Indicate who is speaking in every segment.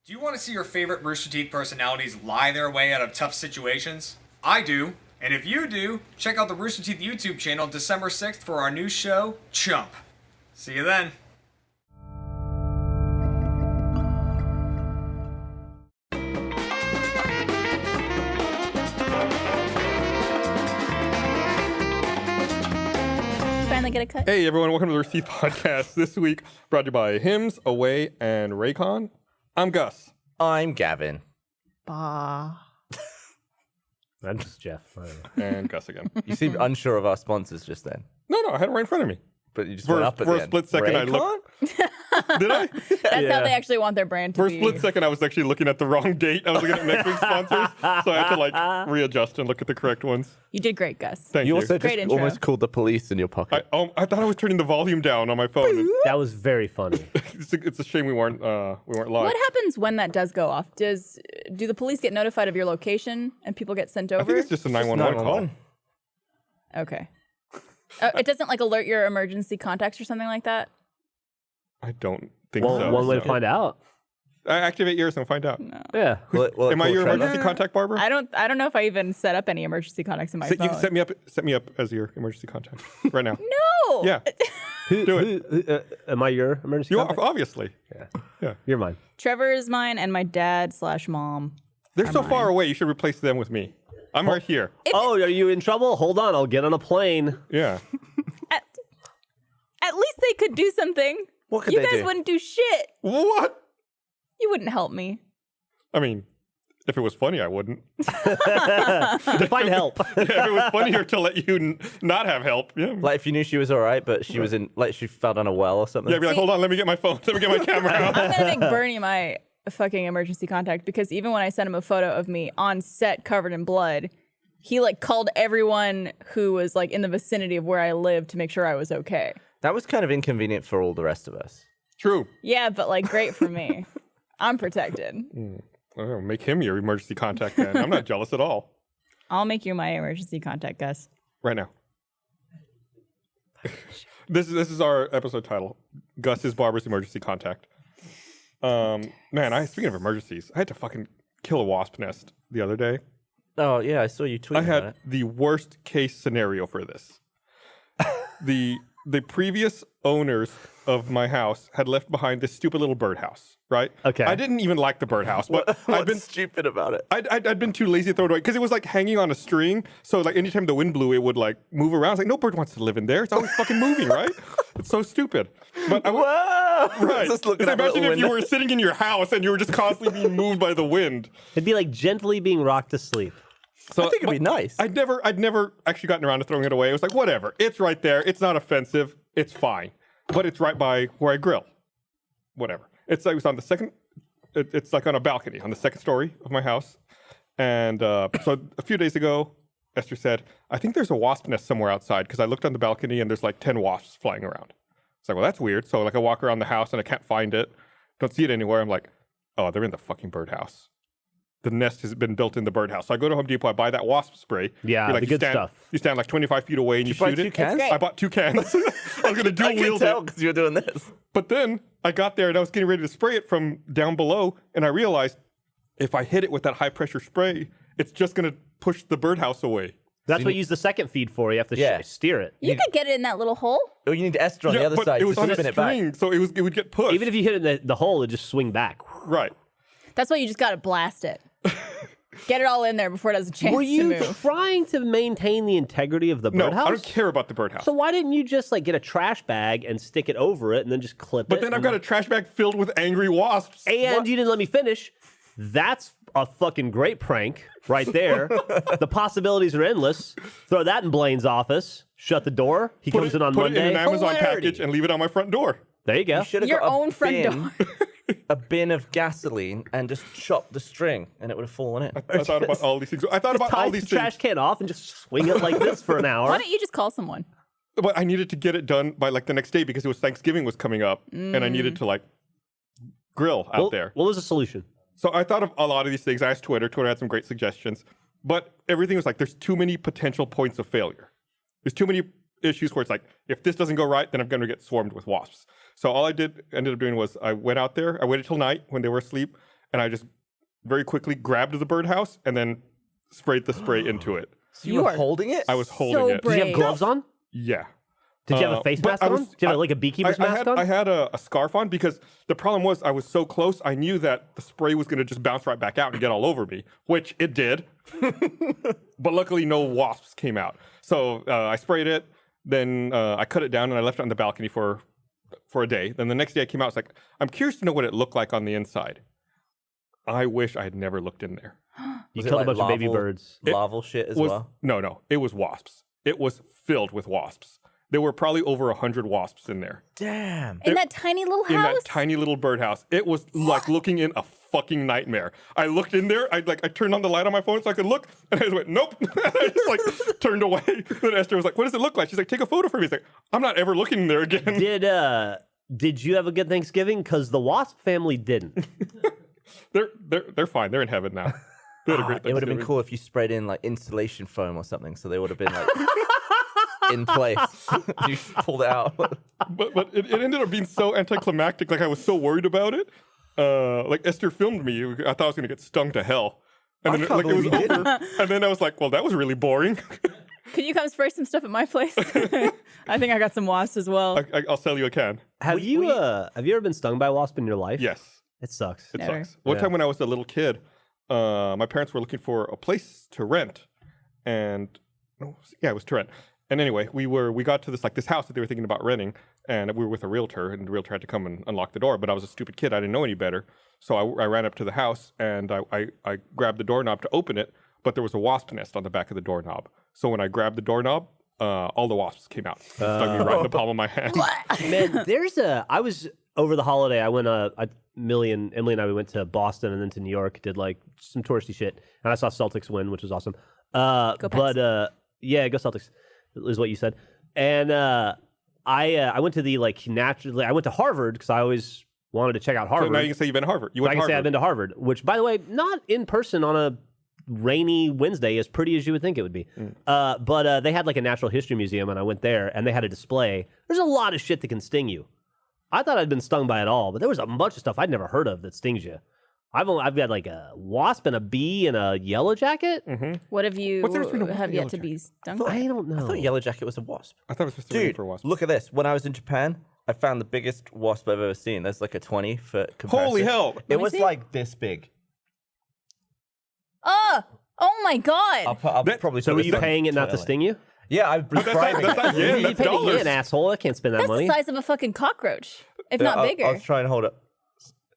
Speaker 1: Do you want to see your favorite Rooster Teeth personalities lie their way out of tough situations? I do. And if you do, check out the Rooster Teeth YouTube channel December 6th for our new show, Chump. See you then.
Speaker 2: Finally get a cut.
Speaker 3: Hey everyone, welcome to the Rooster Teeth podcast. This week brought to you by Hims, Away, and Raycon. I'm Gus.
Speaker 4: I'm Gavin.
Speaker 2: Bah.
Speaker 5: I'm just Geoff.
Speaker 3: And Gus again.
Speaker 4: You seemed unsure of our sponsors just then,
Speaker 3: No, I had it right in front of me.
Speaker 4: but you just
Speaker 3: For,
Speaker 4: went up at
Speaker 3: for
Speaker 4: the
Speaker 3: a
Speaker 4: end.
Speaker 3: split second, I
Speaker 4: Raycon?
Speaker 3: looked. Did I?
Speaker 2: That's how they actually want their brand to
Speaker 3: For a
Speaker 2: be.
Speaker 3: split second, I was actually looking at the wrong date. I was looking at next week's sponsors, so I had to readjust and look at the correct ones.
Speaker 2: You did great, Gus.
Speaker 3: Thank
Speaker 4: You
Speaker 3: you.
Speaker 4: also
Speaker 2: Great
Speaker 4: just
Speaker 2: intro.
Speaker 4: almost called the police in your pocket.
Speaker 3: I thought I was turning the volume down on my phone.
Speaker 5: That was very funny.
Speaker 3: It's a shame we weren't live.
Speaker 2: What happens when that does go off? Do the police get notified of your location and people get sent over?
Speaker 3: I think it's just a 911 call.
Speaker 2: Okay. It doesn't alert your emergency contacts or something like that?
Speaker 3: I don't think
Speaker 5: Well,
Speaker 3: so.
Speaker 5: one way to find out.
Speaker 3: I activate yours and find out.
Speaker 5: Yeah.
Speaker 3: Am I your emergency contact, Barbara?
Speaker 2: I don't know if I even set up any emergency contacts in my
Speaker 3: You
Speaker 2: phone.
Speaker 3: can set me up as your emergency contact right now.
Speaker 2: No!
Speaker 3: Yeah. Do it.
Speaker 5: Am I your emergency
Speaker 3: You are,
Speaker 5: contact?
Speaker 3: obviously.
Speaker 5: You're mine.
Speaker 2: Trevor is mine and my dad/mom.
Speaker 3: They're so far away. You should replace them with me. I'm right here.
Speaker 5: Oh, are you in trouble? Hold on. I'll get on a plane.
Speaker 3: Yeah.
Speaker 2: At least they could do something.
Speaker 4: What could
Speaker 2: you
Speaker 4: they
Speaker 2: guys
Speaker 4: do?
Speaker 2: wouldn't do shit.
Speaker 3: What?
Speaker 2: You wouldn't help me.
Speaker 3: I mean, if it was funny, I wouldn't.
Speaker 5: Define help.
Speaker 3: If it was funnier to let you not have help. Yeah.
Speaker 4: Like if you knew she was all right, but she was in, like she fell down a well or something.
Speaker 3: Yeah, be like, hold on, let me get my phone. Let me get my camera out.
Speaker 2: I'm gonna make Bernie my fucking emergency contact because even when I sent him a photo of me on set covered in blood, he called everyone who was in the vicinity of where I lived to make sure I was okay.
Speaker 4: That was kind of inconvenient for all the rest of us.
Speaker 3: True.
Speaker 2: Yeah, but great for me. I'm protected.
Speaker 3: Oh, make him your emergency contact then. I'm not jealous at all.
Speaker 2: I'll make you my emergency contact, Gus.
Speaker 3: Right now. This is our episode title. Gus is Barbara's emergency contact. Speaking of emergencies, I had to fucking kill a wasp nest the other day.
Speaker 4: Oh yeah, I saw you tweet
Speaker 3: I
Speaker 4: about
Speaker 3: had
Speaker 4: it.
Speaker 3: the worst case scenario for this. The previous owners of my house had left behind this stupid little birdhouse, right?
Speaker 5: Okay.
Speaker 3: I didn't even like the birdhouse, but
Speaker 4: What's stupid about it?
Speaker 3: I'd been too lazy to throw it away because it was hanging on a string. So anytime the wind blew, it would move around. I was like, no bird wants to live in there. It's always fucking moving, right? It's so stupid. But
Speaker 4: Whoa!
Speaker 3: right.
Speaker 4: Just looking
Speaker 3: So
Speaker 4: at the
Speaker 3: imagine
Speaker 4: little
Speaker 3: if you
Speaker 4: window.
Speaker 3: were sitting in your house and you were just constantly being moved by the wind.
Speaker 5: It'd be like gently being rocked to sleep.
Speaker 3: So
Speaker 4: I think it'd be nice.
Speaker 3: I'd never actually gotten around to throwing it away. It was like, whatever. It's right there. It's not offensive. It's fine. But it's right by where I grill. Whatever. It was on the second. It's on a balcony on the second story of my house. And so a few days ago, Esther said, I think there's a wasp nest somewhere outside because I looked on the balcony and there's 10 wasps flying around. It's like, well, that's weird. So I walk around the house and I can't find it. Don't see it anywhere. I'm like, oh, they're in the fucking birdhouse. The nest has been built in the birdhouse. So I go to Home Depot, I buy that wasp spray.
Speaker 5: Yeah, the good stuff.
Speaker 3: You stand 25 feet away and you
Speaker 4: buy
Speaker 3: shoot
Speaker 4: two
Speaker 3: it.
Speaker 4: cans?
Speaker 2: great.
Speaker 3: I bought 2 cans. I was going to dual
Speaker 4: I could
Speaker 3: wield
Speaker 4: tell
Speaker 3: it.
Speaker 4: because you were doing this.
Speaker 3: But then I got there and I was getting ready to spray it from down below. And I realized if I hit it with that high pressure spray, it's just going to push the birdhouse away.
Speaker 5: That's what you use the second feed for. You have to
Speaker 4: Yeah.
Speaker 5: steer it.
Speaker 2: You could get it in that little hole.
Speaker 4: Oh, you need Esther on the other
Speaker 3: but
Speaker 4: side
Speaker 3: it was
Speaker 4: to
Speaker 3: on a
Speaker 4: spin it back.
Speaker 3: string, so it would get pushed.
Speaker 5: Even if you hit it in the hole, it just swing back.
Speaker 3: Right.
Speaker 2: That's why you just gotta blast it. Get it all in there before it has a chance
Speaker 5: Were
Speaker 2: to
Speaker 5: you
Speaker 2: move.
Speaker 5: trying to maintain the integrity of the
Speaker 3: No,
Speaker 5: birdhouse?
Speaker 3: I don't care about the birdhouse.
Speaker 5: So why didn't you just get a trash bag and stick it over it and then just clip it?
Speaker 3: But then I've got a trash bag filled with angry wasps.
Speaker 5: And you didn't let me finish. That's a fucking great prank right there. The possibilities are endless. Throw that in Blaine's office. Shut the door. He comes in on
Speaker 3: put
Speaker 5: Monday.
Speaker 3: it in an Amazon
Speaker 5: Hilarity.
Speaker 3: package and leave it on my front door.
Speaker 5: There you go.
Speaker 4: You should have
Speaker 2: Your
Speaker 4: got a
Speaker 2: own front
Speaker 4: bin,
Speaker 2: door.
Speaker 4: a bin of gasoline and just chopped the string and it would have fallen in.
Speaker 3: I thought about all these things. I thought about all
Speaker 5: Tie
Speaker 3: these
Speaker 5: the trash
Speaker 3: things.
Speaker 5: can off and just swing it like this for an hour.
Speaker 2: Why don't you just call someone?
Speaker 3: But I needed to get it done by the next day because it was Thanksgiving was coming up and I needed to grill out there.
Speaker 5: What was the solution?
Speaker 3: So I thought of a lot of these things. I asked Twitter. Twitter had some great suggestions. But everything was there's too many potential points of failure. There's too many issues where it's if this doesn't go right, then I'm going to get swarmed with wasps. So all I ended up doing was I went out there. I waited till night when they were asleep. and I just very quickly grabbed the birdhouse and then sprayed the spray into it.
Speaker 4: So you were holding it?
Speaker 3: I was holding it.
Speaker 5: Did you have gloves on?
Speaker 3: Yeah.
Speaker 5: Did you have a face mask on? Did you have like a beekeeper's mask on?
Speaker 3: I had a scarf on because the problem was I was so close, I knew that the spray was going to just bounce right back out and get all over me, which it did. But luckily, no wasps came out. So I sprayed it, then I cut it down and I left it on the balcony for a day. Then the next day I came out, it's like, I'm curious to know what it looked like on the inside. I wish I had never looked in there.
Speaker 5: You killed a bunch of baby birds.
Speaker 4: Larval shit as well?
Speaker 3: No. It was wasps. It was filled with wasps. There were probably over 100 wasps in there.
Speaker 4: Damn.
Speaker 2: In that tiny little house?
Speaker 3: In that tiny little birdhouse. It was like looking in a fucking nightmare. I looked in there, I turned on the light on my phone so I could look, and I just went, nope. I just like turned away. Then Esther was like, what does it look like? She's like, take a photo for me. He's like, I'm not ever looking in there again.
Speaker 5: Did you have a good Thanksgiving? Because the wasp family didn't.
Speaker 3: They're fine. They're in heaven now. They had a great
Speaker 4: It would have been
Speaker 3: Thanksgiving.
Speaker 4: cool if you sprayed in like insulation foam or something, so they would have been like in place. You pulled it out.
Speaker 3: But it ended up being so anticlimactic. Like I was so worried about it. Like Esther filmed me. I thought I was gonna get stung to hell, and then it was over. And then I was like, well, that was really boring.
Speaker 2: Could you come spray some stuff at my place? I think I got some wasps as well.
Speaker 3: I'll sell you a can.
Speaker 5: Have you ever been stung by a wasp in your life?
Speaker 3: Yes,
Speaker 5: It sucks.
Speaker 3: it
Speaker 2: Never.
Speaker 3: sucks. One time when I was a little kid, my parents were looking for a place to rent, and it was to rent. And anyway, we got to this house that they were thinking about renting, and we were with a realtor, and the realtor had to come and unlock the door. But I was a stupid kid; I didn't know any better, so I ran up to the house and I grabbed the doorknob to open it, but there was a wasp nest on the back of the doorknob. So when I grabbed the doorknob, all the wasps came out, and stung me right in the palm of my hand.
Speaker 5: Man, I was over the holiday. I went Emily and I, we went to Boston and then to New York, did like some touristy shit, and I saw Celtics win, which was awesome.
Speaker 2: Go Pats.
Speaker 5: Yeah, go Celtics is what you said. And I went to the I went to Harvard because I always wanted to check out Harvard.
Speaker 3: So now you can say you've been to Harvard. You went
Speaker 5: I
Speaker 3: to
Speaker 5: can say
Speaker 3: Harvard.
Speaker 5: I've been to Harvard, which, by the way, not in person on a rainy Wednesday, as pretty as you would think it would be. But they had like a natural history museum, and I went there, and they had a display. There's a lot of shit that can sting you. I thought I'd been stung by it all, but there was a bunch of stuff I'd never heard of that stings you. I've got like a wasp and a bee and a yellow jacket.
Speaker 3: Mm-hmm.
Speaker 2: What have you
Speaker 3: What's the difference between a wasp
Speaker 2: have
Speaker 3: and
Speaker 2: yet
Speaker 3: yellow
Speaker 2: to be stung?
Speaker 5: I don't know.
Speaker 4: I thought Yellow Jacket was a wasp.
Speaker 3: I thought it was just a name
Speaker 4: Dude,
Speaker 3: for a wasp.
Speaker 4: look at this. When I was in Japan, I found the biggest wasp I've ever seen. There's like a 20 foot comparison.
Speaker 3: Holy hell!
Speaker 4: It
Speaker 2: me
Speaker 4: was
Speaker 2: see.
Speaker 4: like this big.
Speaker 2: Oh my god!
Speaker 4: I'll probably
Speaker 5: So
Speaker 4: put
Speaker 5: were
Speaker 4: this
Speaker 5: you
Speaker 4: on
Speaker 5: paying it not to
Speaker 4: Twitter.
Speaker 5: sting you?
Speaker 4: Yeah, I've been
Speaker 3: That's not yen.
Speaker 5: You
Speaker 3: That's
Speaker 5: paid a
Speaker 3: dollars.
Speaker 5: yen, asshole. I can't spend that
Speaker 2: That's
Speaker 5: money.
Speaker 2: the size of a fucking cockroach, if not bigger.
Speaker 4: I'll try and hold it.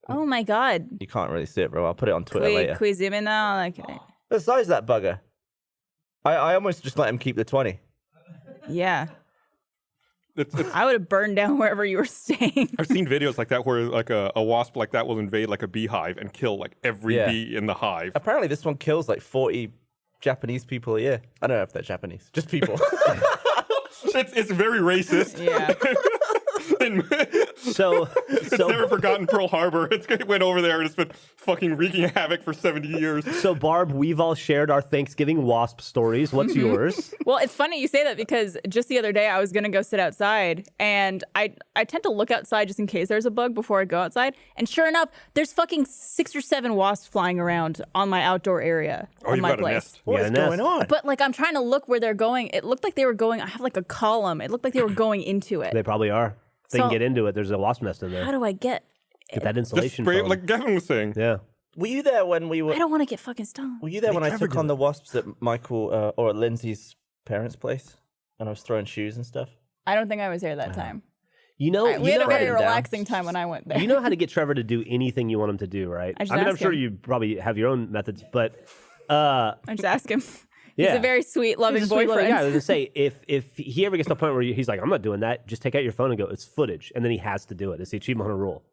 Speaker 2: Oh my god!
Speaker 4: You can't really see it, bro. I'll put it on Twitter later.
Speaker 2: Can we zoom in now? Like,
Speaker 4: The size of that bugger. I almost just let him keep the 20.
Speaker 2: yeah,
Speaker 3: It's
Speaker 2: I would have burned down wherever you were staying.
Speaker 3: I've seen videos like that where like a wasp like that will invade like a beehive and kill like every
Speaker 4: Yeah.
Speaker 3: bee in the hive.
Speaker 4: Apparently, this one kills like 40 Japanese people a year. I don't know if they're Japanese, just people.
Speaker 3: It's very racist.
Speaker 2: Yeah.
Speaker 5: So
Speaker 3: It's never forgotten Pearl Harbor. It went over there and it's been fucking wreaking havoc for 70 years.
Speaker 5: So, Barb, we've all shared our Thanksgiving wasp stories. What's yours?
Speaker 2: Well, it's funny you say that because just the other day I was gonna go sit outside, and I tend to look outside just in case there's a bug before I go outside. And sure enough, there's fucking 6 or 7 wasps flying around on my outdoor area
Speaker 3: Oh,
Speaker 2: on
Speaker 3: you've
Speaker 2: my
Speaker 3: got a
Speaker 2: place.
Speaker 3: nest.
Speaker 4: What is going on?
Speaker 2: But like I'm trying to look where they're going. It looked like they were going. I have like a column. It looked like they were going into it.
Speaker 5: They probably are. If they can
Speaker 2: So-
Speaker 5: get into it. There's a wasp nest in
Speaker 2: How
Speaker 5: there.
Speaker 2: do I get?
Speaker 5: Get that
Speaker 3: Just
Speaker 5: insulation
Speaker 3: spray it
Speaker 5: foam.
Speaker 3: like Gavin was saying.
Speaker 5: Yeah.
Speaker 4: Were you there when we were?
Speaker 2: I don't want to get fucking stung.
Speaker 4: Were you there when I
Speaker 3: Trevor
Speaker 4: took on
Speaker 3: do
Speaker 4: the wasps at Michael or at Lindsay's parents' place, and I was throwing shoes and stuff?
Speaker 2: I don't think I was there that time.
Speaker 5: You know,
Speaker 2: We had a
Speaker 5: know
Speaker 2: very
Speaker 4: write 'em down.
Speaker 2: relaxing time when I went there.
Speaker 5: you know how to get Trevor to do anything you want him to do, right?
Speaker 2: I just
Speaker 5: mean, I'm
Speaker 2: ask
Speaker 5: sure
Speaker 2: him.
Speaker 5: you probably have your own methods, but
Speaker 2: I just ask him.
Speaker 5: yeah.
Speaker 2: He's a very sweet, loving
Speaker 5: He's a sweet,
Speaker 2: boyfriend.
Speaker 5: loving guy. I was gonna say, if he ever gets to a point where he's like, I'm not doing that, just take out your phone and go, it's footage, and then he has to do it. It's the achievement hunter rule.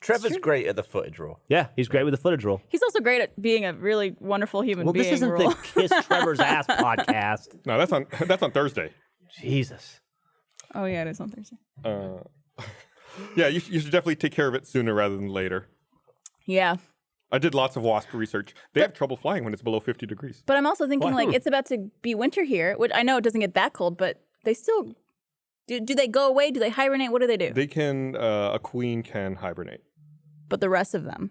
Speaker 4: Trevor's great at the footage rule.
Speaker 5: Yeah, he's great with the footage rule.
Speaker 2: He's also great at being a really wonderful human
Speaker 5: Well,
Speaker 2: being.
Speaker 5: this isn't
Speaker 2: Rule.
Speaker 5: the Kiss Trevor's Ass podcast.
Speaker 3: No, that's on Thursday.
Speaker 5: Jesus.
Speaker 2: Oh yeah, it is on Thursday.
Speaker 3: Yeah, you should definitely take care of it sooner rather than later.
Speaker 2: Yeah,
Speaker 3: I did lots of wasp research. They have trouble flying when it's below 50 degrees.
Speaker 2: but I'm also thinking like it's about to be winter here, which I know it doesn't get that cold, but they still do they go away? Do they hibernate? What do they do?
Speaker 3: A queen can hibernate.
Speaker 2: But the rest of them,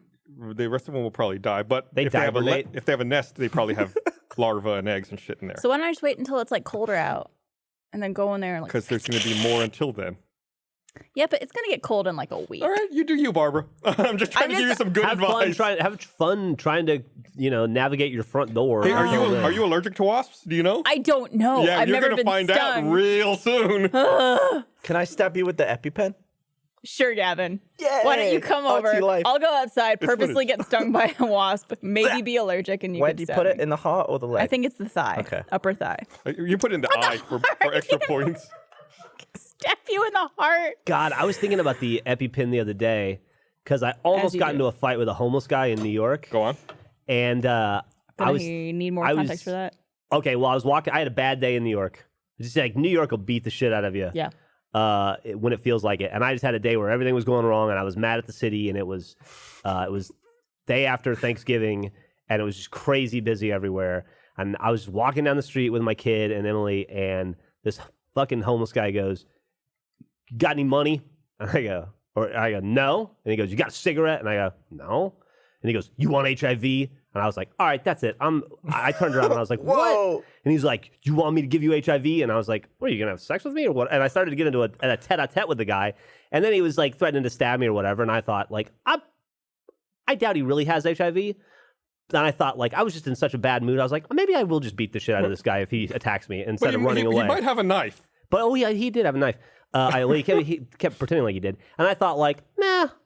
Speaker 3: the rest of them will probably die. But
Speaker 5: They
Speaker 3: if they have
Speaker 5: hibernate.
Speaker 3: if they have a nest, they probably have larvae and eggs and shit in there.
Speaker 2: So why don't I just wait until it's like colder out, and then go in there and like?
Speaker 3: Because there's going to be more until then.
Speaker 2: Yeah, but it's gonna get cold in like a week.
Speaker 3: All right, you do you, Barbara. I'm just trying to give you some good
Speaker 5: Have
Speaker 3: advice.
Speaker 5: have fun trying to navigate your front door.
Speaker 3: Hey, are you allergic to wasps? Do you know?
Speaker 2: I don't know.
Speaker 3: Yeah,
Speaker 2: I've
Speaker 3: you're
Speaker 2: never
Speaker 3: gonna
Speaker 2: been
Speaker 3: find
Speaker 2: stung.
Speaker 3: out real soon.
Speaker 4: Can I stab you with the EpiPen?
Speaker 2: Sure, Gavin.
Speaker 4: Yay!
Speaker 2: Why don't you come
Speaker 4: Artsy
Speaker 2: over?
Speaker 4: life.
Speaker 2: I'll go outside,
Speaker 3: It's
Speaker 2: purposely
Speaker 3: footage.
Speaker 2: get stung by a wasp, maybe be allergic, and you
Speaker 4: Where
Speaker 2: can
Speaker 4: do you
Speaker 2: stab
Speaker 4: put it?
Speaker 2: me.
Speaker 4: In the heart or the leg?
Speaker 2: I think it's the thigh.
Speaker 4: Okay.
Speaker 2: Upper thigh.
Speaker 3: You put it in the eye for extra points.
Speaker 2: Stab you in the heart.
Speaker 5: God, I was thinking about the EpiPen the other day because I almost
Speaker 2: you
Speaker 5: got
Speaker 2: do.
Speaker 5: into a fight with a homeless guy in New York.
Speaker 3: Go on.
Speaker 5: And I was
Speaker 2: You need more
Speaker 5: I
Speaker 2: context
Speaker 5: was-
Speaker 2: for that.
Speaker 5: okay. Well, I was walking. I had a bad day in New York. Just like New York will beat the shit out of you.
Speaker 2: Yeah.
Speaker 5: When it feels like it. And I just had a day where everything was going wrong, and I was mad at the city, and it was day after Thanksgiving, and it was just crazy busy everywhere. And I was walking down the street with my kid and Emily, and this fucking homeless guy goes, "Got any money?" And I go, "No." And he goes, "You got a cigarette?" And I go, "No." And he goes, "You want HIV?" And I was like, "All right, that's it." I turned around and I was like, "What?"
Speaker 4: Whoa.
Speaker 5: And he's like, "You want me to give you HIV?" And I was like, "What, are you gonna have sex with me or what?" And I started to get into a tete-a-tete with the guy, and then he was like threatening to stab me or whatever. And I thought, like, I doubt he really has HIV. And I thought, like, I was just in such a bad mood. I was like, maybe I will just beat the shit out of this guy if he attacks me instead of running away.
Speaker 3: He might have a knife.
Speaker 5: But yeah, he did have a knife. He kept pretending like he did. And I thought, like,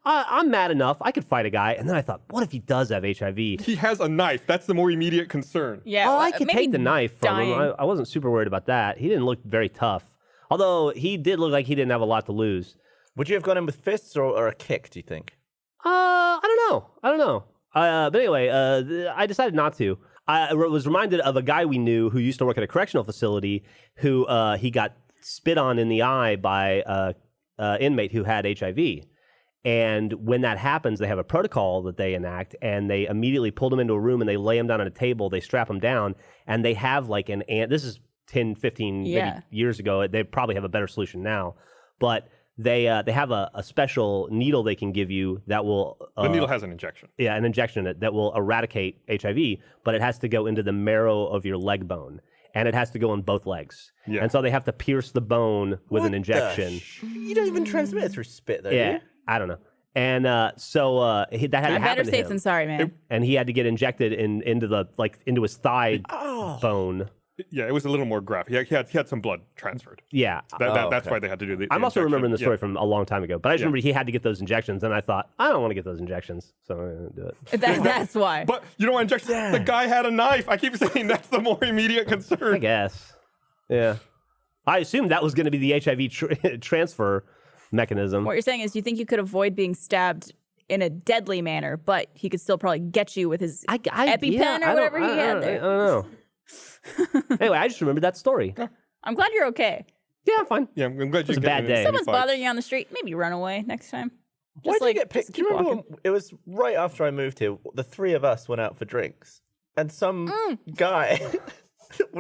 Speaker 5: I'm mad enough. I could fight a guy. And then I thought, what if he does have HIV?
Speaker 3: He has a knife. That's the more immediate concern.
Speaker 2: Yeah.
Speaker 5: Oh,
Speaker 2: well,
Speaker 5: I could
Speaker 2: maybe
Speaker 5: take the knife from him.
Speaker 2: dying.
Speaker 5: I wasn't super worried about that. He didn't look very tough. Although he did look like he didn't have a lot to lose.
Speaker 4: Would you have gone in with fists or a kick, do you think?
Speaker 5: I don't know. But anyway, I decided not to. I was reminded of a guy we knew who used to work at a correctional facility who he got spit on in the eye by an inmate who had HIV. And when that happens, they have a protocol that they enact, and they immediately pulled him into a room and they lay him down on a table, they strap him down, and they have like this is 10, 15 maybe years ago. They probably have a better solution now. But they have a special needle they can give you that will...
Speaker 3: The needle has an injection.
Speaker 5: Yeah, an injection in it that will eradicate HIV, but it has to go into the marrow of your leg bone. And it has to go in both legs.
Speaker 3: Yeah.
Speaker 5: And so they have to pierce the bone with an injection.
Speaker 4: You don't even transmit it through spit, though, do
Speaker 5: Yeah,
Speaker 4: you?
Speaker 5: I don't know. And that had to happen
Speaker 2: Better
Speaker 5: to
Speaker 2: safe
Speaker 5: him.
Speaker 2: than sorry, man.
Speaker 5: And he had to get injected into his thigh bone.
Speaker 3: Yeah, it was a little more graphic. He had some blood transferred.
Speaker 5: Yeah.
Speaker 3: That's why they had to do the
Speaker 5: I'm also
Speaker 3: injection.
Speaker 5: remembering the story
Speaker 3: Yeah.
Speaker 5: from a long time ago, but I just remember he had to get those injections, and I thought, I don't want to get those injections, so I'm going to do it.
Speaker 2: That's why.
Speaker 3: But you don't want injection. The guy had a knife. I keep saying that's the more immediate
Speaker 5: I
Speaker 3: concern.
Speaker 5: guess. Yeah. I assumed that was going to be the HIV transfer mechanism.
Speaker 2: What you're saying is you think you could avoid being stabbed in a deadly manner, but he could still probably get you with his EpiPen or whatever he had
Speaker 5: I
Speaker 2: there.
Speaker 5: don't know. Anyway, I just remembered that story.
Speaker 2: I'm glad you're okay.
Speaker 5: Yeah, fine.
Speaker 3: Yeah, I'm glad you
Speaker 5: was a bad day.
Speaker 2: Someone's bothering you on the street, maybe run away next time.
Speaker 4: Why
Speaker 2: Just
Speaker 4: did you get picked?
Speaker 2: just
Speaker 4: Do you
Speaker 2: keep
Speaker 4: remember
Speaker 2: walking.
Speaker 4: when it was right after I moved here? The three of us went out for drinks, and some guy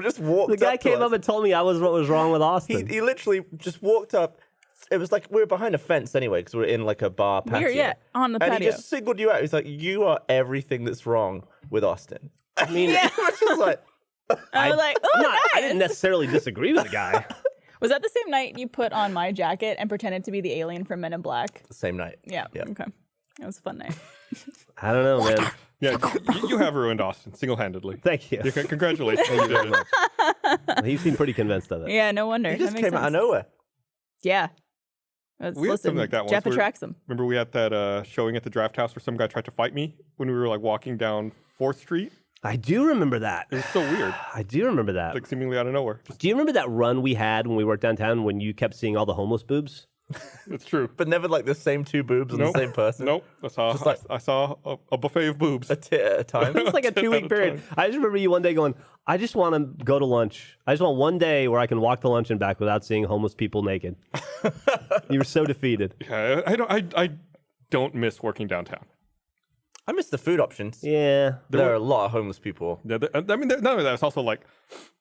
Speaker 4: just walked
Speaker 5: The guy
Speaker 4: up to
Speaker 5: came
Speaker 4: us.
Speaker 5: up and told me what was wrong with Austin.
Speaker 4: He literally just walked up. It was like we were behind a fence anyway, because we were in like a bar patio.
Speaker 2: We're on the
Speaker 4: and
Speaker 2: patio.
Speaker 4: he just singled you out. He's like, "You are everything that's wrong with Austin."
Speaker 5: I mean,
Speaker 2: Yeah.
Speaker 4: I was just like,
Speaker 2: I was like, oh,
Speaker 5: I
Speaker 2: nice.
Speaker 5: didn't necessarily disagree with the guy.
Speaker 2: Was that the same night you put on my jacket and pretended to be the alien from Men in Black?
Speaker 4: same night.
Speaker 2: Yeah. Okay. That was a fun night.
Speaker 5: I don't know, man.
Speaker 3: Yeah, you have ruined Austin single-handedly.
Speaker 5: Thank you.
Speaker 3: Yeah, congratulations. You did it.
Speaker 5: He seemed pretty convinced of it.
Speaker 2: Yeah, no wonder.
Speaker 4: He just
Speaker 2: That makes
Speaker 4: came out of
Speaker 2: sense.
Speaker 4: nowhere.
Speaker 2: Yeah.
Speaker 3: We had something like that once.
Speaker 2: Geoff
Speaker 3: where-
Speaker 2: attracts him.
Speaker 3: Remember we had that showing at the draft house where some guy tried to fight me when we were like walking down 4th Street?
Speaker 5: I do remember that.
Speaker 3: It was so weird.
Speaker 5: I do remember that.
Speaker 3: Like seemingly out of nowhere.
Speaker 5: Do you remember that run we had when we worked downtown when you kept seeing all the homeless boobs?
Speaker 3: It's true.
Speaker 4: But never like the same two boobs on
Speaker 3: Nope.
Speaker 4: the same person.
Speaker 3: Nope. I saw a buffet of boobs.
Speaker 4: A tit at a time.
Speaker 5: It's like a 2-week period. I just remember you one day going, I just want to go to lunch. I just want one day where I can walk to lunch and back without seeing homeless people naked. You were so defeated.
Speaker 3: Yeah, I don't miss working downtown.
Speaker 4: I miss the food options.
Speaker 5: Yeah.
Speaker 4: There are a lot of homeless people.
Speaker 3: Yeah, I mean, none of that. It's also like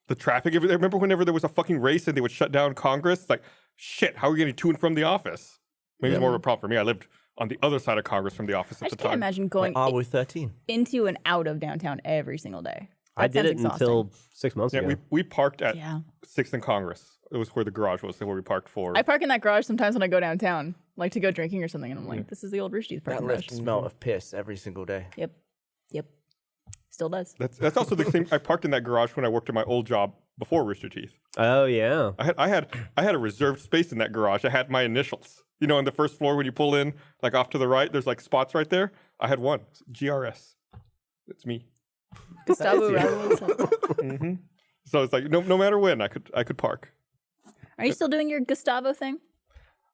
Speaker 3: the traffic. Remember whenever there was a fucking race and they would shut down Congress? Like, shit, how are we getting to and from the office? Maybe it's more of a problem for me. I lived on the other side of Congress from the office
Speaker 2: I
Speaker 3: at
Speaker 2: just
Speaker 3: the
Speaker 2: can't
Speaker 3: time.
Speaker 2: imagine going
Speaker 4: Like RW 13.
Speaker 2: into and out of downtown every single day.
Speaker 5: I
Speaker 2: That
Speaker 5: did
Speaker 2: sounds
Speaker 5: it
Speaker 2: exhausting.
Speaker 5: until 6 months
Speaker 3: Yeah,
Speaker 5: ago.
Speaker 3: we parked at
Speaker 2: Yeah.
Speaker 3: 6th and Congress. It was where the garage was, where we parked for.
Speaker 2: I park in that garage sometimes when I go downtown, like to go drinking or something, and I'm like, this is the old Rooster Teeth
Speaker 4: That
Speaker 2: parking
Speaker 4: lift
Speaker 2: garage.
Speaker 4: smell of piss every single day.
Speaker 2: Yep. Still does.
Speaker 3: That's also the thing. I parked in that garage when I worked at my old job before Rooster Teeth.
Speaker 5: Oh yeah.
Speaker 3: I had a reserved space in that garage. I had my initials. You know, on the first floor when you pull in, like off to the right, there's like spots right there. I had one. GRS. It's me.
Speaker 2: Gustavo
Speaker 4: you.
Speaker 2: Raul.
Speaker 3: So it's like no matter when I could park.
Speaker 2: Are you still doing your Gustavo thing?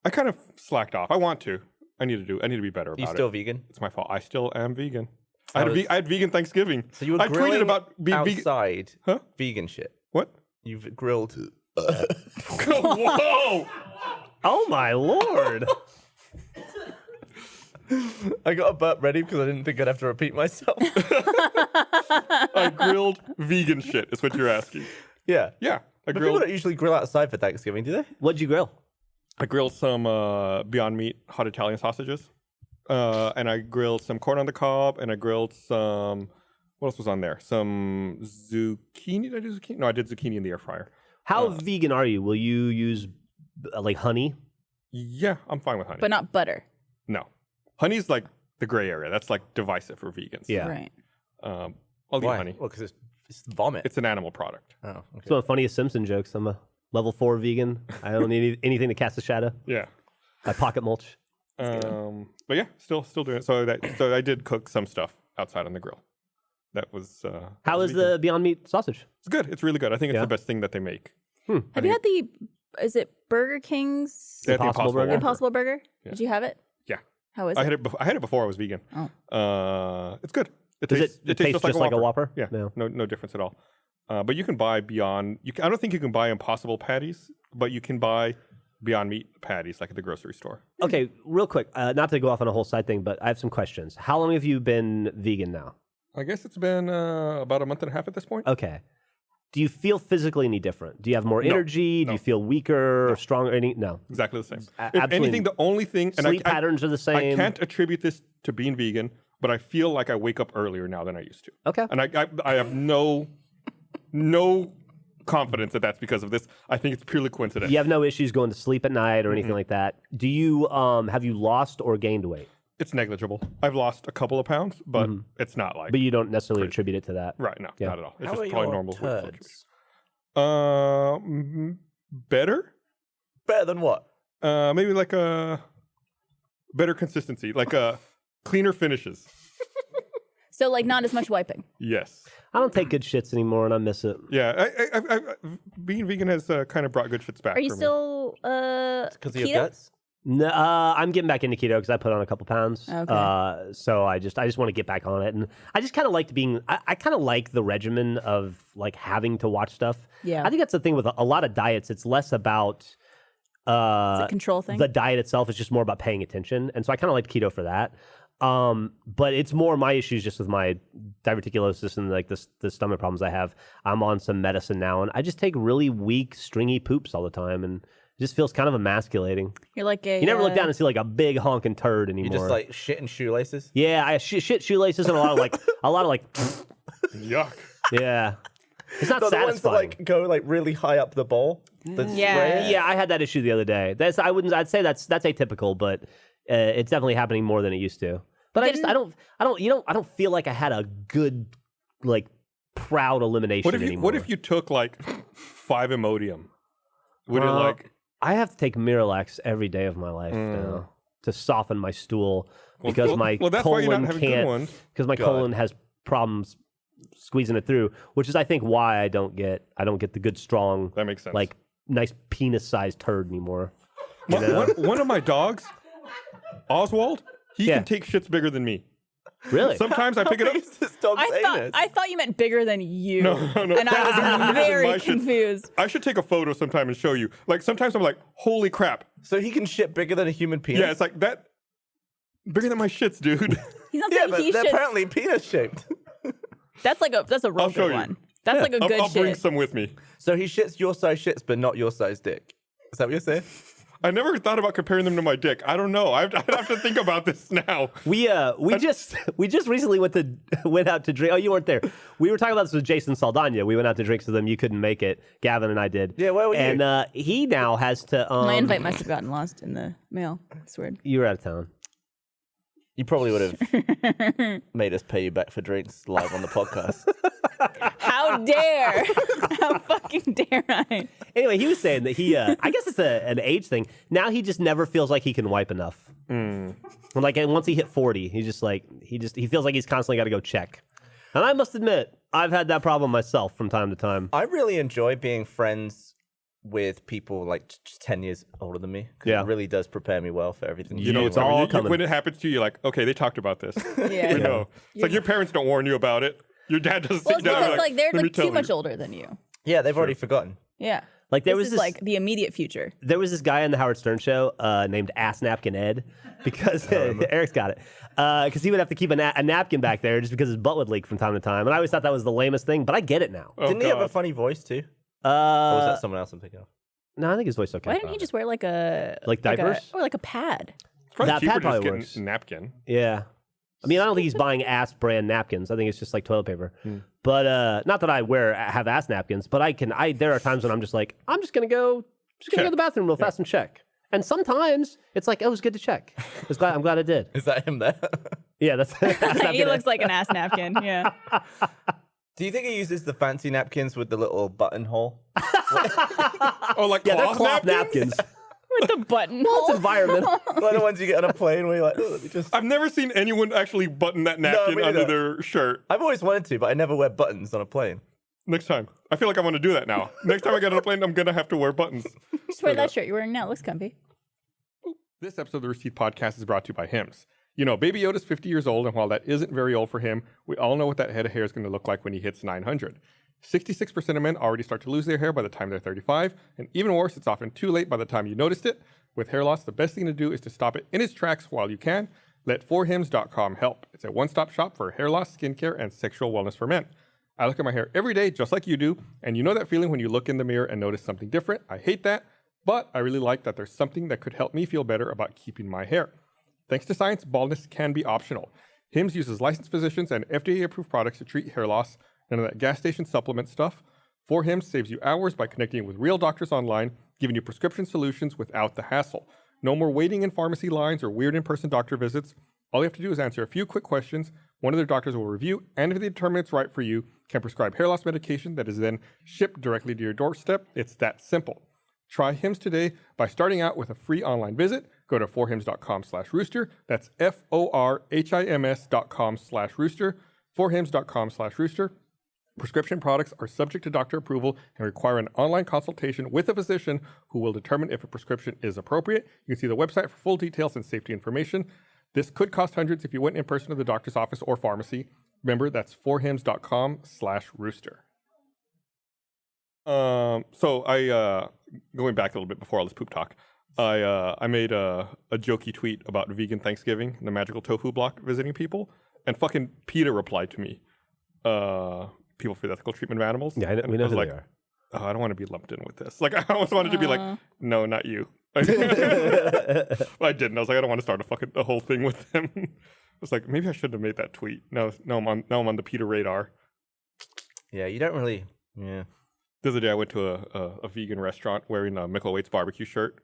Speaker 3: I kind of slacked off. I want to. I need to be better about
Speaker 4: You still
Speaker 3: it.
Speaker 4: vegan?
Speaker 3: It's my fault. I still am vegan.
Speaker 4: So
Speaker 3: I had vegan Thanksgiving.
Speaker 4: So you were
Speaker 3: I tweeted
Speaker 4: grilling
Speaker 3: about being vegan.
Speaker 4: outside
Speaker 3: Huh?
Speaker 4: vegan shit.
Speaker 3: What?
Speaker 4: You've grilled.
Speaker 3: Whoa!
Speaker 5: Oh my lord.
Speaker 4: I got a burp ready because I didn't think I'd have to repeat myself.
Speaker 3: I grilled vegan shit. Is what you're asking?
Speaker 4: Yeah.
Speaker 3: Yeah, I
Speaker 4: But people
Speaker 3: grilled.
Speaker 4: don't usually grill outside for Thanksgiving, do they?
Speaker 5: What'd you grill?
Speaker 3: I grilled some Beyond Meat hot Italian sausages, and I grilled some corn on the cob, and I grilled some. What else was on there? Some zucchini. Did I do zucchini? No, I did zucchini in the air fryer.
Speaker 5: How vegan are you? Will you use like honey?
Speaker 3: Yeah, I'm fine with honey.
Speaker 2: But not butter.
Speaker 3: No, honey's like the gray area. That's like divisive for vegans.
Speaker 5: Yeah.
Speaker 2: Right.
Speaker 3: I'll eat
Speaker 4: Why?
Speaker 3: honey.
Speaker 4: Well, because it's vomit.
Speaker 3: It's an animal product.
Speaker 4: Oh, okay.
Speaker 5: It's one of the funniest Simpson jokes. I'm a level 4 vegan. I don't need anything to cast a shadow.
Speaker 3: Yeah.
Speaker 5: I pocket mulch.
Speaker 3: But yeah, still doing it. So I did cook some stuff outside on the grill. That was.
Speaker 5: How is
Speaker 3: vegan.
Speaker 5: the Beyond Meat sausage?
Speaker 3: It's good. It's really good. I think it's
Speaker 5: Yeah?
Speaker 3: the best thing that they make.
Speaker 2: Have you had the? Is it Burger King's
Speaker 3: They had the
Speaker 5: Impossible Burger?
Speaker 3: Whopper.
Speaker 2: Impossible Burger?
Speaker 3: Yeah.
Speaker 2: Did you have it?
Speaker 3: Yeah.
Speaker 2: How is
Speaker 3: I
Speaker 2: it?
Speaker 3: had it. I had it before I was vegan.
Speaker 2: Oh.
Speaker 3: It's good.
Speaker 5: Does it taste just like a Whopper?
Speaker 3: Yeah.
Speaker 5: No.
Speaker 3: No difference at all. But you can buy Beyond. I don't think you can buy Impossible patties, but you can buy Beyond Meat patties like at the grocery store.
Speaker 5: Okay, real quick, not to go off on a whole side thing, but I have some questions. How long have you been vegan now?
Speaker 3: I guess it's been about a month and a half at this point.
Speaker 5: Okay. Do you feel physically any different? Do you have more energy? Do you feel weaker or stronger? No.
Speaker 3: Exactly the same. If
Speaker 5: absolutely.
Speaker 3: anything, the only thing
Speaker 5: Sleep patterns are the
Speaker 3: I
Speaker 5: same.
Speaker 3: can't attribute this to being vegan, but I feel like I wake up earlier now than I used to.
Speaker 5: Okay.
Speaker 3: And I have no confidence that that's because of this. I think it's purely coincidental.
Speaker 5: You have no issues going to sleep at night or anything like that. Do you have you lost or gained weight?
Speaker 3: It's negligible. I've lost a couple of pounds, but it's not like
Speaker 5: But you don't necessarily attribute it to that.
Speaker 3: right. No,
Speaker 5: Yeah.
Speaker 3: not at all. It's
Speaker 4: How
Speaker 3: just
Speaker 4: are
Speaker 3: probably
Speaker 4: your
Speaker 3: normal weight
Speaker 4: turds?
Speaker 3: fluctuation. Better.
Speaker 4: Better than what?
Speaker 3: Maybe like a better consistency, like cleaner finishes.
Speaker 2: So like not as much wiping.
Speaker 3: Yes.
Speaker 5: I don't take good shits anymore and I miss it.
Speaker 3: Yeah. Being vegan has kind of brought good shits back.
Speaker 2: Are you
Speaker 3: for me.
Speaker 2: still
Speaker 4: Because of your
Speaker 2: keto?
Speaker 4: guts?
Speaker 5: No, I'm getting back into keto because I put on a couple pounds.
Speaker 2: Okay.
Speaker 5: So I just want to get back on it, and I just kind of liked being. I kind of like the regimen of like having to watch stuff.
Speaker 2: Yeah.
Speaker 5: I think that's the thing with a lot of diets. It's less about
Speaker 2: Is it a control thing?
Speaker 5: the diet itself. It's just more about paying attention, and so I kind of like keto for that. But it's more my issues just with my diverticulosis and like the stomach problems I have. I'm on some medicine now, and I just take really weak, stringy poops all the time, and it just feels kind of emasculating.
Speaker 2: You're like a.
Speaker 5: You never look down and see like a big honking turd anymore.
Speaker 4: You just like shit and shoelaces?
Speaker 5: yeah, I shit shoelaces and a lot of like
Speaker 3: Yuck.
Speaker 5: yeah. It's not
Speaker 4: The ones that
Speaker 5: satisfying.
Speaker 4: like go like really high up the bowl. The
Speaker 2: Yeah.
Speaker 4: spray?
Speaker 5: Yeah, I had that issue the other day. I'd say that's atypical, but it's definitely happening more than it used to. But I don't feel like I had a good like proud elimination anymore.
Speaker 3: What if you took like 5 Imodium? Would it like?
Speaker 5: I have to take Miralax every day of my life now to soften my stool because my
Speaker 3: that's why you're
Speaker 5: colon
Speaker 3: not having good
Speaker 5: can't
Speaker 3: ones.
Speaker 5: because my colon has problems squeezing it through, which is I think why I don't get the good strong
Speaker 3: That makes sense.
Speaker 5: like nice penis-sized turd anymore.
Speaker 3: One of my dogs, Oswald, he
Speaker 5: Yeah.
Speaker 3: can take shits bigger than me.
Speaker 5: Really?
Speaker 3: Sometimes I pick it up.
Speaker 4: Is this dog's anus?
Speaker 2: I thought you meant bigger than you.
Speaker 3: No.
Speaker 2: And I was very
Speaker 3: My shit.
Speaker 2: confused.
Speaker 3: I should take a photo sometime and show you. Like sometimes I'm like, holy crap.
Speaker 4: So he can shit bigger than a human penis?
Speaker 3: Yeah, it's like that. Bigger than my shits, dude.
Speaker 2: He's not
Speaker 4: Yeah,
Speaker 2: saying
Speaker 4: but
Speaker 2: he
Speaker 4: they're
Speaker 2: should.
Speaker 4: apparently penis shaped.
Speaker 2: That's a real
Speaker 3: show
Speaker 2: good
Speaker 3: you.
Speaker 2: one. That's like a good
Speaker 3: I'll bring
Speaker 2: shit.
Speaker 3: some with me.
Speaker 4: So he shits your size shits, but not your size dick. Is that what you're saying?
Speaker 3: I never thought about comparing them to my dick. I don't know. I'd have to think about this now.
Speaker 5: We just recently went out to drink. Oh, you weren't there. We were talking about this with Jason Saldana. We went out to drinks with him. You couldn't make it. Gavin and I did.
Speaker 4: Yeah, where were you?
Speaker 5: And he now has to.
Speaker 2: My invite must have gotten lost in the mail. That's weird.
Speaker 5: You were out of town.
Speaker 4: You probably would have made us pay you back for drinks live on the podcast.
Speaker 2: How dare! How fucking dare I?
Speaker 5: Anyway, he was saying that he, I guess it's an age thing. Now he just never feels like he can wipe enough. And once he hit 40, he's just like, he feels like he's constantly got to go check. And I must admit, I've had that problem myself from time to time.
Speaker 4: I really enjoy being friends with people like 10 years older than me.
Speaker 5: Yeah.
Speaker 4: It really does prepare me well for everything.
Speaker 5: You know, it's
Speaker 3: I mean,
Speaker 5: all coming.
Speaker 3: when it happens to you, you're like, okay, they talked about this.
Speaker 2: Yeah.
Speaker 3: We know. It's like your parents don't warn you about it. Your dad doesn't
Speaker 2: Well,
Speaker 3: sit
Speaker 2: it's
Speaker 3: down.
Speaker 2: because like they're
Speaker 3: "Let me
Speaker 2: like
Speaker 3: tell
Speaker 2: too much
Speaker 3: you."
Speaker 2: older than you.
Speaker 4: Yeah, they've already forgotten.
Speaker 2: Yeah.
Speaker 5: Like there
Speaker 2: This
Speaker 5: was
Speaker 2: is
Speaker 5: this,
Speaker 2: like the immediate future.
Speaker 5: there was this guy on the Howard Stern show named Ass Napkin Ed, because Eric's got it, because he would have to keep a napkin back there just because his butt would leak from time to time, and I always thought that was the lamest thing, but I get it now.
Speaker 3: Oh,
Speaker 4: Didn't he have a
Speaker 3: God.
Speaker 4: funny voice too? Or was
Speaker 5: Uh,
Speaker 4: that someone else I'm thinking of?
Speaker 5: no, I think his voice okay.
Speaker 2: Why didn't he just wear like a
Speaker 5: diapers?
Speaker 2: or like a pad?
Speaker 3: It's probably
Speaker 5: That
Speaker 3: cheaper
Speaker 5: pad
Speaker 3: to just
Speaker 5: probably
Speaker 3: get
Speaker 5: works.
Speaker 3: a napkin.
Speaker 5: Yeah. I mean, I don't think he's buying ass brand napkins. I think it's just like toilet paper. But not that I have ass napkins, but there are times when I'm just like, I'm just gonna go to the bathroom real fast and check. And sometimes it's like, oh, it was good to check. I'm glad I did.
Speaker 4: Is that him there?
Speaker 5: Yeah, that's
Speaker 2: He looks like an ass napkin. Yeah.
Speaker 4: Do you think he uses the fancy napkins with the little buttonhole?
Speaker 3: Oh, like
Speaker 5: yeah, they're
Speaker 3: cloth
Speaker 5: cloth
Speaker 3: napkins?
Speaker 5: napkins.
Speaker 2: With the button.
Speaker 5: It's environmental.
Speaker 4: Like the ones you get on a plane where you're like, oh, let me just...
Speaker 3: I've never seen anyone actually button that napkin
Speaker 4: me
Speaker 3: under
Speaker 4: neither.
Speaker 3: their shirt.
Speaker 4: I've always wanted to, but I never wear buttons on a plane.
Speaker 3: Next time. I feel like I want to do that now. Next time I get on a plane, I'm going to have to wear buttons.
Speaker 2: Just wear that shirt you're wearing now. It looks comfy.
Speaker 3: This episode of the Rooster Teeth podcast is brought to you by Hims. You know, Baby Yoda's 50 years old, and while that isn't very old for him, we all know what that head of hair is going to look like when he hits 900. 66% of men already start to lose their hair by the time they're 35, and even worse, it's often too late by the time you noticed it. With hair loss, the best thing to do is to stop it in its tracks while you can. Let 4hims.com help. It's a one-stop shop for hair loss, skincare, and sexual wellness for men. I look at my hair every day, just like you do, and you know that feeling when you look in the mirror and notice something different. I hate that, but I really like that there's something that could help me feel better about keeping my hair. Thanks to science, baldness can be optional. Hims uses licensed physicians and FDA-approved products to treat hair loss. None of that gas station supplement stuff. 4Hims saves you hours by connecting with real doctors online, giving you prescription solutions without the hassle. No more waiting in pharmacy lines or weird in-person doctor visits. All you have to do is answer a few quick questions. One of their doctors will review, and if they determine it's right for you, can prescribe hair loss medication that is then shipped directly to your doorstep. It's that simple. Try Hims today by starting out with a free online visit. Go to 4hims.com/rooster. That's FORHIMS.com/rooster. 4hims.com/rooster. Prescription products are subject to doctor approval and require an online consultation with a physician who will determine if a prescription is appropriate. You can see the website for full details and safety information. This could cost hundreds if you went in person to the doctor's office or pharmacy. Remember, that's 4hims.com/rooster. So I going back a little bit before all this poop talk, I made a jokey tweet about vegan Thanksgiving and the magical tofu block visiting people, and fucking PETA replied to me. People for the ethical treatment of animals.
Speaker 5: Yeah,
Speaker 3: And
Speaker 5: we know
Speaker 3: I was
Speaker 5: who
Speaker 3: like,
Speaker 5: they are.
Speaker 3: oh, I don't want to be lumped in with this. Like, I almost wanted to be like, no, not you. But I didn't. I was like, I don't want to start a whole thing with them. I was like, maybe I shouldn't have made that tweet. No, I'm on the PETA radar.
Speaker 4: Yeah, you don't really... Yeah.
Speaker 3: The other day, I went to a vegan restaurant wearing a Michael Waite's barbecue shirt.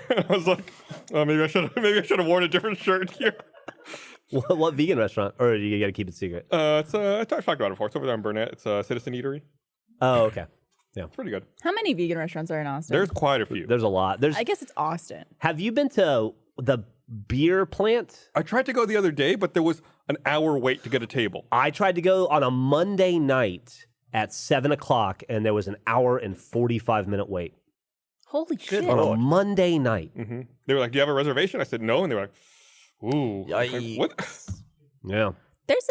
Speaker 3: I was like, oh, maybe I should have worn a different shirt here.
Speaker 5: What vegan restaurant? Or you got to keep it secret?
Speaker 3: I've talked about it before. It's over there in Burnett. It's a Citizen Eatery.
Speaker 5: Oh, okay.
Speaker 3: It's pretty good.
Speaker 2: How many vegan restaurants are in Austin?
Speaker 3: There's quite a few.
Speaker 5: There's a lot.
Speaker 2: I guess it's Austin.
Speaker 5: Have you been to the beer plant?
Speaker 3: I tried to go the other day, but there was an hour wait to get a table.
Speaker 5: I tried to go on a Monday night at 7 o'clock, and there was an hour and 45-minute wait.
Speaker 2: Holy shit.
Speaker 5: On a Monday night.
Speaker 3: Mm-hmm. They were like, do you have a reservation? I said, no. And they were like, ooh. I was like, what?
Speaker 5: Yeah.
Speaker 2: There's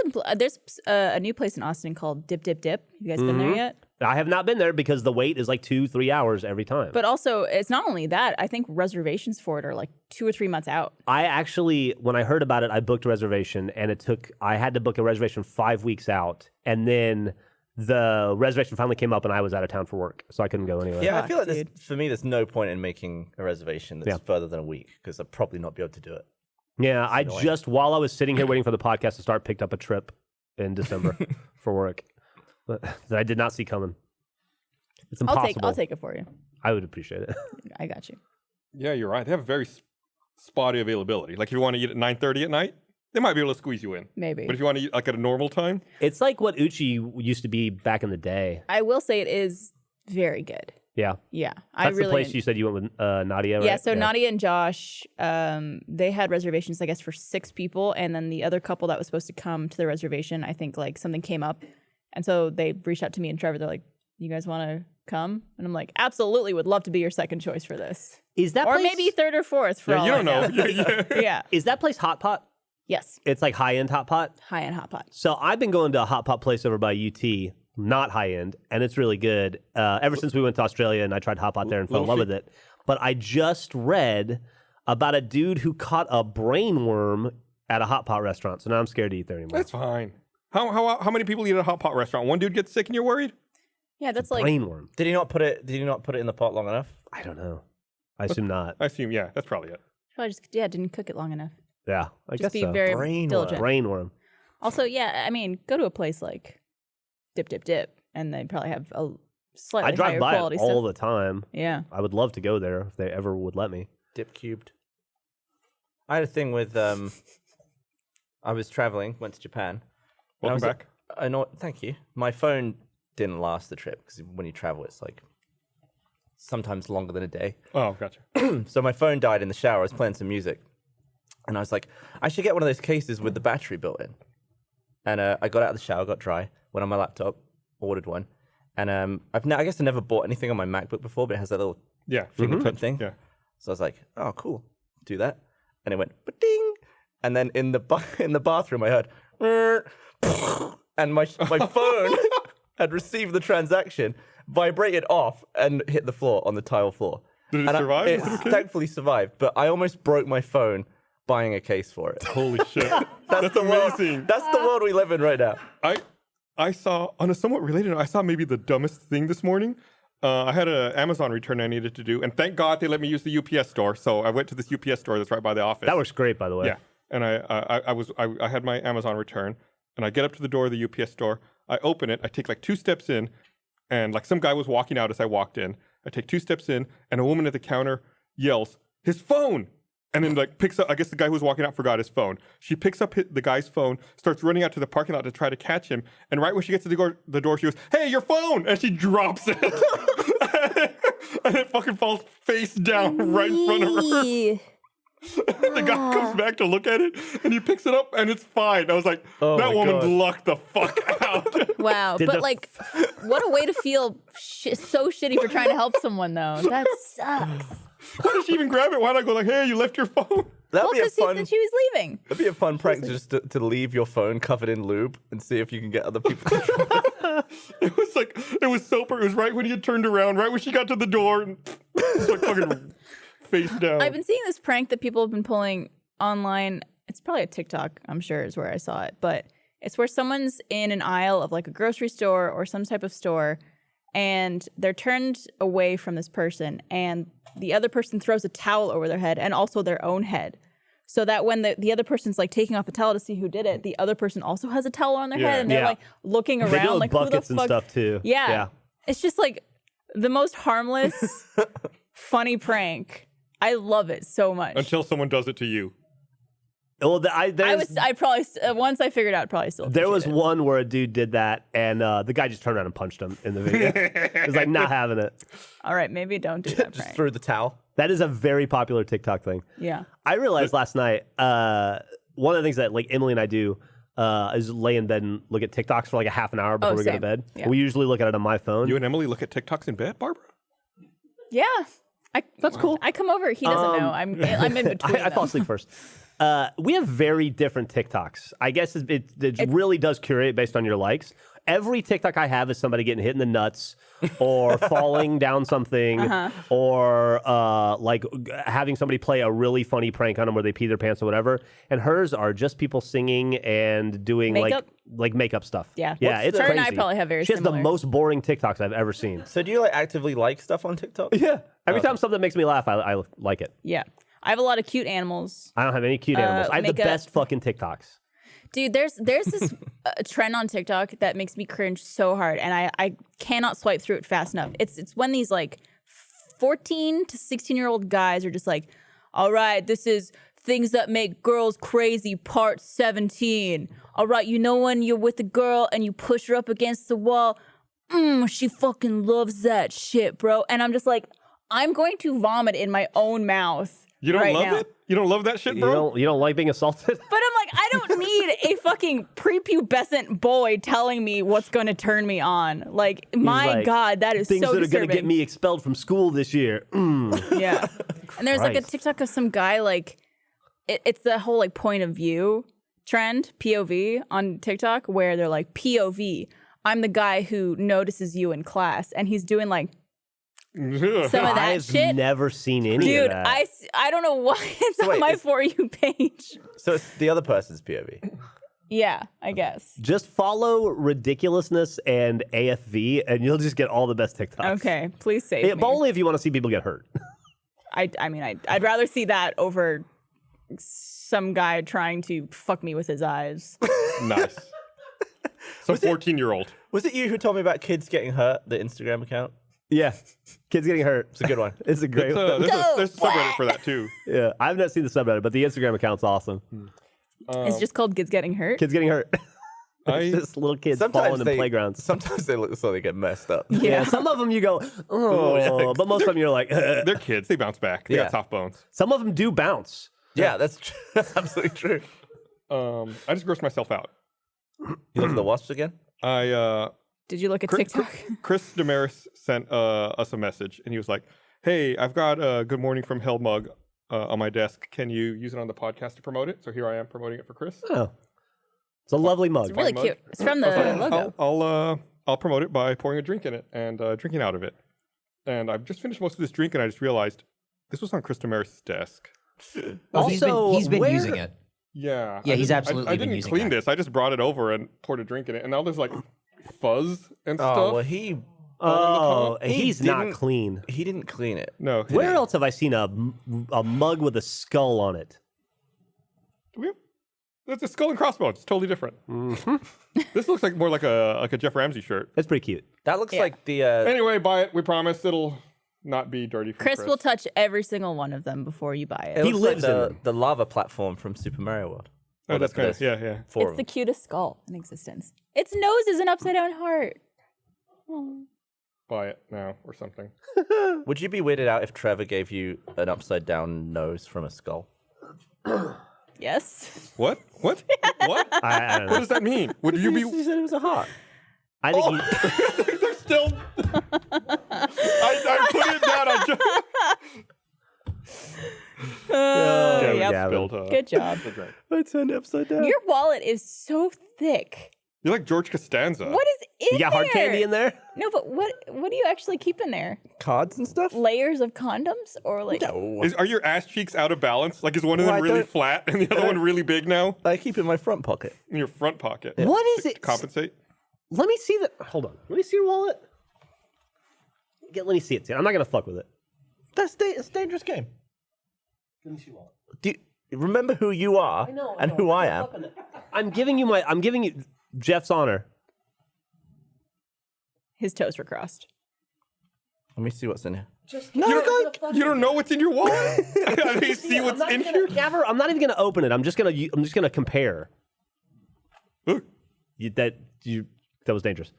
Speaker 2: a new place in Austin called Dip Dip Dip. You guys been there yet?
Speaker 5: I have not been there because the wait is like 2-3 hours every time.
Speaker 2: But also, it's not only that. I think reservations for it are like 2 or 3 months out.
Speaker 5: I actually, when I heard about it, I booked a reservation, and I had to book a reservation 5 weeks out. And then the reservation finally came up and I was out of town for work, so I couldn't go anywhere.
Speaker 4: Yeah, I
Speaker 2: Fuck,
Speaker 4: feel like
Speaker 2: dude.
Speaker 4: for me, there's no point in making a reservation that's further than a week because I'll probably not be able to do it.
Speaker 5: Yeah, I
Speaker 4: annoying.
Speaker 5: just, while I was sitting here waiting for the podcast to start, picked up a trip in December for work that I did not see coming. It's impossible.
Speaker 2: I'll take it for you.
Speaker 5: I would appreciate it.
Speaker 2: I got you.
Speaker 3: Yeah, you're right. They have very spotty availability. Like if you want to eat at 9:30 at night, they might be able to squeeze you in.
Speaker 2: Maybe.
Speaker 3: But if you want to eat like at a normal time,
Speaker 5: It's like what Uchi used to be back in the day.
Speaker 2: I will say it is very good.
Speaker 5: Yeah.
Speaker 2: Yeah,
Speaker 5: That's the place you said you went with Nadia, right?
Speaker 2: Yeah, so Nadia and Josh, they had reservations, I guess, for 6 people, and then the other couple that was supposed to come to the reservation, I think like something came up, and so they reached out to me and Trevor. They're like, "You guys want to come?" And I'm like, "Absolutely, would love to be your second choice for this,
Speaker 5: Is that
Speaker 2: or
Speaker 5: place,
Speaker 2: maybe third or fourth for
Speaker 3: yeah,
Speaker 2: all
Speaker 3: you
Speaker 2: I
Speaker 3: don't know. Yeah.
Speaker 2: Yeah,
Speaker 5: Is that place Hot Pot?
Speaker 2: yes,
Speaker 5: It's like high-end Hot Pot?
Speaker 2: high end hot pot.
Speaker 5: So I've been going to a hot pot place over by UT, not high end, and it's really good. Ever since we went to Australia and I tried hot pot there and fell in love with it. But I just read about a dude who caught a brain worm at a hot pot restaurant. So now I'm scared to eat there anymore.
Speaker 3: That's fine. How many people eat at a hot pot restaurant? One dude gets sick and you're worried?
Speaker 2: Yeah, that's like
Speaker 5: brain worm.
Speaker 4: Did he not put it in the pot long enough?
Speaker 5: I don't know. I assume not.
Speaker 3: I assume, yeah, that's probably it.
Speaker 2: probably just didn't cook it long enough.
Speaker 5: Yeah, I
Speaker 2: Just
Speaker 5: guess
Speaker 2: be
Speaker 5: so.
Speaker 2: very
Speaker 4: Brain worm.
Speaker 2: diligent.
Speaker 5: Brain worm.
Speaker 2: Also, yeah, I mean, go to a place like Dip Dip Dip, and they probably have a slightly
Speaker 5: I drive
Speaker 2: higher
Speaker 5: by
Speaker 2: quality
Speaker 5: it all
Speaker 2: stuff.
Speaker 5: the time.
Speaker 2: Yeah.
Speaker 5: I would love to go there if they ever would let me.
Speaker 4: Dip cubed. I had a thing with I was traveling, went to Japan. and I
Speaker 3: Welcome
Speaker 4: was
Speaker 3: back.
Speaker 4: I know. Thank you. My phone didn't last the trip because when you travel, it's like sometimes longer than a day.
Speaker 3: Oh, gotcha.
Speaker 4: So my phone died in the shower. I was playing some music, and I was like, I should get one of those cases with the battery built in. And I got out of the shower, got dry, went on my laptop, ordered one, and I guess I never bought anything on my MacBook before, but it has that little
Speaker 3: Yeah.
Speaker 4: fingerprint thing.
Speaker 3: Yeah.
Speaker 4: So I was like, oh, cool, do that, and it went ding, and then in the bathroom I heard, and my phone had received the transaction, vibrated off, and hit the floor on the tile floor.
Speaker 3: Did it
Speaker 4: And
Speaker 3: survive?
Speaker 4: It thankfully survived, but I almost broke my phone buying a case for it.
Speaker 3: Holy shit.
Speaker 4: That's the
Speaker 3: amazing.
Speaker 4: world. That's the world we live in right now.
Speaker 3: I saw, on a somewhat related note, I saw maybe the dumbest thing this morning. I had an Amazon return I needed to do, and thank God they let me use the UPS store. So I went to this UPS store that's right by the office.
Speaker 5: That works great, by the way.
Speaker 3: Yeah, and I had my Amazon return, and I get up to the door of the UPS store. I open it. I take like 2 steps in, and like some guy was walking out as I walked in. I take 2 steps in, and a woman at the counter yells, "His phone!" And then like picks up. I guess the guy who was walking out forgot his phone. She picks up the guy's phone, starts running out to the parking lot to try to catch him. And right when she gets to the door, she goes, "Hey, your phone!" And she drops it, and it fucking falls face down right in front of her. The guy comes back to look at it, and he picks it up, and it's fine. I was like,
Speaker 4: Oh
Speaker 3: that
Speaker 4: my
Speaker 3: woman
Speaker 4: God.
Speaker 3: lucked the fuck out.
Speaker 2: Wow.
Speaker 5: Did
Speaker 2: But
Speaker 5: the-
Speaker 2: like, what a way to feel so shitty for trying to help someone, though. That sucks.
Speaker 3: Why did she even grab it? Why not go like, "Hey, you left your phone"?
Speaker 4: That'd
Speaker 2: Well,
Speaker 4: be a
Speaker 2: because
Speaker 4: fun.
Speaker 2: she was leaving.
Speaker 4: That'd be a fun prank just to leave your phone covered in lube and see if you can get other people to try.
Speaker 3: It was like, it was so It was right when he had turned around, right when she got to the door, and it was like fucking face down.
Speaker 2: I've been seeing this prank that people have been pulling online. It's probably a TikTok, I'm sure, is where I saw it. But it's where someone's in an aisle of like a grocery store or some type of store, and they're turned away from this person, and the other person throws a towel over their head and also their own head. So that when the other person's like taking off a towel to see who did it, the other person also has a towel on their head, and they're
Speaker 5: Yeah.
Speaker 2: like looking around
Speaker 5: They do it with
Speaker 2: like, who the
Speaker 5: buckets and
Speaker 2: fuck?
Speaker 5: stuff too.
Speaker 2: Yeah. It's just like the most harmless, funny prank. I love it so much.
Speaker 3: Until someone does it to you.
Speaker 5: Well,
Speaker 2: I probably once I figured out, probably still.
Speaker 5: there was
Speaker 2: appreciate it.
Speaker 5: one where a dude did that, and the guy just turned around and punched him in the video. It was like, not having it.
Speaker 2: All right, maybe don't do that
Speaker 4: Just
Speaker 2: prank.
Speaker 4: threw the towel.
Speaker 5: That is a very popular TikTok thing.
Speaker 2: Yeah.
Speaker 5: I realized last night, one of the things that like Emily and I do is lay in bed and look at TikToks for like a half an hour before we go to
Speaker 2: same.
Speaker 5: bed.
Speaker 2: Yeah.
Speaker 5: We usually look at it on my phone.
Speaker 3: You and Emily look at TikToks in bed, Barbara?
Speaker 2: Yeah. That's cool. I come over. He doesn't know. I'm in between.
Speaker 5: I fall
Speaker 2: them.
Speaker 5: asleep first. We have very different TikToks. I guess it really does curate based on your likes. Every TikTok I have is somebody getting hit in the nuts or falling down something or like having somebody play a really funny prank on them where they pee their pants or whatever. And hers are just people singing and doing
Speaker 2: Makeup?
Speaker 5: like makeup stuff.
Speaker 2: Yeah.
Speaker 5: Yeah, it's
Speaker 2: Her
Speaker 5: crazy.
Speaker 2: and I probably have very
Speaker 5: She has the
Speaker 2: similar.
Speaker 5: most boring TikToks I've ever seen.
Speaker 4: So do you like actively like stuff on TikTok?
Speaker 5: Yeah. Every time something makes me laugh, I like it.
Speaker 2: Yeah. I have a lot of cute animals.
Speaker 5: I don't have any cute animals. I have the
Speaker 2: makeup.
Speaker 5: best fucking TikToks.
Speaker 2: Dude, there's this trend on TikTok that makes me cringe so hard, and I cannot swipe through it fast enough. It's when these like 14 to 16-year-old guys are just like, all right, this is things that make girls crazy, part 17. All right, you know when you're with a girl and you push her up against the wall, she fucking loves that shit, bro. And I'm just like, I'm going to vomit in my own mouth.
Speaker 3: You don't
Speaker 2: right
Speaker 3: love
Speaker 2: now.
Speaker 3: it? You don't love that shit, bro?
Speaker 5: You don't like being assaulted?
Speaker 2: But I'm like, I don't need a fucking prepubescent boy telling me what's going to turn me on. Like, my
Speaker 5: like,
Speaker 2: God, that is
Speaker 5: Things
Speaker 2: so
Speaker 5: that are
Speaker 2: disturbing.
Speaker 5: going to get me expelled from school this year.
Speaker 2: Yeah. And there's like a
Speaker 5: Christ.
Speaker 2: TikTok of some guy, like, it's the whole like point of view trend, POV, on TikTok, where they're like, POV, I'm the guy who notices you in class. And he's doing like some of that
Speaker 5: I've
Speaker 2: shit.
Speaker 5: never seen any
Speaker 2: Dude,
Speaker 5: of that.
Speaker 2: I don't know why it's
Speaker 4: So
Speaker 2: on
Speaker 4: wait,
Speaker 2: my
Speaker 4: it's-
Speaker 2: For You page.
Speaker 4: So it's the other person's POV.
Speaker 2: Yeah, I guess.
Speaker 5: Just follow ridiculousness and AFV, and you'll just get all the best TikToks.
Speaker 2: Okay, please save
Speaker 5: Yeah,
Speaker 2: me.
Speaker 5: but only if you want to see people get hurt.
Speaker 2: I mean, I'd rather see that over some guy trying to fuck me with his eyes.
Speaker 3: Nice. Some 14-year-old.
Speaker 4: Was it you who told me about kids getting hurt, the Instagram account?
Speaker 5: Yeah. Kids getting hurt.
Speaker 4: It's a good one.
Speaker 5: It's a great one.
Speaker 3: There's a subreddit for that, too.
Speaker 5: Yeah. I've not seen the subreddit, but the Instagram account's awesome.
Speaker 2: It's just called Kids Getting Hurt.
Speaker 5: Kids getting hurt.
Speaker 3: I-
Speaker 5: Just little kids falling in playgrounds.
Speaker 4: Sometimes they look so they get messed up.
Speaker 5: Yeah, some of them you go, oh,
Speaker 4: yeah.
Speaker 5: but most of them you're like,
Speaker 3: They're kids. They bounce back. They
Speaker 4: Yeah.
Speaker 3: got soft bones.
Speaker 5: some of them do bounce.
Speaker 4: Yeah, that's true. That's absolutely true.
Speaker 3: I just grossed myself out.
Speaker 4: You look at the wasps again?
Speaker 2: Did you look at TikTok?
Speaker 3: Chris Damaris sent us a message, and he was like, hey, I've got a Good Morning from Hell mug on my desk. Can you use it on the podcast to promote it? So here I am promoting it for Chris.
Speaker 5: Oh. It's a lovely mug.
Speaker 2: It's really
Speaker 3: mug.
Speaker 2: cute. It's from the logo.
Speaker 3: I'll promote it by pouring a drink in it and drinking out of it. And I've just finished most of this drink, and I just realized this was on Chris Damaris' desk.
Speaker 5: Also,
Speaker 6: he's been
Speaker 5: where-
Speaker 6: using it.
Speaker 3: Yeah.
Speaker 6: Yeah, he's
Speaker 3: didn't-
Speaker 6: absolutely
Speaker 3: I
Speaker 6: been
Speaker 3: didn't
Speaker 6: using
Speaker 3: clean
Speaker 6: that.
Speaker 3: this. I just brought it over and poured a drink in it, and now there's like fuzz and
Speaker 4: Oh,
Speaker 3: stuff.
Speaker 4: well, he
Speaker 5: Oh,
Speaker 4: He
Speaker 5: he's not
Speaker 4: didn't-
Speaker 5: clean.
Speaker 4: didn't clean it.
Speaker 3: No.
Speaker 5: Where else have I seen a mug with a skull on it?
Speaker 3: That's a skull and crossbones. It's totally different. This looks like more like a Jeff Ramsey shirt.
Speaker 5: That's pretty cute.
Speaker 4: That looks
Speaker 2: Yeah.
Speaker 4: like the
Speaker 3: Anyway, buy it. We promise it'll not be dirty. From
Speaker 2: Chris will touch every single one of them before you buy
Speaker 4: it
Speaker 2: it.
Speaker 5: He
Speaker 4: looks
Speaker 5: lives
Speaker 4: like
Speaker 5: in
Speaker 4: the,
Speaker 5: them.
Speaker 4: the lava platform from Super Mario World.
Speaker 3: Oh, that's kind of
Speaker 4: there's
Speaker 3: yeah.
Speaker 4: four
Speaker 2: It's
Speaker 4: of
Speaker 2: the
Speaker 4: them.
Speaker 2: cutest skull in existence. Its nose is an upside down heart. Oh.
Speaker 3: Buy it now or something.
Speaker 4: Would you be weirded out if Trevor gave you an upside down nose from a skull?
Speaker 2: Yes.
Speaker 3: What? What? What?
Speaker 5: I don't
Speaker 3: What
Speaker 5: know.
Speaker 3: does that mean? Would you be?
Speaker 4: You said it was a heart.
Speaker 5: I think
Speaker 3: They're still. I put it down. I just.
Speaker 2: Yep.
Speaker 5: Gavin.
Speaker 3: spilled,
Speaker 2: Good job.
Speaker 3: the drink.
Speaker 4: I turned it upside down.
Speaker 2: Your wallet is so thick.
Speaker 3: You're like George Costanza.
Speaker 2: What is in
Speaker 5: You got
Speaker 2: there?
Speaker 5: hard candy in there?
Speaker 2: No, but what do you actually keep in there?
Speaker 4: Cards and stuff?
Speaker 2: Layers of condoms or like?
Speaker 4: No.
Speaker 3: Are your ass cheeks out of balance? Like, is one of
Speaker 4: Well,
Speaker 3: them
Speaker 4: I
Speaker 3: really
Speaker 4: don't-
Speaker 3: flat and the other one really big now?
Speaker 4: I keep it in my front pocket.
Speaker 3: In your front pocket.
Speaker 5: What is
Speaker 3: To
Speaker 5: it?
Speaker 3: compensate?
Speaker 5: Let me see that. Hold on. Let me see your wallet. Let me see it. I'm not gonna fuck with it.
Speaker 4: It's a dangerous game.
Speaker 5: Let me see your wallet.
Speaker 4: Do you remember who you are and who I am?
Speaker 5: I'm giving you Jeff's honor.
Speaker 2: His toes were crossed.
Speaker 4: Let me see what's in here.
Speaker 3: You don't know what's in your wallet? I mean, see what's in here?
Speaker 5: Gavin, I'm not even gonna open it. I'm just gonna compare.
Speaker 3: Look.
Speaker 5: That was dangerous.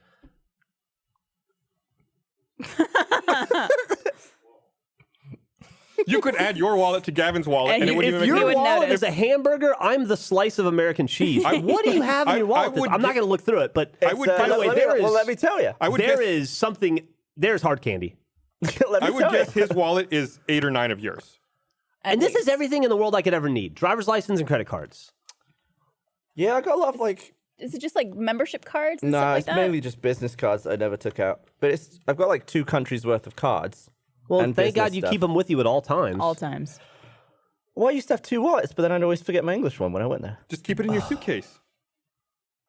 Speaker 3: You could add your wallet to Gavin's wallet,
Speaker 2: And
Speaker 3: and it
Speaker 2: you-
Speaker 3: wouldn't
Speaker 2: if
Speaker 3: even
Speaker 2: you
Speaker 3: make
Speaker 2: would
Speaker 3: a
Speaker 5: Wallet
Speaker 2: notice.
Speaker 5: is a hamburger. I'm the slice of American cheese. What do you have in your wallet?
Speaker 3: would
Speaker 5: I'm not
Speaker 3: get-
Speaker 5: going to look through it, but
Speaker 3: I would
Speaker 5: by the way,
Speaker 4: let me tell you.
Speaker 3: I would
Speaker 5: there
Speaker 3: guess,
Speaker 5: is something. There's hard candy.
Speaker 4: Let me
Speaker 3: I would
Speaker 4: tell
Speaker 3: guess
Speaker 4: you.
Speaker 3: his wallet is 8 or 9 of yours.
Speaker 5: And this is everything in the world I could ever need: driver's license and credit cards.
Speaker 4: Yeah, I got a lot of like.
Speaker 2: Is it just like membership cards and
Speaker 4: No,
Speaker 2: stuff like
Speaker 4: it's
Speaker 2: that?
Speaker 4: mainly just business cards that I never took out. But I've got like 2 countries worth of cards.
Speaker 5: Well,
Speaker 4: and
Speaker 5: thank God
Speaker 4: business
Speaker 5: you
Speaker 4: stuff.
Speaker 5: keep them with you at all times.
Speaker 2: All times.
Speaker 4: Well, I used to have 2 wallets, but then I'd always forget my English one when I went there.
Speaker 3: Just keep it in your suitcase.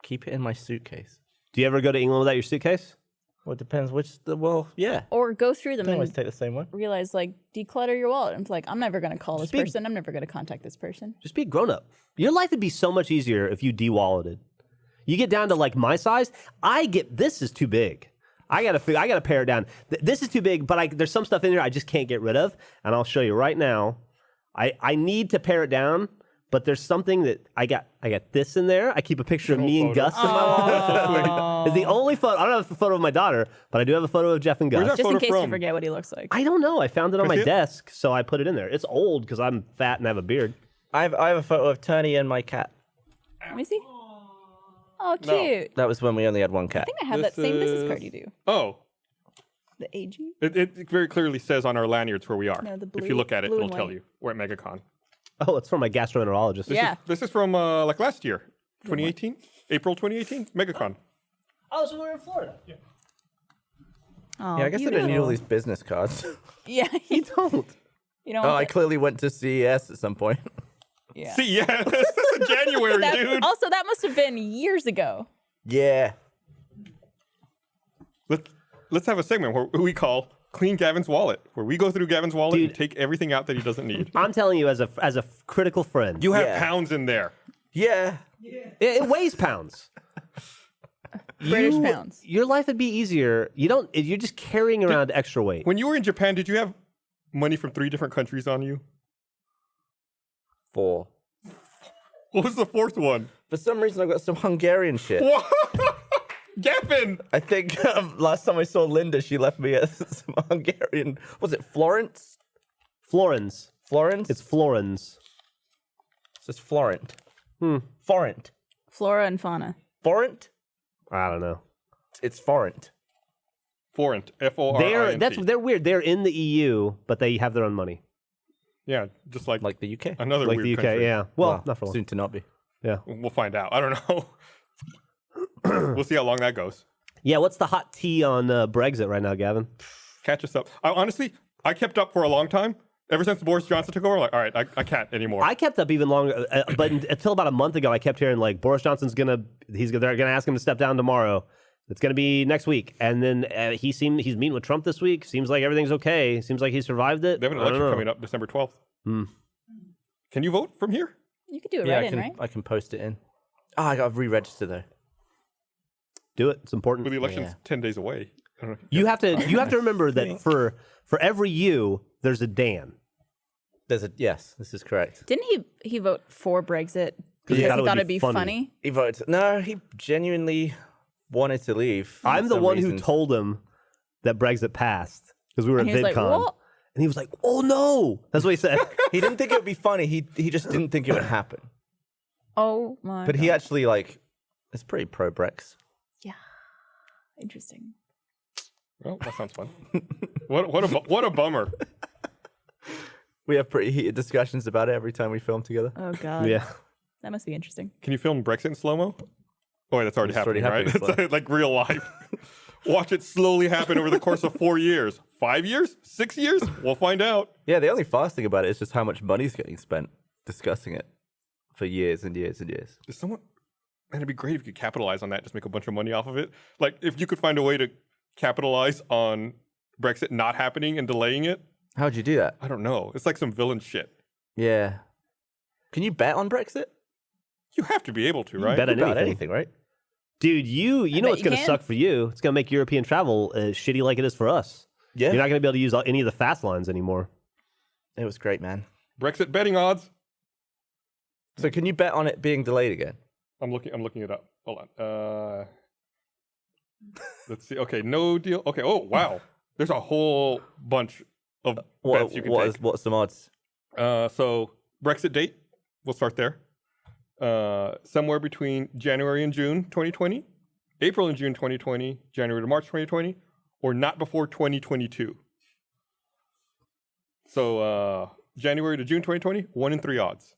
Speaker 4: Keep it in my suitcase.
Speaker 5: Do you ever go to England without your suitcase?
Speaker 4: Well, it depends well, yeah.
Speaker 2: Or go through them
Speaker 4: Don't always
Speaker 2: and
Speaker 4: take the same one.
Speaker 2: realize, like, declutter your wallet. And it's like, I'm never going to call this
Speaker 5: be-
Speaker 2: person. I'm never going to contact this person.
Speaker 5: Just be a grown up. Your life would be so much easier if you de-walleted. You get down to like my size. This is too big. I gotta pare it down. This is too big, but there's some stuff in here I just can't get rid of, and I'll show you right now. I need to pare it down, but there's something that I got this in there. I keep a picture of me and Gus in my wall. It's the only photo. I don't have a photo of my daughter, but I do have a photo of Geoff and Gus.
Speaker 3: Where's that
Speaker 2: Just in
Speaker 3: photo
Speaker 2: case you
Speaker 3: from?
Speaker 2: forget what he looks like.
Speaker 5: I don't know. I found it on my
Speaker 3: Is it?
Speaker 5: desk, so I put it in there. It's old because I'm fat and have a beard.
Speaker 4: I have a photo of Turney and my cat.
Speaker 2: Let me see. Oh, cute.
Speaker 4: That was when we only had 1 cat.
Speaker 2: I think I have that
Speaker 3: This
Speaker 2: same business
Speaker 3: is-
Speaker 2: card you do.
Speaker 3: Oh,
Speaker 2: The AG?
Speaker 3: it very clearly says on our lanyards where we are.
Speaker 2: No, the
Speaker 3: If
Speaker 2: blue-
Speaker 3: you look at it,
Speaker 2: blue
Speaker 3: it'll
Speaker 2: and
Speaker 3: tell
Speaker 2: white.
Speaker 3: you. We're at MegaCon.
Speaker 5: Oh, it's from my gastroenterologist.
Speaker 2: Yeah.
Speaker 3: This is from like last year, 2018, April 2018, MegaCon.
Speaker 5: Oh, so we're in Florida.
Speaker 2: Oh,
Speaker 4: Yeah, I guess I don't need all
Speaker 2: beautiful.
Speaker 4: these business cards.
Speaker 2: Yeah, you don't. You don't.
Speaker 4: Oh, I clearly went to CES at some point.
Speaker 2: Yeah.
Speaker 3: See, yeah, this is January,
Speaker 2: That-
Speaker 3: dude.
Speaker 2: Also, that must have been years ago.
Speaker 4: Yeah.
Speaker 3: Let's have a segment where we call Clean Gavin's Wallet, where we go through Gavin's wallet and
Speaker 5: Dude.
Speaker 3: take everything out that he doesn't need.
Speaker 5: I'm telling you, as a critical friend,
Speaker 3: You have
Speaker 4: Yeah.
Speaker 3: pounds in there.
Speaker 4: Yeah.
Speaker 5: it weighs pounds.
Speaker 2: British pounds.
Speaker 5: Your life would be easier. You're just carrying around extra weight.
Speaker 3: When you were in Japan, did you have money from 3 different countries on you?
Speaker 4: 4.
Speaker 3: What was the 4th one?
Speaker 4: For some reason, I got some Hungarian shit.
Speaker 3: What? Gavin!
Speaker 4: I think last time I saw Linda, she left me some Hungarian. Was it Florence?
Speaker 5: Florins.
Speaker 4: Florence?
Speaker 5: It's Florins.
Speaker 4: It's just Florent. Forint.
Speaker 2: Flora and fauna.
Speaker 4: Forint?
Speaker 5: I don't know.
Speaker 4: It's Forint.
Speaker 3: Forint. F-O-R-I-N-T.
Speaker 5: They're weird. They're in the EU, but they have their own money.
Speaker 3: Yeah, just like
Speaker 4: Like the UK.
Speaker 3: another
Speaker 5: Like
Speaker 3: weird
Speaker 5: the UK,
Speaker 3: country.
Speaker 5: yeah. Well, not for long.
Speaker 4: soon to not be.
Speaker 5: Yeah.
Speaker 3: We'll find out. I don't know. We'll see how long that goes.
Speaker 5: Yeah, what's the hot tea on Brexit right now, Gavin?
Speaker 3: Catch us up. Honestly, I kept up for a long time. Ever since Boris Johnson took over, like, all right, I can't anymore.
Speaker 5: I kept up even longer, but until about a month ago, I kept hearing like Boris Johnson's they're gonna ask him to step down tomorrow. It's gonna be next week, and then he's meeting with Trump this week. Seems like everything's okay. Seems like he survived it.
Speaker 3: They have an
Speaker 5: I don't
Speaker 3: election
Speaker 5: know.
Speaker 3: coming up December 12th. Can you vote from here?
Speaker 2: You could do it
Speaker 4: Yeah,
Speaker 2: right in, right?
Speaker 4: I can post it in. Oh, I got to re-register though.
Speaker 5: Do it. It's important.
Speaker 3: Well, the election's
Speaker 4: Yeah.
Speaker 3: 10 days away. I don't know.
Speaker 5: You have to remember that for every you, there's a Dan.
Speaker 4: Yes, this is correct.
Speaker 2: Didn't he vote for Brexit because
Speaker 5: he
Speaker 2: he
Speaker 5: thought it would
Speaker 2: thought
Speaker 5: be
Speaker 2: it'd be
Speaker 5: funny.
Speaker 2: funny?
Speaker 4: He voted. No, he genuinely wanted to leave. for
Speaker 5: I'm the
Speaker 4: some
Speaker 5: one
Speaker 4: reason.
Speaker 5: who told him that Brexit passed because we were
Speaker 2: And
Speaker 5: at
Speaker 2: he was like,
Speaker 5: VidCon,
Speaker 2: "What?"
Speaker 5: and he was like, "Oh no!" That's what he said.
Speaker 4: He didn't think it would be funny. He just didn't think it would happen.
Speaker 2: Oh my!
Speaker 4: But
Speaker 2: God.
Speaker 4: he actually is pretty pro Brex.
Speaker 2: Interesting.
Speaker 3: Well, that sounds fun. What a bummer.
Speaker 4: We have pretty heated discussions about it every time we film together.
Speaker 2: Oh God.
Speaker 5: Yeah.
Speaker 2: That must be interesting.
Speaker 3: Can you film Brexit in slow-mo? Oh, wait, that's already
Speaker 4: It's already
Speaker 3: happening, right?
Speaker 4: happening
Speaker 3: It's like real life. Watch it slowly happen over the course of 4 years. 5 years? 6 years? We'll find out.
Speaker 4: Yeah, the only fast thing about it is just how much money's getting spent discussing it for years and years and years.
Speaker 3: Is someone... Man, it'd be great if you could capitalize on that, just make a bunch of money off of it. Like, if you could find a way to capitalize on Brexit not happening and delaying it,
Speaker 4: How'd you do that?
Speaker 3: I don't know. It's like some villain shit.
Speaker 4: Yeah. Can you bet on Brexit?
Speaker 3: You have to be able to, right?
Speaker 5: bet
Speaker 4: You
Speaker 5: on
Speaker 4: bet on
Speaker 5: anything.
Speaker 4: anything, right?
Speaker 5: Dude, you know
Speaker 2: bet
Speaker 5: what's
Speaker 2: you
Speaker 5: going to
Speaker 2: can.
Speaker 5: suck for you? It's going to make European travel shitty like it is for us.
Speaker 4: Yeah.
Speaker 5: You're not going to be able to use any of the fast lines anymore.
Speaker 4: It was great, man.
Speaker 3: Brexit betting odds.
Speaker 4: So can you bet on it being delayed again?
Speaker 3: I'm looking it up. Hold on. Let's see. Okay, no deal. Okay. Oh, wow. There's a whole bunch of bets you can take.
Speaker 4: What's some odds?
Speaker 3: So Brexit date, we'll start there. Somewhere between January and June 2020, April and June 2020, January to March 2020, or not before 2022. So January to June 2020, 1 in 3 odds.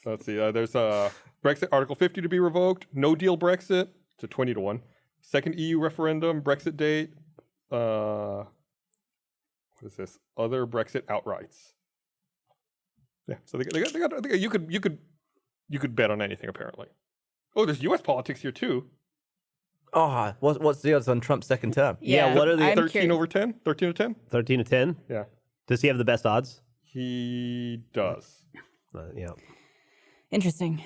Speaker 3: Let's see. There's Brexit Article 50 to be revoked. No deal Brexit to 20 to 1. Second EU referendum, Brexit date. What is this? Other Brexit outrights. Yeah. So they got you could bet on anything apparently. Oh, there's U.S. politics here too.
Speaker 4: Oh, what's the odds on Trump's second term?
Speaker 5: Yeah, what are the-
Speaker 2: I'm
Speaker 3: 13
Speaker 2: curious.
Speaker 3: over 10? 13 to 10?
Speaker 5: 13 to 10?
Speaker 3: Yeah.
Speaker 5: Does he have the best odds?
Speaker 3: He does.
Speaker 5: Yeah,
Speaker 2: Interesting.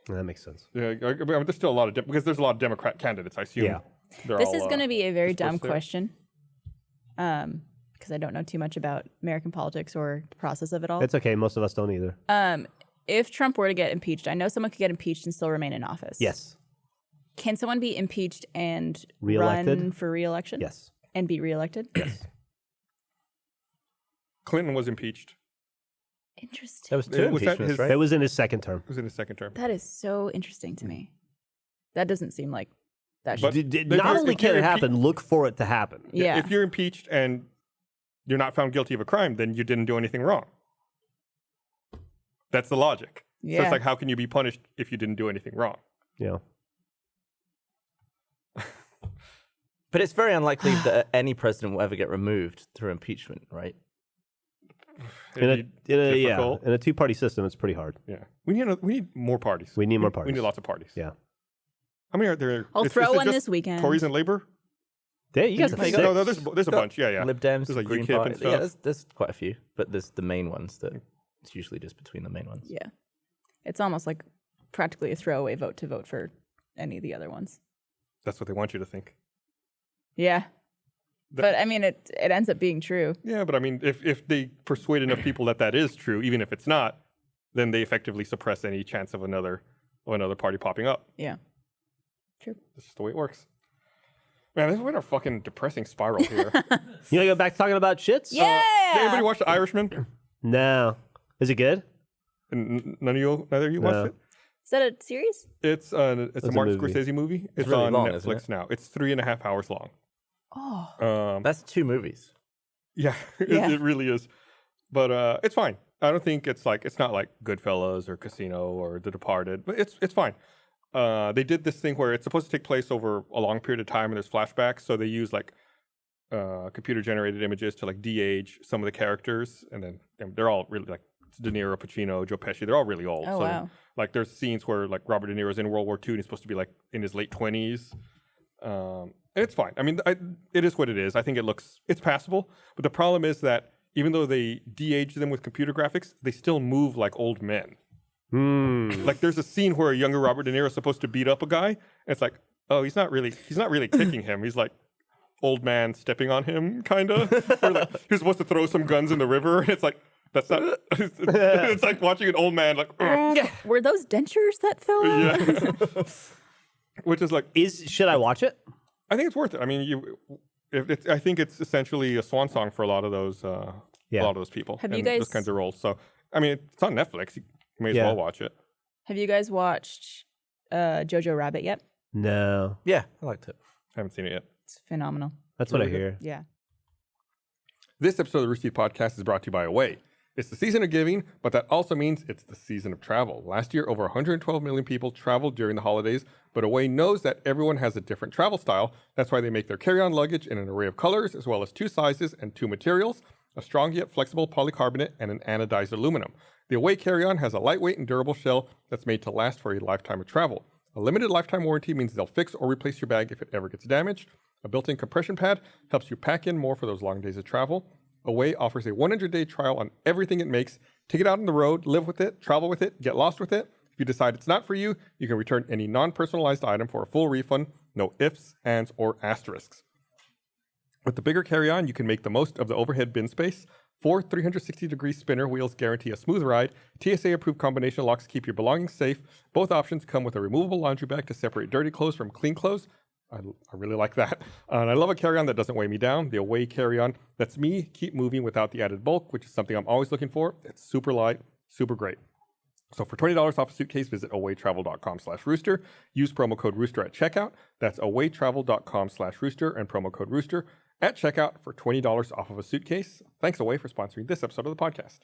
Speaker 5: that makes sense.
Speaker 3: Yeah, there's still a lot of because there's a lot of Democrat candidates. I assume.
Speaker 5: Yeah.
Speaker 3: they're
Speaker 2: This
Speaker 3: all,
Speaker 2: is going to be a very dumb
Speaker 3: dispersed there.
Speaker 2: question. Because I don't know too much about American politics or the process of it all.
Speaker 5: It's okay. Most of us don't either.
Speaker 2: If Trump were to get impeached, I know someone could get impeached and still remain in office.
Speaker 5: Yes.
Speaker 2: Can someone be impeached and
Speaker 5: Reelected?
Speaker 2: run for re-election?
Speaker 5: Yes.
Speaker 2: And be reelected? Yes.
Speaker 3: Clinton was impeached.
Speaker 2: Interesting.
Speaker 4: There was two
Speaker 3: Was that
Speaker 4: impeachments,
Speaker 3: his-
Speaker 4: right?
Speaker 5: It was in his second term.
Speaker 3: It was in his second term.
Speaker 2: That is so interesting to me. That doesn't seem like that
Speaker 3: But-
Speaker 2: should.
Speaker 3: if
Speaker 5: Not
Speaker 3: you're-
Speaker 5: only
Speaker 3: if
Speaker 5: can
Speaker 3: you're
Speaker 5: it happen, look for it to happen.
Speaker 2: Yeah.
Speaker 3: If you're impeached and you're not found guilty of a crime, then you didn't do anything wrong. That's the logic. So
Speaker 2: Yeah.
Speaker 3: it's like, how can you be punished if you didn't do anything wrong?
Speaker 5: Yeah.
Speaker 4: But it's very unlikely that any president will ever get removed through impeachment, right?
Speaker 5: In a,
Speaker 3: It'd be difficult.
Speaker 5: in a two-party system, it's pretty hard.
Speaker 3: Yeah. We need more parties.
Speaker 5: We need more
Speaker 3: We
Speaker 5: parties.
Speaker 3: need lots of parties.
Speaker 5: Yeah.
Speaker 3: How many are there?
Speaker 2: I'll
Speaker 3: is
Speaker 2: throw
Speaker 3: it
Speaker 2: one
Speaker 3: just
Speaker 2: this weekend.
Speaker 3: Tories and Labor?
Speaker 5: Yeah, you guys have
Speaker 4: No, you
Speaker 5: six.
Speaker 4: got-
Speaker 3: No, there's a bunch. Yeah, yeah.
Speaker 4: Lib Dems,
Speaker 3: There's like
Speaker 4: Green
Speaker 3: UKIP and
Speaker 4: Party.
Speaker 3: stuff.
Speaker 4: Yeah, there's quite a few, but there's the main ones that it's usually just between the main ones.
Speaker 2: Yeah. It's almost like practically a throwaway vote to vote for any of the other ones.
Speaker 3: That's what they want you to think.
Speaker 2: Yeah. But I mean, it ends up being true.
Speaker 3: Yeah, but I mean, if they persuade enough people that is true, even if it's not, then they effectively suppress any chance of another party popping up.
Speaker 2: Yeah. True.
Speaker 3: This is the way it works. Man, this is what a fucking depressing spiral here.
Speaker 5: You want to go back to talking about shits?
Speaker 2: Yeah.
Speaker 3: Did anybody watch The Irishman?
Speaker 5: No. Is it good?
Speaker 3: And neither of you watched
Speaker 5: No.
Speaker 3: it?
Speaker 2: Is that a series?
Speaker 3: It's a
Speaker 5: a
Speaker 3: Martin
Speaker 5: movie.
Speaker 3: Scorsese movie. It's
Speaker 4: really
Speaker 3: on
Speaker 4: long, isn't
Speaker 3: Netflix
Speaker 4: it?
Speaker 3: now. It's 3.5 hours long.
Speaker 2: Oh.
Speaker 4: That's 2 movies.
Speaker 3: Yeah,
Speaker 2: Yeah.
Speaker 3: it really is. But it's fine. I don't think it's not like Goodfellas or Casino or The Departed, but it's fine. They did this thing where it's supposed to take place over a long period of time and there's flashbacks, so they use like computer generated images to like de-age some of the characters, and then they're all really like De Niro, Pacino, Joe Pesci. They're all really old.
Speaker 2: Oh,
Speaker 3: so
Speaker 2: wow.
Speaker 3: like there's scenes where like Robert De Niro's in World War II and he's supposed to be like in his late 20s. And it's fine. I mean, it is what it is. I think it's passable. But the problem is that even though they de-age them with computer graphics, they still move like old men. Like there's a scene where a younger Robert De Niro is supposed to beat up a guy, and it's like, oh, he's not really kicking him. He's like old man stepping on him, kind of. Or like he's supposed to throw some guns in the river, and it's like that's not. It's like watching an old man like. "Ugh."
Speaker 2: Were those dentures that fell out?
Speaker 3: Yeah. Which is like,
Speaker 5: Should I watch it?
Speaker 3: I think it's worth it. I mean, I think it's essentially a swan song for a lot of those people.
Speaker 2: Have you
Speaker 3: and
Speaker 2: guys-
Speaker 3: those kinds of roles? So, I mean, it's on Netflix. You may as
Speaker 5: Yeah.
Speaker 3: well watch it.
Speaker 2: Have you guys watched Jojo Rabbit yet?
Speaker 5: No.
Speaker 4: Yeah, I liked it.
Speaker 3: I haven't seen it yet.
Speaker 2: It's phenomenal.
Speaker 5: That's what I
Speaker 3: Really
Speaker 5: hear.
Speaker 2: Yeah.
Speaker 3: This episode of the Rooster Teeth Podcast is brought to you by Away. It's the season of giving, but that also means it's the season of travel. Last year, over 112 million people traveled during the holidays, but Away knows that everyone has a different travel style. That's why they make their carry-on luggage in an array of colors, as well as 2 sizes and 2 materials, a strong yet flexible polycarbonate and an anodized aluminum. The Away carry-on has a lightweight and durable shell that's made to last for a lifetime of travel. A limited lifetime warranty means they'll fix or replace your bag if it ever gets damaged. A built-in compression pad helps you pack in more for those long days of travel. Away offers a 100-day trial on everything it makes. Take it out on the road, live with it, travel with it, get lost with it. If you decide it's not for you, you can return any non-personalized item for a full refund. No ifs, ands, or asterisks. With the bigger carry-on, you can make the most of the overhead bin space. 4 360-degree spinner wheels guarantee a smooth ride. TSA-approved combination locks keep your belongings safe. Both options come with a removable laundry bag to separate dirty clothes from clean clothes. I really like that. And I love a carry-on that doesn't weigh me down. The Away carry-on lets me keep moving without the added bulk, which is something I'm always looking for. It's super light, super great. So for $20 off a suitcase, visit awaytravel.com/rooster. Use promo code rooster at checkout. That's awaytravel.com/rooster and promo code rooster. at checkout for $20 off of a suitcase. Thanks Away for sponsoring this episode of the podcast.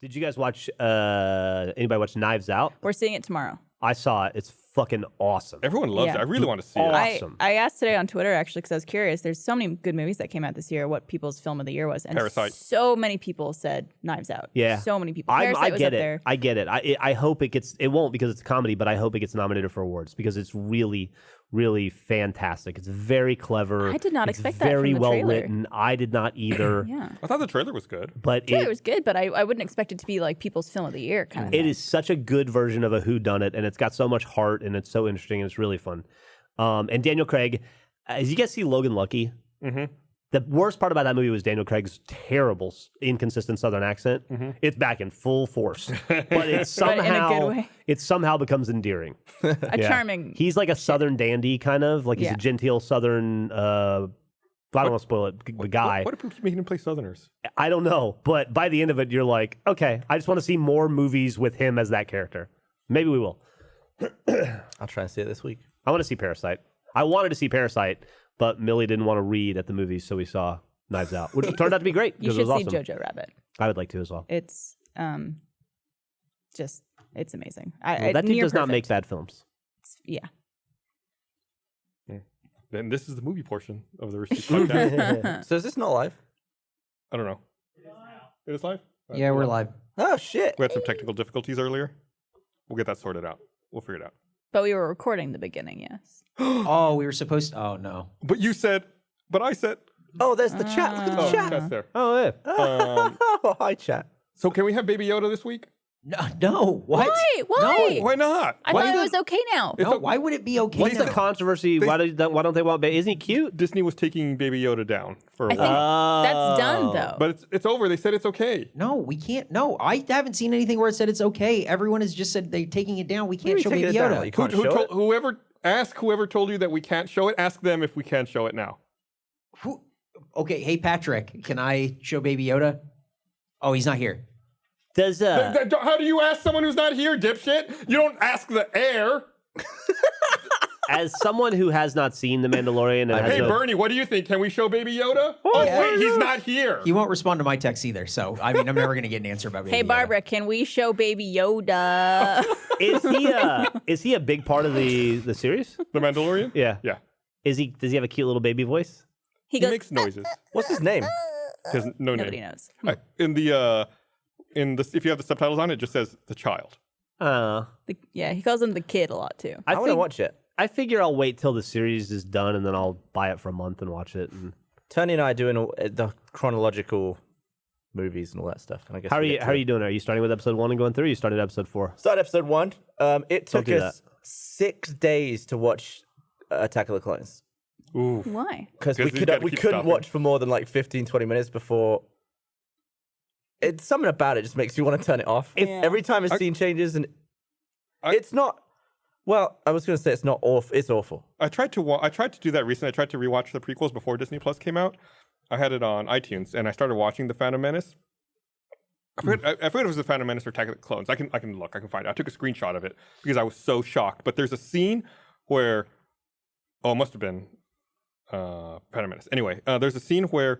Speaker 5: Did you guys watch, anybody watch Knives Out?
Speaker 2: We're seeing it tomorrow.
Speaker 5: I saw it. It's fucking awesome.
Speaker 3: Everyone loves
Speaker 2: Yeah.
Speaker 3: it. I really want to see it.
Speaker 5: Awesome.
Speaker 2: I asked today on Twitter, actually, because I was curious. There's so many good movies that came out this year, what people's film of the year was. And
Speaker 3: Parasite.
Speaker 2: so many people said Knives Out.
Speaker 5: Yeah.
Speaker 2: So many people.
Speaker 5: I
Speaker 2: Parasite was
Speaker 5: get
Speaker 2: up
Speaker 5: it.
Speaker 2: there.
Speaker 5: I get it. I hope it gets, it won't because it's a comedy, but I hope it gets nominated for awards because it's really, really fantastic. It's very clever.
Speaker 2: I did not
Speaker 5: It's
Speaker 2: expect that from
Speaker 5: very
Speaker 2: the
Speaker 5: well
Speaker 2: trailer.
Speaker 5: written. I did not either.
Speaker 2: Yeah.
Speaker 3: I thought the trailer was good.
Speaker 5: But
Speaker 2: It was good, but I wouldn't expect it to be like people's film of the year kind of
Speaker 5: it
Speaker 2: thing.
Speaker 5: is such a good version of a whodunit, and it's got so much heart, and it's so interesting, and it's really fun. And Daniel Craig, as you guys see Logan Lucky, the worst part about that movie was Daniel Craig's terrible, inconsistent Southern accent. It's back in full force, but it's
Speaker 2: But in a good
Speaker 5: somehow
Speaker 2: way.
Speaker 5: it somehow becomes endearing.
Speaker 2: A charming.
Speaker 5: He's like a Southern dandy, kind of like he's
Speaker 2: Yeah.
Speaker 5: a genteel Southern. I don't want to spoil it. The guy,
Speaker 3: What are people making him play Southerners?
Speaker 5: I don't know, but by the end of it, you're like, okay, I just want to see more movies with him as that character. Maybe we will.
Speaker 4: I'll try and see it this week.
Speaker 5: I want to see Parasite. I wanted to see Parasite, but Millie didn't want to read at the movies, so we saw Knives Out, which turned out to be great.
Speaker 2: You
Speaker 5: because
Speaker 2: should
Speaker 5: it was
Speaker 2: see
Speaker 5: awesome.
Speaker 2: Jojo Rabbit.
Speaker 5: I would like to as well.
Speaker 2: It's just it's amazing.
Speaker 5: Well, that dude
Speaker 2: near
Speaker 5: does not make
Speaker 2: perfect.
Speaker 5: bad films.
Speaker 2: Yeah.
Speaker 3: Then this is the movie portion of the Rooster Teeth podcast.
Speaker 4: So is this not live?
Speaker 3: I don't know. It is live?
Speaker 6: Yeah, we're live.
Speaker 4: Oh shit!
Speaker 3: We had some technical difficulties earlier. We'll get that sorted out. We'll figure it out.
Speaker 2: But we were recording the beginning, yes.
Speaker 6: Oh, we were supposed to. Oh, no.
Speaker 3: But you said, but I said,
Speaker 4: Oh, there's the chat. Look at the
Speaker 3: oh,
Speaker 4: chat.
Speaker 3: that's there.
Speaker 5: Oh, yeah.
Speaker 4: Oh, hi chat.
Speaker 3: So can we have Baby Yoda this week?
Speaker 6: No. What?
Speaker 2: Why?
Speaker 3: Why not?
Speaker 2: I
Speaker 6: Why
Speaker 2: thought it
Speaker 6: is
Speaker 2: was okay now.
Speaker 6: No, why would it be okay?
Speaker 5: What's
Speaker 6: now?
Speaker 5: the controversy? Why don't they want? Isn't he cute?
Speaker 3: Disney was taking Baby Yoda down for a
Speaker 2: I think
Speaker 3: while.
Speaker 2: that's done though.
Speaker 3: But it's over. They said it's okay.
Speaker 6: No, we can't. No, I haven't seen anything where it said it's okay. Everyone has just said they're taking it down. We can't show
Speaker 4: taking
Speaker 6: Baby
Speaker 4: it down?
Speaker 6: Yoda.
Speaker 4: You can't
Speaker 3: Who
Speaker 4: show it?
Speaker 3: whoever told you that we can't show it, ask them if we can show it now.
Speaker 6: Who? Okay, hey Patrick, can I show Baby Yoda? Oh, he's not here.
Speaker 5: Does
Speaker 3: How do you ask someone who's not here, dipshit? You don't ask the heir.
Speaker 5: as someone who has not seen The Mandalorian and has
Speaker 3: Hey,
Speaker 5: no,
Speaker 3: Bernie, what do you think? Can we show Baby Yoda? Oh,
Speaker 6: yeah.
Speaker 3: wait, he's not here.
Speaker 6: He won't respond to my text either. So I mean, I'm never gonna get an answer about Baby
Speaker 2: Hey
Speaker 6: Yoda.
Speaker 2: Barbara, can we show Baby Yoda?
Speaker 5: is he a big part of the series?
Speaker 3: The Mandalorian?
Speaker 5: Yeah.
Speaker 3: Yeah.
Speaker 5: Does he have a cute little baby voice?
Speaker 2: He
Speaker 3: He
Speaker 2: goes.
Speaker 3: makes noises.
Speaker 4: What's his name?
Speaker 3: He has no
Speaker 2: Nobody
Speaker 3: name.
Speaker 2: knows.
Speaker 3: In the if you have the subtitles on, it just says the child.
Speaker 2: Yeah, he calls him the kid a lot too.
Speaker 4: I want to watch it.
Speaker 5: I figure I'll wait till the series is done and then I'll buy it for a month and watch it. And
Speaker 4: Tony and I are doing the chronological movies and all that stuff. And I guess
Speaker 5: how are
Speaker 4: we'll
Speaker 5: you?
Speaker 4: get to
Speaker 5: How are
Speaker 4: it.
Speaker 5: you doing? Are you starting with episode 1 and going through? Or you started episode 4?
Speaker 4: Start episode 1. It took
Speaker 5: do
Speaker 4: us 6 days to watch Attack of the Clones
Speaker 3: Ooh.
Speaker 2: Why?
Speaker 4: because
Speaker 3: 'Cause
Speaker 4: we
Speaker 3: you gotta
Speaker 4: we
Speaker 3: keep
Speaker 4: couldn't
Speaker 3: stopping.
Speaker 4: watch for more than like 15, 20 minutes before. It's something about it just makes you want to turn it off. Every time a scene changes and it's not. Well, I was going to say it's not awful. It's awful.
Speaker 3: I tried to do that recently. I tried to rewatch the prequels before Disney Plus came out. I had it on iTunes, and I started watching The Phantom Menace. I forget if it was The Phantom Menace or Attack of the Clones. I can look. I can find it. I took a screenshot of it because I was so shocked. But there's a scene where, it must have been Phantom Menace. Anyway, there's a scene where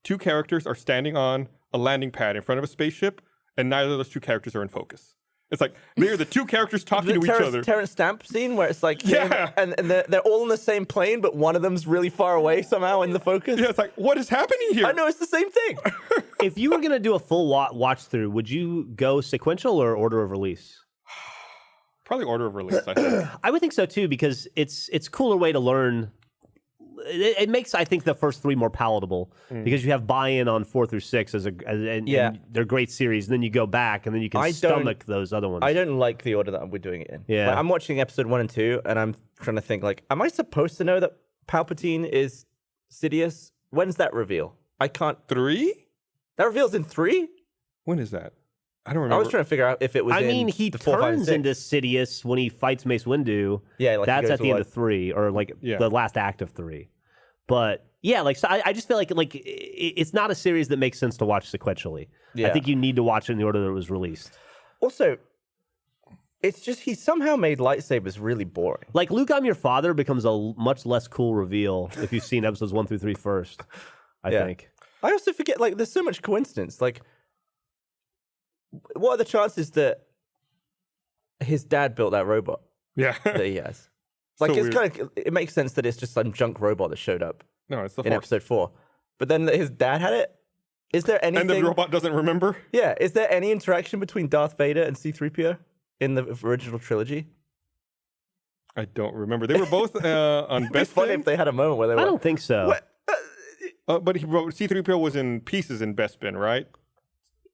Speaker 3: two characters are standing on a landing pad in front of a spaceship, and neither of those two characters are in focus. It's like they're the two characters talking to each other.
Speaker 4: Terrence Stamp scene where it's like
Speaker 3: Yeah.
Speaker 4: and they're all on the same plane, but one of them's really far away somehow in the focus.
Speaker 3: Yeah, it's like, what is happening here?
Speaker 4: I know it's the same thing.
Speaker 5: If you were gonna do a full watch through, would you go sequential or order of release?
Speaker 3: Probably order of release, I think.
Speaker 5: I would think so too because it's a cooler way to learn. It makes, I think, the first 3 more palatable because you have buy-in on 4 through 6 and they're great series. And then you go back and then you can stomach those other ones.
Speaker 4: I don't like the order that we're doing it in.
Speaker 5: Yeah.
Speaker 4: Like, I'm watching episode 1 and 2, and I'm trying to think, like, am I supposed to know that Palpatine is Sidious? When's that reveal? I can't.
Speaker 3: 3?
Speaker 4: That reveals in 3?
Speaker 3: When is that? I don't remember.
Speaker 4: I was trying to figure out if it was
Speaker 5: I
Speaker 4: in
Speaker 5: mean, he
Speaker 4: the 4, 5, and
Speaker 5: turns
Speaker 4: 6.
Speaker 5: into Sidious when he fights Mace Windu.
Speaker 4: Yeah, like he
Speaker 5: that's
Speaker 4: goes
Speaker 5: at the
Speaker 4: to
Speaker 5: end
Speaker 4: life.
Speaker 5: of 3 or like
Speaker 3: Yeah.
Speaker 5: the last act of 3. But yeah, like so I just feel like it's not a series that makes sense to watch sequentially. I
Speaker 4: Yeah.
Speaker 5: think you need to watch it in the order that it was released.
Speaker 4: Also, It's just he somehow made lightsabers really boring.
Speaker 5: Like Luke, I'm your father becomes a much less cool reveal if you've seen episodes 1 through 3 first. I think.
Speaker 4: I also forget, like, there's so much coincidence. Like, what are the chances that his dad built that robot
Speaker 3: Yeah.
Speaker 4: that he has? Like,
Speaker 3: So
Speaker 4: it's kind of, it makes sense that it's just some junk robot that showed up
Speaker 3: No, it's the
Speaker 4: in
Speaker 3: Force.
Speaker 4: episode 4. But then that his dad had it? Is there anything...
Speaker 3: And the robot doesn't remember?
Speaker 4: Yeah, is there any interaction between Darth Vader and C-3PO in the original trilogy?
Speaker 3: I don't remember. They were both on
Speaker 4: It'd be funny if
Speaker 3: Bespin.
Speaker 4: they had a moment where they
Speaker 5: I
Speaker 4: were...
Speaker 5: don't think so.
Speaker 4: What?
Speaker 3: But C-3PO was in pieces in Bespin, right?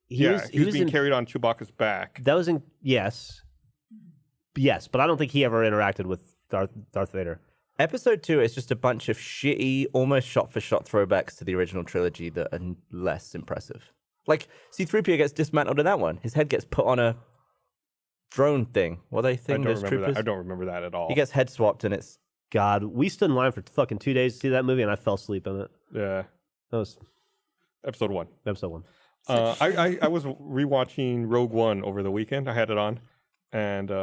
Speaker 5: He was
Speaker 3: being
Speaker 5: in,
Speaker 3: carried on Chewbacca's back.
Speaker 5: That was in yes, but I don't think he ever interacted with Darth Vader.
Speaker 4: Episode 2 is just a bunch of shitty, almost shot-for-shot throwbacks to the original trilogy that are less impressive. Like, C-3PO gets dismantled in that one. His head gets put on a drone thing. What are they
Speaker 3: I
Speaker 4: think?
Speaker 3: don't
Speaker 4: Those
Speaker 3: remember
Speaker 4: troopers?
Speaker 3: that. I don't remember that at all.
Speaker 4: He gets head swapped and it's...
Speaker 5: God, we stood in line for fucking 2 days to see that movie, and I fell asleep in it.
Speaker 3: Yeah.
Speaker 5: That was
Speaker 3: Episode 1.
Speaker 5: episode 1.
Speaker 3: I was rewatching Rogue One over the weekend. I had it on, and it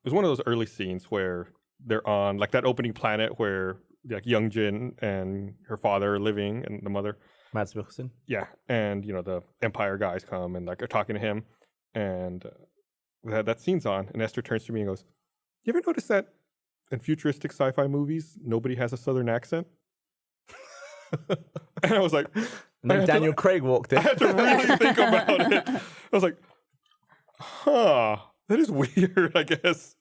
Speaker 3: was one of those early scenes where they're on like that opening planet where like young Jin and her father are living, and the mother.
Speaker 4: Mads Mikkelsen.
Speaker 3: Yeah, and the Empire guys come and like are talking to him, and that scene's on, and Esther turns to me and goes, "You ever notice that in futuristic sci-fi movies nobody has a Southern accent?" And I was like,
Speaker 4: And then Daniel Craig walked in.
Speaker 3: I had to really think about it. I was like, huh, that is weird, I guess.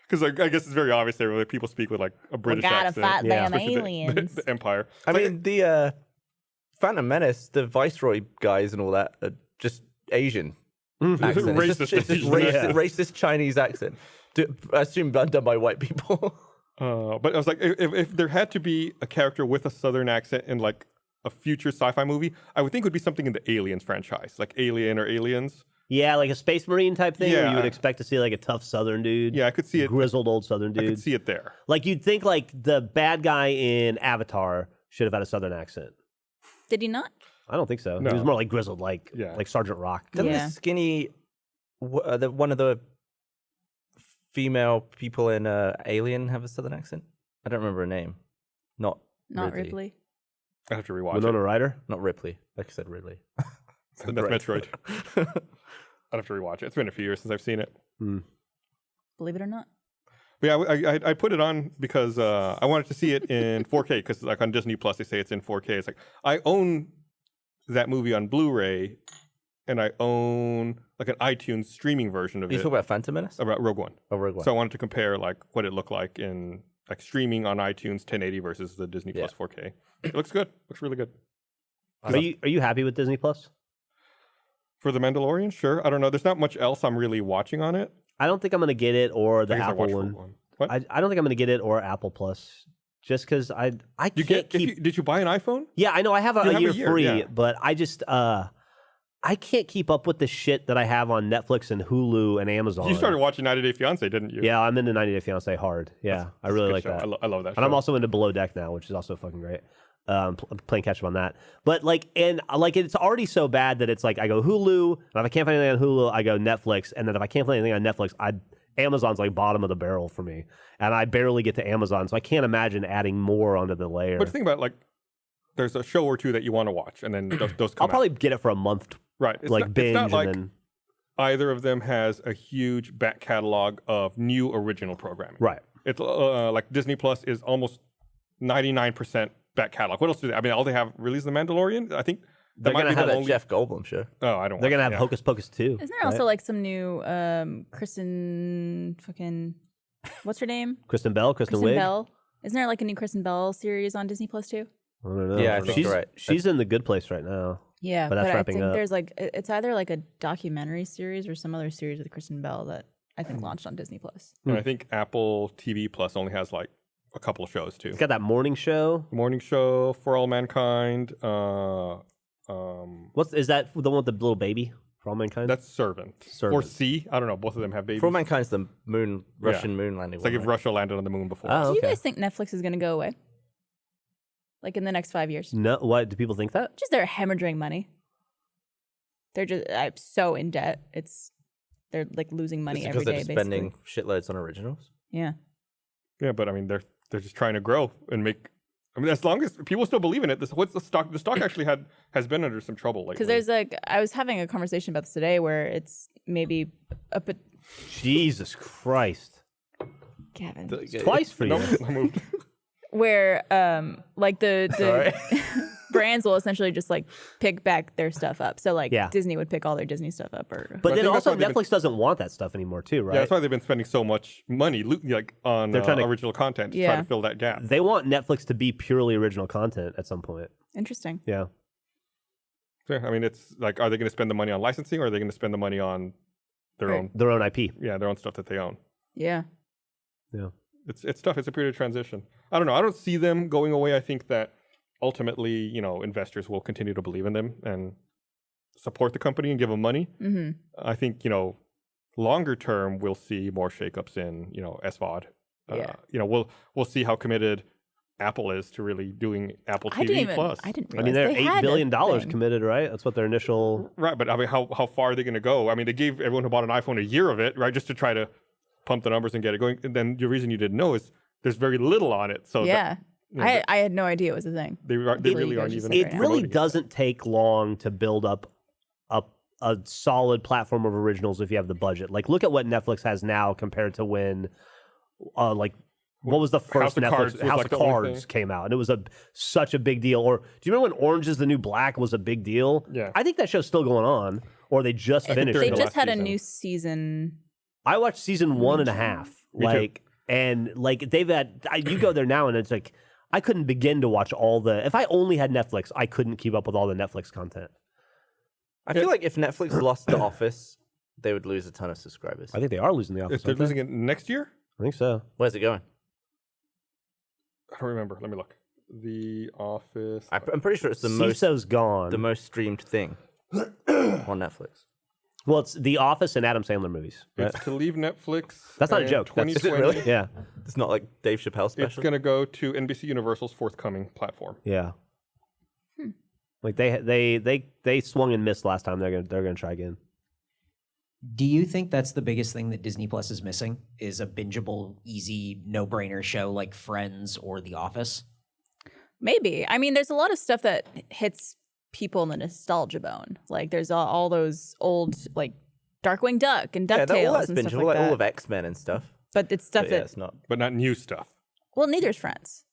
Speaker 3: Because I guess it's very obvious there where people speak with like a British
Speaker 2: gotta
Speaker 3: accent.
Speaker 2: fight them
Speaker 3: especially
Speaker 2: aliens.
Speaker 3: The Empire.
Speaker 4: I
Speaker 3: Like,
Speaker 4: mean, the Phantom Menace, the Viceroy guys and all that are just Asian accent. It's just
Speaker 3: Asian
Speaker 4: racist Chinese accent. I assume done by white people.
Speaker 3: but I was like, if there had to be a character with a Southern accent in like a future sci-fi movie, I would think it would be something in the Aliens franchise, like Alien or Aliens.
Speaker 5: Yeah, like a Space Marine type thing, where you would
Speaker 3: Yeah.
Speaker 5: expect to see like a tough Southern dude.
Speaker 3: Yeah, I could see it.
Speaker 5: Grizzled old Southern
Speaker 3: I
Speaker 5: dude.
Speaker 3: could see it there.
Speaker 5: Like you'd think like the bad guy in Avatar should have had a Southern accent.
Speaker 2: Did he not?
Speaker 5: I don't think so.
Speaker 3: No.
Speaker 5: He was more like grizzled, like
Speaker 3: Yeah.
Speaker 5: like Sergeant Rock.
Speaker 4: Doesn't
Speaker 2: Yeah.
Speaker 4: the skinny, one of the female people in Alien have a Southern accent? I don't remember her name. Not
Speaker 2: Ripley.
Speaker 3: I have to rewatch
Speaker 5: Winona
Speaker 3: it.
Speaker 5: Ryder.
Speaker 4: Not Ripley. Like I said, Ridley.
Speaker 3: That's Metroid. I'd have to rewatch it. It's been a few years since I've seen it.
Speaker 2: Believe it or not.
Speaker 3: But yeah, I put it on because I wanted to see it in 4K because like on Disney Plus they say it's in 4K. It's like I own that movie on Blu-ray, and I own like an iTunes streaming version of
Speaker 4: You
Speaker 3: it
Speaker 4: talk about Phantom Menace?
Speaker 3: about Rogue One.
Speaker 4: Oh, Rogue One.
Speaker 3: So I wanted to compare like what it looked like in like streaming on iTunes 1080 versus the Disney Plus 4K. It looks good. Looks really good.
Speaker 5: Are you happy with Disney Plus?
Speaker 3: For The Mandalorian, sure. I don't know. There's not much else I'm really watching on it.
Speaker 5: I don't think I'm gonna get it or the
Speaker 3: I guess I
Speaker 5: Apple
Speaker 3: watched
Speaker 5: one.
Speaker 3: Rogue One. What?
Speaker 5: I don't think I'm gonna get it or Apple Plus, just because I
Speaker 3: You
Speaker 5: can't
Speaker 3: get?
Speaker 5: keep.
Speaker 3: Did you buy an iPhone?
Speaker 5: Yeah, I know I have
Speaker 3: You
Speaker 5: a
Speaker 3: have a
Speaker 5: year
Speaker 3: year,
Speaker 5: free,
Speaker 3: yeah.
Speaker 5: but I just I can't keep up with the shit that I have on Netflix and Hulu and Amazon.
Speaker 3: You started watching 90 Day Fiance, didn't you?
Speaker 5: Yeah, I'm into 90 Day Fiance hard. Yeah, I really
Speaker 3: Good
Speaker 5: like
Speaker 3: show.
Speaker 5: that.
Speaker 3: I love that.
Speaker 5: And
Speaker 3: show.
Speaker 5: I'm also into Below Deck now, which is also fucking great. Playing catch up on that. But like, and like, it's already so bad that it's like I go Hulu, and if I can't find anything on Hulu, I go Netflix, and then if I can't find anything on Netflix, Amazon's like bottom of the barrel for me, and I barely get to Amazon, so I can't imagine adding more onto the layer.
Speaker 3: But think about it, like, there's a show or two that you want to watch, and then those come
Speaker 5: I'll probably get it for a month,
Speaker 3: right. It's
Speaker 5: like
Speaker 3: not,
Speaker 5: binge,
Speaker 3: it's not like
Speaker 5: and then
Speaker 3: either of them has a huge back catalog of new original programming.
Speaker 5: right.
Speaker 3: It's like Disney Plus is almost 99% back catalog. What else do they? I mean, all they have really is The Mandalorian. I think that
Speaker 5: They're
Speaker 3: might
Speaker 5: gonna
Speaker 3: be
Speaker 5: have
Speaker 3: the
Speaker 4: That
Speaker 3: only.
Speaker 4: Jeff Goldblum show.
Speaker 3: Oh, I don't.
Speaker 5: They're
Speaker 3: watch
Speaker 5: gonna
Speaker 3: it,
Speaker 5: have
Speaker 3: yeah.
Speaker 5: Hocus Pocus too.
Speaker 2: Isn't there also like some new Kristen fucking what's her name?
Speaker 5: Kristen Bell, Kristen Wiig.
Speaker 2: Bell. Isn't there like a new Kristen Bell series on Disney Plus too?
Speaker 5: I don't know.
Speaker 4: Yeah, I think
Speaker 5: she's
Speaker 4: you're right.
Speaker 5: she's in the good place right now.
Speaker 2: Yeah,
Speaker 5: But that's
Speaker 2: I
Speaker 5: wrapping
Speaker 2: think
Speaker 5: up.
Speaker 2: there's like it's either like a documentary series or some other series with Kristen Bell that I think launched on Disney Plus.
Speaker 3: And I think Apple TV Plus only has like a couple of shows too.
Speaker 5: It's got that morning show.
Speaker 3: Morning Show, For All Mankind.
Speaker 5: Is that the one with the little baby for all mankind?
Speaker 3: That's Servant. Or
Speaker 5: Servant.
Speaker 3: C. I don't know. Both of them have babies.
Speaker 4: For All Mankind's the Russian moon landing
Speaker 3: It's like
Speaker 4: one,
Speaker 3: if
Speaker 4: right?
Speaker 3: Russia landed on the moon before.
Speaker 5: Oh,
Speaker 2: Do you
Speaker 5: okay.
Speaker 2: guys think Netflix is going to go away? Like in the next 5 years?
Speaker 5: No, what do people think that?
Speaker 2: Just they're hemorrhaging money. They're just I'm so in debt. They're like losing money
Speaker 4: Is it
Speaker 2: every
Speaker 4: because
Speaker 2: day.
Speaker 4: they're spending
Speaker 2: basically.
Speaker 4: shitloads on originals?
Speaker 2: Yeah.
Speaker 3: Yeah, but I mean, they're just trying to grow and make. I mean, as long as people still believe in it, what's the stock? The stock actually has been under some trouble lately.
Speaker 2: Because there's like, I was having a conversation about this today where it's maybe
Speaker 5: Jesus Christ.
Speaker 2: Gavin.
Speaker 5: Twice for you.
Speaker 3: Nope, I moved.
Speaker 2: Where like the brands will essentially just like pick back their stuff up. So like
Speaker 5: Yeah.
Speaker 2: Disney would pick all their Disney stuff up, or
Speaker 5: But
Speaker 3: I
Speaker 5: then
Speaker 3: think that's
Speaker 5: also
Speaker 3: why they've been-
Speaker 5: Netflix doesn't want that stuff anymore too, right?
Speaker 3: Yeah, that's why they've been spending so much money, like on
Speaker 5: They're trying to-
Speaker 3: original content to try
Speaker 2: Yeah.
Speaker 3: to fill that gap.
Speaker 5: They want Netflix to be purely original content at some point.
Speaker 2: interesting.
Speaker 5: Yeah.
Speaker 3: So, I mean, it's like, are they going to spend the money on licensing, or are they going to spend the money on their
Speaker 2: Right.
Speaker 3: own?
Speaker 5: Their own IP.
Speaker 3: Yeah, their own stuff that they own.
Speaker 2: Yeah.
Speaker 5: Yeah.
Speaker 3: It's tough. It's a period of transition. I don't know. I don't see them going away. I think that ultimately, investors will continue to believe in them and support the company and give them money.
Speaker 2: Mm-hmm.
Speaker 3: I think, longer term, we'll see more shakeups in, SVOD.
Speaker 2: Yeah.
Speaker 3: We'll see how committed Apple is to really doing Apple
Speaker 2: I didn't
Speaker 3: TV
Speaker 2: even.
Speaker 3: Plus.
Speaker 2: I didn't
Speaker 5: I
Speaker 2: realize
Speaker 5: mean, they're
Speaker 2: they
Speaker 5: $8
Speaker 2: had
Speaker 5: billion
Speaker 2: a thing.
Speaker 5: committed, right? That's what their initial.
Speaker 3: Right, but I mean, how far are they going to go? I mean, they gave everyone who bought an iPhone a year of it, right, just to try to pump the numbers and get it going. And then the reason you didn't know is there's very little on it. So
Speaker 2: Yeah.
Speaker 3: that,
Speaker 2: I had no idea it was a thing.
Speaker 3: they
Speaker 2: Until
Speaker 3: really
Speaker 2: you
Speaker 3: aren't
Speaker 2: guys
Speaker 3: even.
Speaker 2: just
Speaker 5: It
Speaker 2: right now.
Speaker 5: really
Speaker 3: promoting
Speaker 5: doesn't take long to build up a solid platform of originals if you have the budget. Like, look at what Netflix has now compared to when, what was the first
Speaker 3: House of Cards
Speaker 5: Netflix?
Speaker 3: was
Speaker 5: House
Speaker 3: like
Speaker 5: of
Speaker 3: the only
Speaker 5: Cards
Speaker 3: thing.
Speaker 5: came out, and it was such a big deal. Or do you remember when Orange is the New Black was a big deal?
Speaker 3: Yeah.
Speaker 5: I think that show's still going on, or they just finished
Speaker 3: they're
Speaker 2: They
Speaker 3: in
Speaker 5: it.
Speaker 3: the
Speaker 2: just
Speaker 3: last
Speaker 2: had a
Speaker 3: season.
Speaker 2: new season.
Speaker 5: I watched season 1.5,
Speaker 3: Me too.
Speaker 5: and they've had. You go there now, and it's like I couldn't begin to watch all the. If I only had Netflix, I couldn't keep up with all the Netflix content.
Speaker 4: I feel like if Netflix lost The Office, they would lose a ton of subscribers.
Speaker 5: I think they are losing the Office.
Speaker 3: If they're
Speaker 5: aren't they?
Speaker 3: losing it next year?
Speaker 5: I think so.
Speaker 4: Where's it going?
Speaker 3: I don't remember. Let me look. The Office.
Speaker 4: I'm pretty sure it's the
Speaker 5: CISO's gone.
Speaker 4: most streamed thing on Netflix.
Speaker 5: Well, it's The Office and Adam Sandler movies. Right?
Speaker 3: It's to leave Netflix.
Speaker 5: That's not a
Speaker 3: in
Speaker 5: joke. That's-
Speaker 4: Is it
Speaker 3: 2020.
Speaker 4: really?
Speaker 5: Yeah,
Speaker 4: It's not like Dave Chappelle
Speaker 3: It's
Speaker 4: special.
Speaker 3: going to go to NBC Universal's forthcoming platform.
Speaker 5: yeah. Like they swung and missed last time. They're gonna try again.
Speaker 6: Do you think that's the biggest thing that Disney Plus is missing? Is a bingeable, easy, no-brainer show like Friends or The Office?
Speaker 2: Maybe. I mean, there's a lot of stuff that hits people in the nostalgia bone. Like there's all those old like Darkwing Duck and
Speaker 4: Yeah,
Speaker 2: DuckTales
Speaker 4: all that's
Speaker 2: and stuff
Speaker 4: bingeable,
Speaker 2: like that.
Speaker 4: all of X-Men and stuff.
Speaker 2: But it's stuff
Speaker 4: But yeah,
Speaker 2: that
Speaker 4: it's not.
Speaker 3: But not new stuff.
Speaker 2: well, neither's Friends.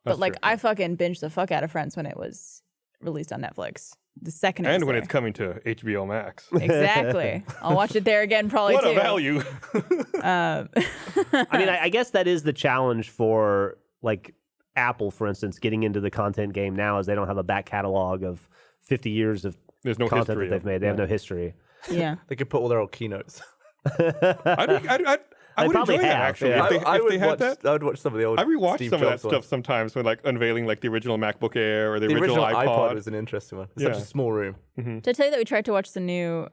Speaker 3: That's
Speaker 2: But like
Speaker 3: true.
Speaker 2: I fucking binged the fuck out of Friends when it was released on Netflix. The second it
Speaker 3: And
Speaker 2: was
Speaker 3: when
Speaker 2: there.
Speaker 3: it's coming to HBO Max.
Speaker 2: Exactly. I'll watch it there again probably
Speaker 3: What
Speaker 2: too.
Speaker 3: a value.
Speaker 2: Um,
Speaker 5: I mean, I guess that is the challenge for like Apple, for instance, getting into the content game now, is they don't have a back catalog of 50 years of
Speaker 3: There's no
Speaker 5: content
Speaker 3: history
Speaker 5: that they've
Speaker 3: of-
Speaker 5: made. They have no history.
Speaker 2: yeah.
Speaker 4: They could put all their old keynotes.
Speaker 3: I would
Speaker 5: probably
Speaker 3: enjoy that
Speaker 5: have,
Speaker 3: actually.
Speaker 5: yeah.
Speaker 3: If they had
Speaker 4: watch,
Speaker 3: that.
Speaker 4: I would watch some of the old.
Speaker 3: I rewatch
Speaker 4: Steve
Speaker 3: some of that
Speaker 4: Jobs
Speaker 3: stuff
Speaker 4: ones.
Speaker 3: sometimes when like unveiling like the original MacBook Air or the,
Speaker 4: The original iPod
Speaker 3: iPod.
Speaker 4: was an interesting one. It's
Speaker 3: Yeah.
Speaker 4: such a small room.
Speaker 2: Did I tell you that we tried to watch the new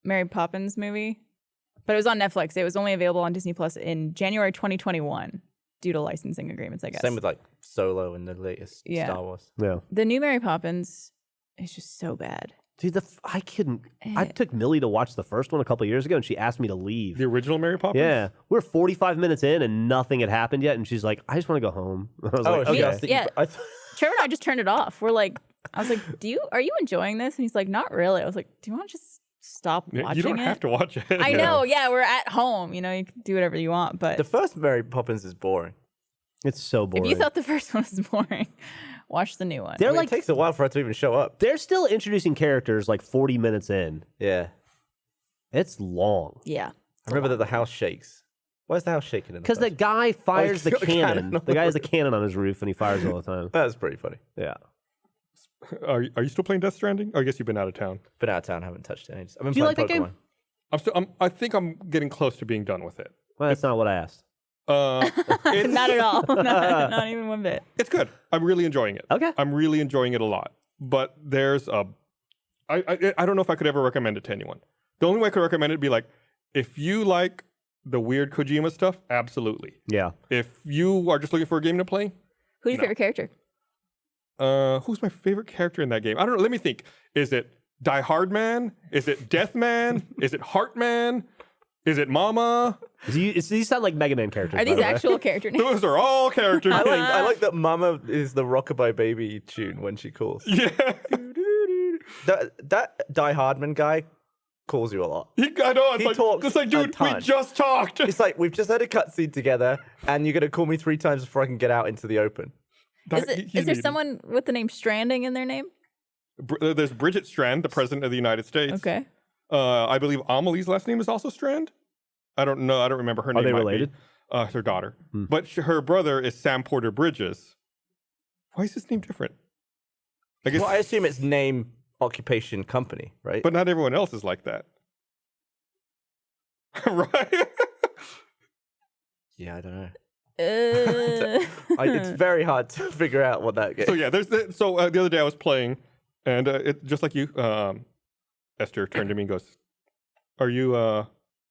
Speaker 2: Mary Poppins movie? But it was on Netflix. It was only available on Disney Plus in January 2021 due to licensing agreements, I guess.
Speaker 4: Same with like Solo and the latest
Speaker 2: Yeah.
Speaker 4: Star Wars.
Speaker 5: Yeah.
Speaker 2: The new Mary Poppins is just so bad.
Speaker 5: Dude, I couldn't. I took Millie to watch the first one a couple years ago, and she asked me to leave.
Speaker 3: The original Mary Poppins?
Speaker 5: Yeah, we're 45 minutes in, and nothing had happened yet, and she's like, "I just want to go home." I was like,
Speaker 4: okay.
Speaker 5: "Okay."
Speaker 4: I was thinking-
Speaker 2: Yeah. Trevor and I just turned it off. We're like, I was like, are you enjoying this? And he's like, not really. I was like, do you want to just stop
Speaker 3: Yeah,
Speaker 2: watching
Speaker 3: you don't
Speaker 2: it?
Speaker 3: have to watch it.
Speaker 2: I know. Yeah, we're at home. You know, you can do whatever you want. But
Speaker 4: The first Mary Poppins is boring.
Speaker 5: It's so boring.
Speaker 2: if you thought the first one was boring, watch the new one.
Speaker 5: They're
Speaker 4: I mean,
Speaker 5: like,
Speaker 4: it takes a while for her to even show up.
Speaker 5: they're still introducing characters like 40 minutes in.
Speaker 4: Yeah.
Speaker 5: It's long
Speaker 2: Yeah.
Speaker 4: I remember that the house shakes. Why is the house shaking in the
Speaker 5: because the
Speaker 4: first?
Speaker 5: guy fires the
Speaker 4: got a
Speaker 5: cannon.
Speaker 4: cannon on
Speaker 5: The guy has
Speaker 4: the
Speaker 5: a cannon on his roof, and he fires it all the time.
Speaker 4: That's pretty funny.
Speaker 5: Yeah.
Speaker 3: Are you still playing Death Stranding? Oh, I guess you've been out of town.
Speaker 4: Been out of town, haven't touched it. I've been
Speaker 5: Do you
Speaker 4: playing
Speaker 5: like that
Speaker 4: Pokemon.
Speaker 5: game?
Speaker 3: I think I'm getting close to being done with it.
Speaker 5: Well, that's not what I asked.
Speaker 3: It's,
Speaker 2: Not at all. Not even one bit.
Speaker 3: it's good. I'm really enjoying it.
Speaker 5: Okay.
Speaker 3: I'm really enjoying it a lot. But there's a, I don't know if I could ever recommend it to anyone. The only way I could recommend it would be like, if you like the weird Kojima stuff, absolutely.
Speaker 5: Yeah.
Speaker 3: If you are just looking for a game to play,
Speaker 2: Who's your favorite character?
Speaker 3: who's my favorite character in that game? I don't know. Let me think. Is it Die Hard Man? Is it Death Man? Is it Heart Man? Is it Mama?
Speaker 5: These sound like Mega Man characters.
Speaker 2: Are
Speaker 5: by
Speaker 2: these
Speaker 5: the way.
Speaker 2: actual character names?
Speaker 3: Those are all character names.
Speaker 4: I like that Mama is the Rockabye Baby tune when she calls.
Speaker 3: Yeah.
Speaker 4: That Die Hardman guy calls you a lot.
Speaker 3: I know. It's
Speaker 4: He
Speaker 3: like,
Speaker 4: talks
Speaker 3: it's like,
Speaker 4: a
Speaker 3: dude, we
Speaker 4: ton.
Speaker 3: just talked.
Speaker 4: It's like, we've just had a cutscene together, and you're going to call me 3 times before I can get out into the open.
Speaker 2: Is there
Speaker 3: needed.
Speaker 2: someone with the name Stranding in their name?
Speaker 3: There's Bridget Strand, the president of the United States.
Speaker 2: Okay.
Speaker 3: I believe Amelie's last name is also Strand. I don't know. I don't remember her name.
Speaker 5: Are they
Speaker 3: might be.
Speaker 5: related?
Speaker 3: Her daughter. But her brother is Sam Porter Bridges. Why is his name different? I guess,
Speaker 4: Well, I assume it's name, occupation, company, right?
Speaker 3: but not everyone else is like that. Right?
Speaker 4: Yeah, I don't know.
Speaker 2: Uh,
Speaker 4: It's very hard to figure out what that is.
Speaker 3: So yeah, the other day I was playing, and it just like you, Esther turned to me and goes, "Are you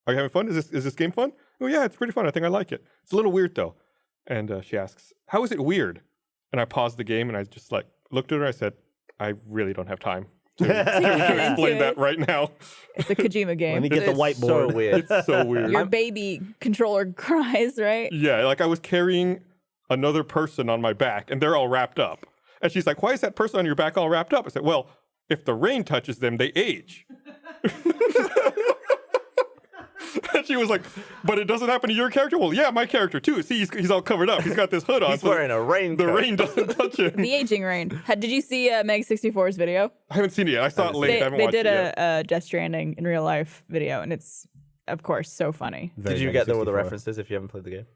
Speaker 3: having fun? Is this game fun?" Oh yeah, it's pretty fun. I think I like it. It's a little weird though. And she asks, "How is it weird?" And I paused the game and I just like looked at her. I said, "I really don't have time to explain that right now."
Speaker 2: it's a Kojima game.
Speaker 5: Let me get the
Speaker 4: It's
Speaker 5: whiteboard.
Speaker 4: so weird.
Speaker 3: It's so weird.
Speaker 2: Your baby controller cries, right?
Speaker 3: Yeah, like I was carrying another person on my back and they're all wrapped up. And she's like, "Why is that person on your back all wrapped up?" I said, "Well, if the rain touches them, they age." And she was like, "But it doesn't happen to your character?" "Well, yeah, my character too. See, he's all covered up. He's got this hood on.
Speaker 4: He's
Speaker 3: so
Speaker 4: wearing a raincoat.
Speaker 3: the rain doesn't touch him."
Speaker 2: The aging rain. Did you see Meg 64's video?
Speaker 3: I haven't seen it yet. I saw it late. I haven't
Speaker 2: They
Speaker 3: watched
Speaker 2: did
Speaker 3: it yet.
Speaker 2: a Death Stranding in real life video, and it's, of course, so funny.
Speaker 4: Did you get all the
Speaker 5: 64.
Speaker 4: references if you haven't played the game?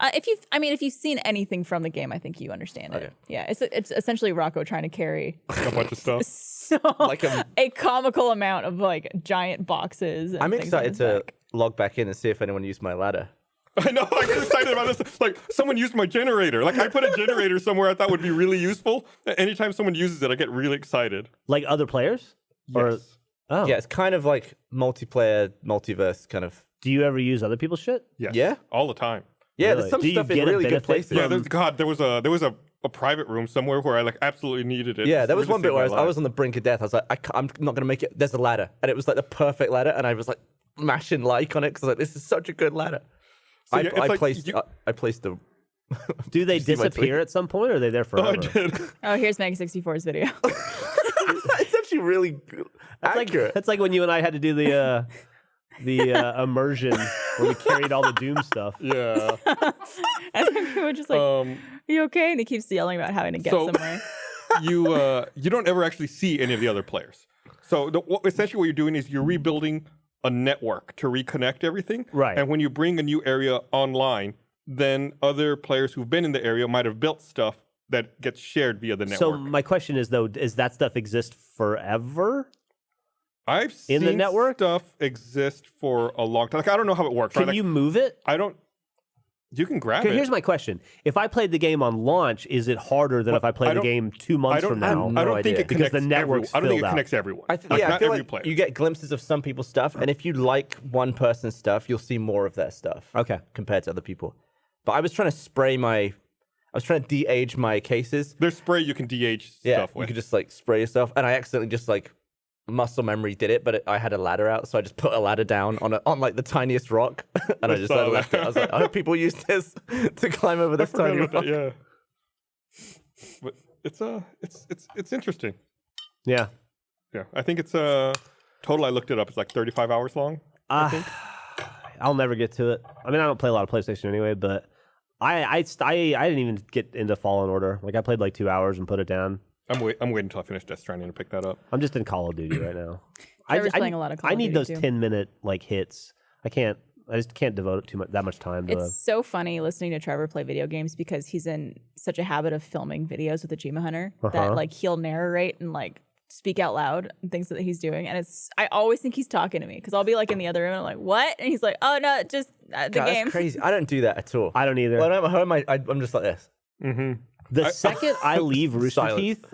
Speaker 2: If you've seen anything from the game, I think you understand it.
Speaker 4: Okay.
Speaker 2: Yeah, it's essentially Rocco trying to carry
Speaker 3: A bunch of stuff.
Speaker 2: so
Speaker 4: Like
Speaker 2: a comical amount of like giant boxes. And
Speaker 4: I'm
Speaker 2: things on
Speaker 4: excited
Speaker 2: his
Speaker 4: to
Speaker 2: back.
Speaker 4: log back in and see if anyone used my ladder.
Speaker 3: I know. I get excited about this. Like someone used my generator. Like I put a generator somewhere I thought would be really useful. Anytime someone uses it, I get really excited.
Speaker 5: Like other players? Or,
Speaker 3: Yes.
Speaker 5: oh.
Speaker 4: Yeah, it's kind of like multiplayer, multiverse kind of.
Speaker 5: Do you ever use other people's shit?
Speaker 3: Yes.
Speaker 4: Yeah?
Speaker 3: All the time.
Speaker 4: Yeah,
Speaker 5: Really?
Speaker 4: there's some
Speaker 5: Do you
Speaker 4: stuff in
Speaker 5: get a
Speaker 4: really good
Speaker 5: benefit
Speaker 4: places.
Speaker 3: Yeah. There was a private room somewhere where I like absolutely needed it.
Speaker 4: Yeah, there was
Speaker 3: Really
Speaker 4: one bit
Speaker 3: saved
Speaker 4: where
Speaker 3: my
Speaker 4: I
Speaker 3: life.
Speaker 4: was on the brink of death. I was like, I'm not going to make it. There's a ladder. And it was like the perfect ladder. And I was like mashing like on it because I was like, this is such a good ladder.
Speaker 3: So, yeah, it's like
Speaker 4: I placed the.
Speaker 5: Do they
Speaker 4: see my tweet?
Speaker 5: disappear at some point, or are they there
Speaker 3: Oh, I
Speaker 5: forever?
Speaker 3: did.
Speaker 2: Oh, here's Meg 64's video.
Speaker 4: It's actually really accurate.
Speaker 5: That's like when you and I had to do the immersion where we carried all the Doom stuff.
Speaker 3: Yeah.
Speaker 2: And then we were just like, "Are you okay?" And he keeps yelling about having to get
Speaker 3: So-
Speaker 2: somewhere.
Speaker 3: You don't ever actually see any of the other players. So essentially what you're doing is you're rebuilding a network to reconnect everything.
Speaker 5: Right.
Speaker 3: And when you bring a new area online, then other players who've been in the area might have built stuff that gets shared via the network.
Speaker 5: So my question is though, does that stuff exist forever?
Speaker 3: I've
Speaker 5: in
Speaker 3: seen
Speaker 5: the network?
Speaker 3: stuff exist for a long time. Like I don't know how it works.
Speaker 5: Can
Speaker 3: right? Like,
Speaker 5: you move it?
Speaker 3: I don't. You can grab
Speaker 5: Okay,
Speaker 3: it.
Speaker 5: here's my question. If I played the game on launch, is it harder than if I played the game 2 months from now?
Speaker 3: I don't think
Speaker 4: idea.
Speaker 3: it
Speaker 5: Because
Speaker 3: connects
Speaker 5: the network's
Speaker 3: I don't think
Speaker 5: filled
Speaker 3: it
Speaker 5: out.
Speaker 3: connects everyone.
Speaker 4: I
Speaker 3: not
Speaker 4: feel
Speaker 3: every
Speaker 4: like
Speaker 3: player.
Speaker 4: you get glimpses of some people's stuff, and if you like one person's stuff, you'll see more of their stuff.
Speaker 5: Okay.
Speaker 4: Compared to other people. But I was trying to de-age my cases.
Speaker 3: There's spray you can DH
Speaker 4: Yeah,
Speaker 3: stuff
Speaker 4: you
Speaker 3: with.
Speaker 4: could just like spray yourself, and I accidentally just like muscle memory did it, but I had a ladder out, so I just put a ladder down on like the tiniest rock, and I just
Speaker 3: saw
Speaker 4: like, left it. I was like, I hope people use this to climb over
Speaker 3: I
Speaker 4: this
Speaker 3: forgot
Speaker 4: tiny
Speaker 3: about
Speaker 4: rock.
Speaker 3: that, yeah. But it's interesting.
Speaker 5: Yeah.
Speaker 3: Yeah, I think it's total. I looked it up. It's like 35 hours long.
Speaker 5: I'll never get to it. I mean, I don't play a lot of PlayStation anyway, but I didn't even get into Fallen Order. Like I played like 2 hours and put it down.
Speaker 3: I'm waiting until I finish Death Stranding to pick that up.
Speaker 5: I'm just in Call of Duty right now.
Speaker 2: Trevor's playing a lot of Call
Speaker 5: I
Speaker 2: of
Speaker 5: need
Speaker 2: Duty,
Speaker 5: those
Speaker 2: too.
Speaker 5: 10-minute like hits. I just can't devote that much time to
Speaker 2: It's so funny listening to Trevor play video games because he's in such a habit of filming videos with Achievement Hunter that like he'll narrate and like speak out loud and things that he's doing. And I always think he's talking to me because I'll be like in the other room and I'm like, what? And he's like, oh no, just the
Speaker 4: God,
Speaker 2: game.
Speaker 4: that's crazy. I don't do that at all.
Speaker 5: I don't either.
Speaker 4: When I'm at home, I'm just like this.
Speaker 5: The second I leave Rooster
Speaker 4: Silence.
Speaker 5: Teeth,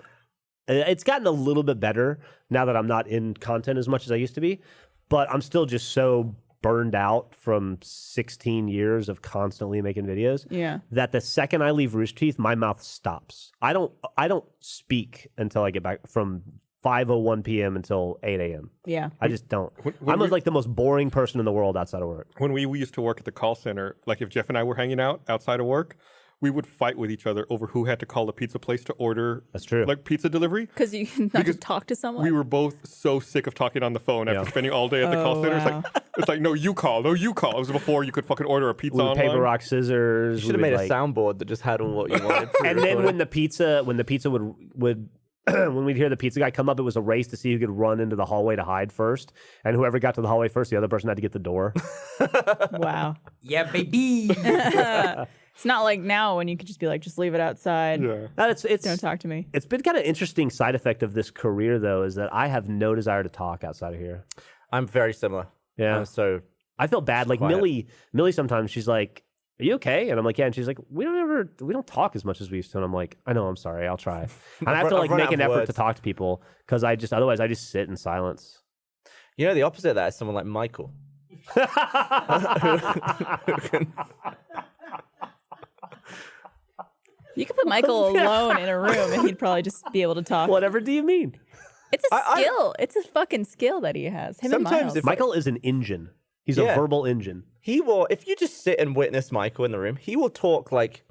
Speaker 5: it's gotten a little bit better now that I'm not in content as much as I used to be, but I'm still just so burned out from 16 years of constantly making videos.
Speaker 2: Yeah.
Speaker 5: That the second I leave Rooster Teeth, my mouth stops. I don't speak until I get back from 5:01 p.m. until 8 a.m.
Speaker 2: Yeah.
Speaker 5: I just don't.
Speaker 3: when
Speaker 5: I'm like the most boring person in the world outside of work.
Speaker 3: When we used to work at the call center, like if Geoff and I were hanging out outside of work, we would fight with each other over who had to call the pizza place to order.
Speaker 5: That's true.
Speaker 3: Like pizza delivery.
Speaker 2: Because you can not talk to someone.
Speaker 3: We were both so sick of talking on the phone after spending all day at the call center.
Speaker 2: wow.
Speaker 3: It's like, no, you call. No, you call. It was before you could fucking order a pizza
Speaker 5: We would
Speaker 3: online.
Speaker 5: paper, rock, scissors.
Speaker 4: You should have made a soundboard that just had all what you wanted.
Speaker 5: And then when the pizza would when we'd hear the pizza guy come up, it was a race to see who could run into the hallway to hide first. And whoever got to the hallway first, the other person had to get the door.
Speaker 2: Wow.
Speaker 6: Yeah, baby.
Speaker 2: It's not like now when you could just be like, just leave it outside.
Speaker 3: Yeah.
Speaker 5: It's
Speaker 2: Don't talk to me.
Speaker 5: It's been kind of interesting side effect of this career, though, is that I have no desire to talk outside of here.
Speaker 4: I'm very similar.
Speaker 5: Yeah.
Speaker 4: I'm so
Speaker 5: I feel bad. Like
Speaker 4: quiet.
Speaker 5: Millie sometimes she's like, "Are you okay?" And I'm like, "Yeah." And she's like, "We don't talk as much as we used to." And I'm like, "I know. I'm sorry. I'll try." And I have to
Speaker 4: I've
Speaker 5: like
Speaker 4: run
Speaker 5: make
Speaker 4: out
Speaker 5: an
Speaker 4: of
Speaker 5: effort
Speaker 4: words.
Speaker 5: to talk to people because otherwise I just sit in silence.
Speaker 4: You know, the opposite of that is someone like Michael.
Speaker 2: You could put Michael alone in a room and he'd probably just be able to talk.
Speaker 5: Whatever do you mean?
Speaker 2: It's a skill. It's a fucking skill that he has. Him
Speaker 4: Sometimes
Speaker 2: and Miles.
Speaker 4: if-
Speaker 5: Michael is an engine. He's a
Speaker 4: Yeah.
Speaker 5: verbal engine.
Speaker 4: He will, if you just sit and witness Michael in the room, he will talk like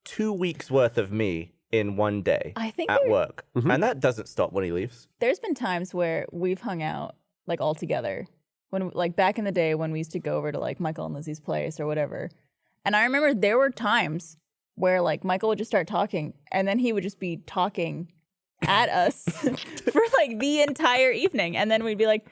Speaker 4: 2 weeks worth of me in one day
Speaker 2: I think
Speaker 4: at work.
Speaker 5: Mhm.
Speaker 4: And that doesn't stop when he leaves.
Speaker 2: There's been times where we've hung out like all together when like back in the day when we used to go over to like Michael and Lizzie's place or whatever. And I remember there were times where like Michael would just start talking and then he would just be talking at us for like the entire evening. And then we'd be like,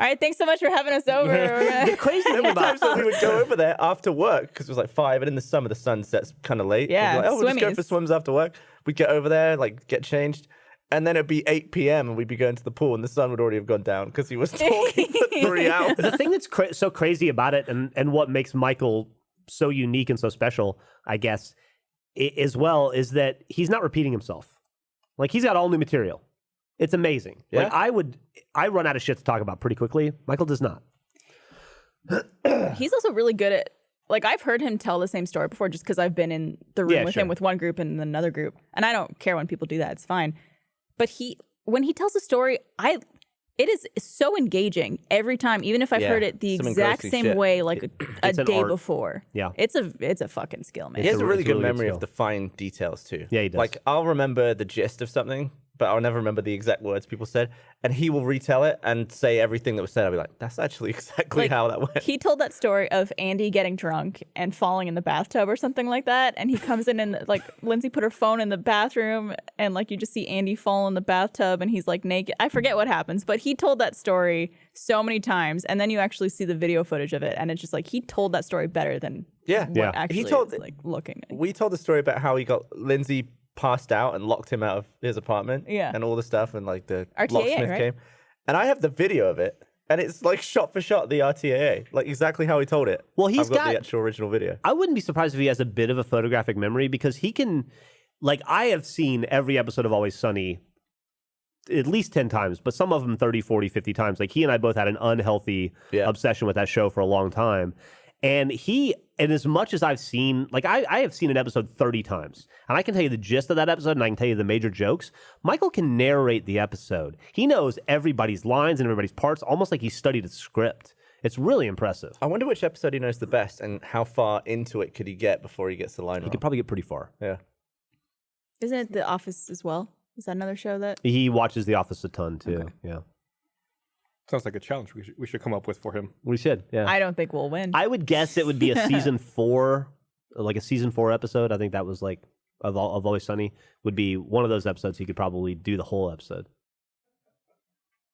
Speaker 2: all right, thanks so much for having us over. We're gonna-
Speaker 5: Crazy thing
Speaker 4: There were
Speaker 5: about
Speaker 4: times that we would go over there after work because it was like 5, and in the summer the sun sets kind of late.
Speaker 2: Yeah,
Speaker 4: We'd be like, oh, we'll just go for
Speaker 2: swimmies.
Speaker 4: swims after work. We'd get over there, like get changed, and then it'd be 8 p.m. and we'd be going to the pool, and the sun would already have gone down because he was talking for 3 hours.
Speaker 5: the thing that's so crazy about it, and what makes Michael so unique and so special, I guess, as well, is that he's not repeating himself. Like he's got all new material. It's amazing.
Speaker 4: Yeah?
Speaker 5: Like I run out of shit to talk about pretty quickly. Michael does not.
Speaker 2: He's also really good at like I've heard him tell the same story before just because I've been in the room
Speaker 5: Yeah,
Speaker 2: with
Speaker 5: sure.
Speaker 2: him with one group and another group. And I don't care when people do that. It's fine. But when he tells a story, it is so engaging every time, even if I've
Speaker 4: Yeah,
Speaker 2: heard it the
Speaker 4: some
Speaker 2: exact
Speaker 4: engrossing
Speaker 2: same
Speaker 4: shit.
Speaker 2: way like a
Speaker 5: It's an
Speaker 2: day
Speaker 5: art.
Speaker 2: before.
Speaker 5: Yeah.
Speaker 2: It's a fucking skill, man.
Speaker 4: He has
Speaker 5: It's
Speaker 4: a
Speaker 5: a-
Speaker 4: really
Speaker 5: it's a
Speaker 4: good
Speaker 5: really good
Speaker 4: memory
Speaker 5: skill.
Speaker 4: of the fine details too.
Speaker 5: Yeah, he does.
Speaker 4: Like I'll remember the gist of something, but I'll never remember the exact words people said. And he will retell it and say everything that was said. I'll be like, that's actually exactly
Speaker 2: Like,
Speaker 4: how that went.
Speaker 2: He told that story of Andy getting drunk and falling in the bathtub or something like that. And he comes in and like Lindsay put her phone in the bathroom and like you just see Andy fall in the bathtub and he's like naked. I forget what happens, but he told that story so many times. And then you actually see the video footage of it. And it's just like he told that story better than
Speaker 4: Yeah.
Speaker 2: what
Speaker 5: Yeah.
Speaker 2: actually
Speaker 4: He told-
Speaker 2: is, like looking.
Speaker 4: We told the story about how he got Lindsay passed out and locked him out of his apartment.
Speaker 2: Yeah.
Speaker 4: And all the stuff and like the
Speaker 2: RTAA,
Speaker 4: locksmith
Speaker 2: right?
Speaker 4: came. And I have the video of it. And it's like shot for shot the RTAA, like exactly how he told it.
Speaker 5: Well, he's
Speaker 4: I've got
Speaker 5: got-
Speaker 4: the actual original video.
Speaker 5: I wouldn't be surprised if he has a bit of a photographic memory because he can, like, I have seen every episode of Always Sunny at least 10 times, but some of them 30, 40, 50 times. Like, he and I both had an unhealthy
Speaker 4: Yeah.
Speaker 5: obsession with that show for a long time. And as much as I've seen, like, I have seen an episode 30 times, and I can tell you the gist of that episode, and I can tell you the major jokes. Michael can narrate the episode. He knows everybody's lines and everybody's parts, almost like he studied a script. It's really impressive.
Speaker 4: I wonder which episode he knows the best and how far into it could he get before he gets the line
Speaker 5: He
Speaker 4: wrong.
Speaker 5: could probably get pretty far.
Speaker 4: Yeah.
Speaker 2: Isn't it The Office as well? Is that another show that?
Speaker 5: He watches The Office a ton, too. Yeah.
Speaker 3: Sounds like a challenge we should come up with for him.
Speaker 5: We should, yeah.
Speaker 2: I don't think we'll win.
Speaker 5: I would guess it would be a season 4, like a season 4 episode. I think that was like of Always Sunny would be one of those episodes he could probably do the whole episode.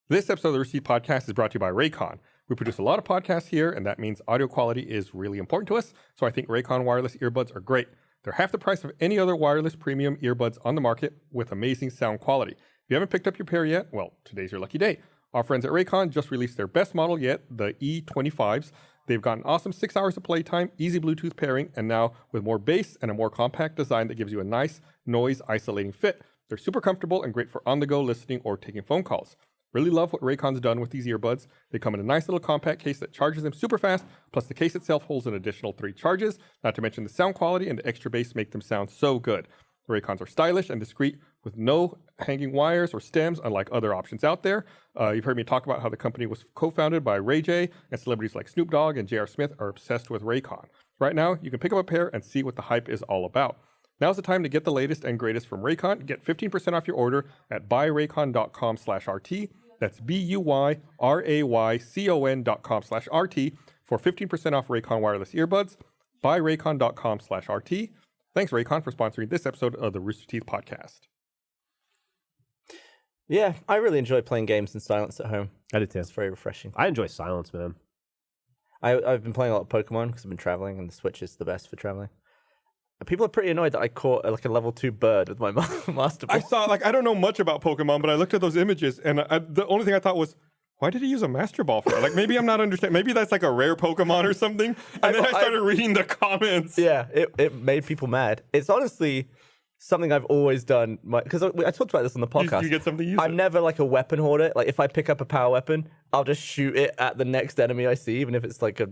Speaker 3: This episode of the Rooster Teeth Podcast is brought to you by Raycon. We produce a lot of podcasts here, and that means audio quality is really important to us. So I think Raycon wireless earbuds are great. They're half the price of any other wireless premium earbuds on the market with amazing sound quality. If you haven't picked up your pair yet, well, today's your lucky day. Our friends at Raycon just released their best model yet, the E25s. They've got an awesome 6 hours of playtime, easy Bluetooth pairing, and now with more bass and a more compact design that gives you a nice noise isolating fit. They're super comfortable and great for on-the-go listening or taking phone calls. Really love what Raycon's done with these earbuds. They come in a nice little compact case that charges them super fast, plus the case itself holds an additional 3 charges, not to mention the sound quality and the extra bass make them sound so good. The Raycons are stylish and discreet with no hanging wires or stems, unlike other options out there. You've heard me talk about how the company was co-founded by Ray J, and celebrities like Snoop Dogg and J.R. Smith are obsessed with Raycon. Right now, you can pick up a pair and see what the hype is all about. Now's the time to get the latest and greatest from Raycon. Get 15% off your order at buyraycon.com/RT. That's BUYRAYCON.com/RT for 15% off Raycon wireless earbuds. Buyraycon.com/RT. Thanks, Raycon, for sponsoring this episode of the Rooster Teeth podcast.
Speaker 4: Yeah, I really enjoy playing games in silence at home.
Speaker 5: I did too.
Speaker 4: It's very refreshing.
Speaker 5: I enjoy silence, man.
Speaker 4: I've been playing a lot of Pokemon because I've been traveling, and the Switch is the best for traveling. People are pretty annoyed that I caught like a level 2 bird with my Master Ball.
Speaker 3: I saw, I don't know much about Pokemon, but I looked at those images, and the only thing I thought was, why did he use a Master Ball for that? Like, maybe I'm not understanding. Maybe that's like a rare Pokemon or something. And then I started reading the comments.
Speaker 4: Yeah, it made people mad. It's honestly something I've always done. Because I talked about this on the podcast.
Speaker 3: You get something to use
Speaker 4: I'm never like a weapon hoarder. Like, if I pick up a power weapon, I'll just shoot it at the next enemy I see, even if it's like a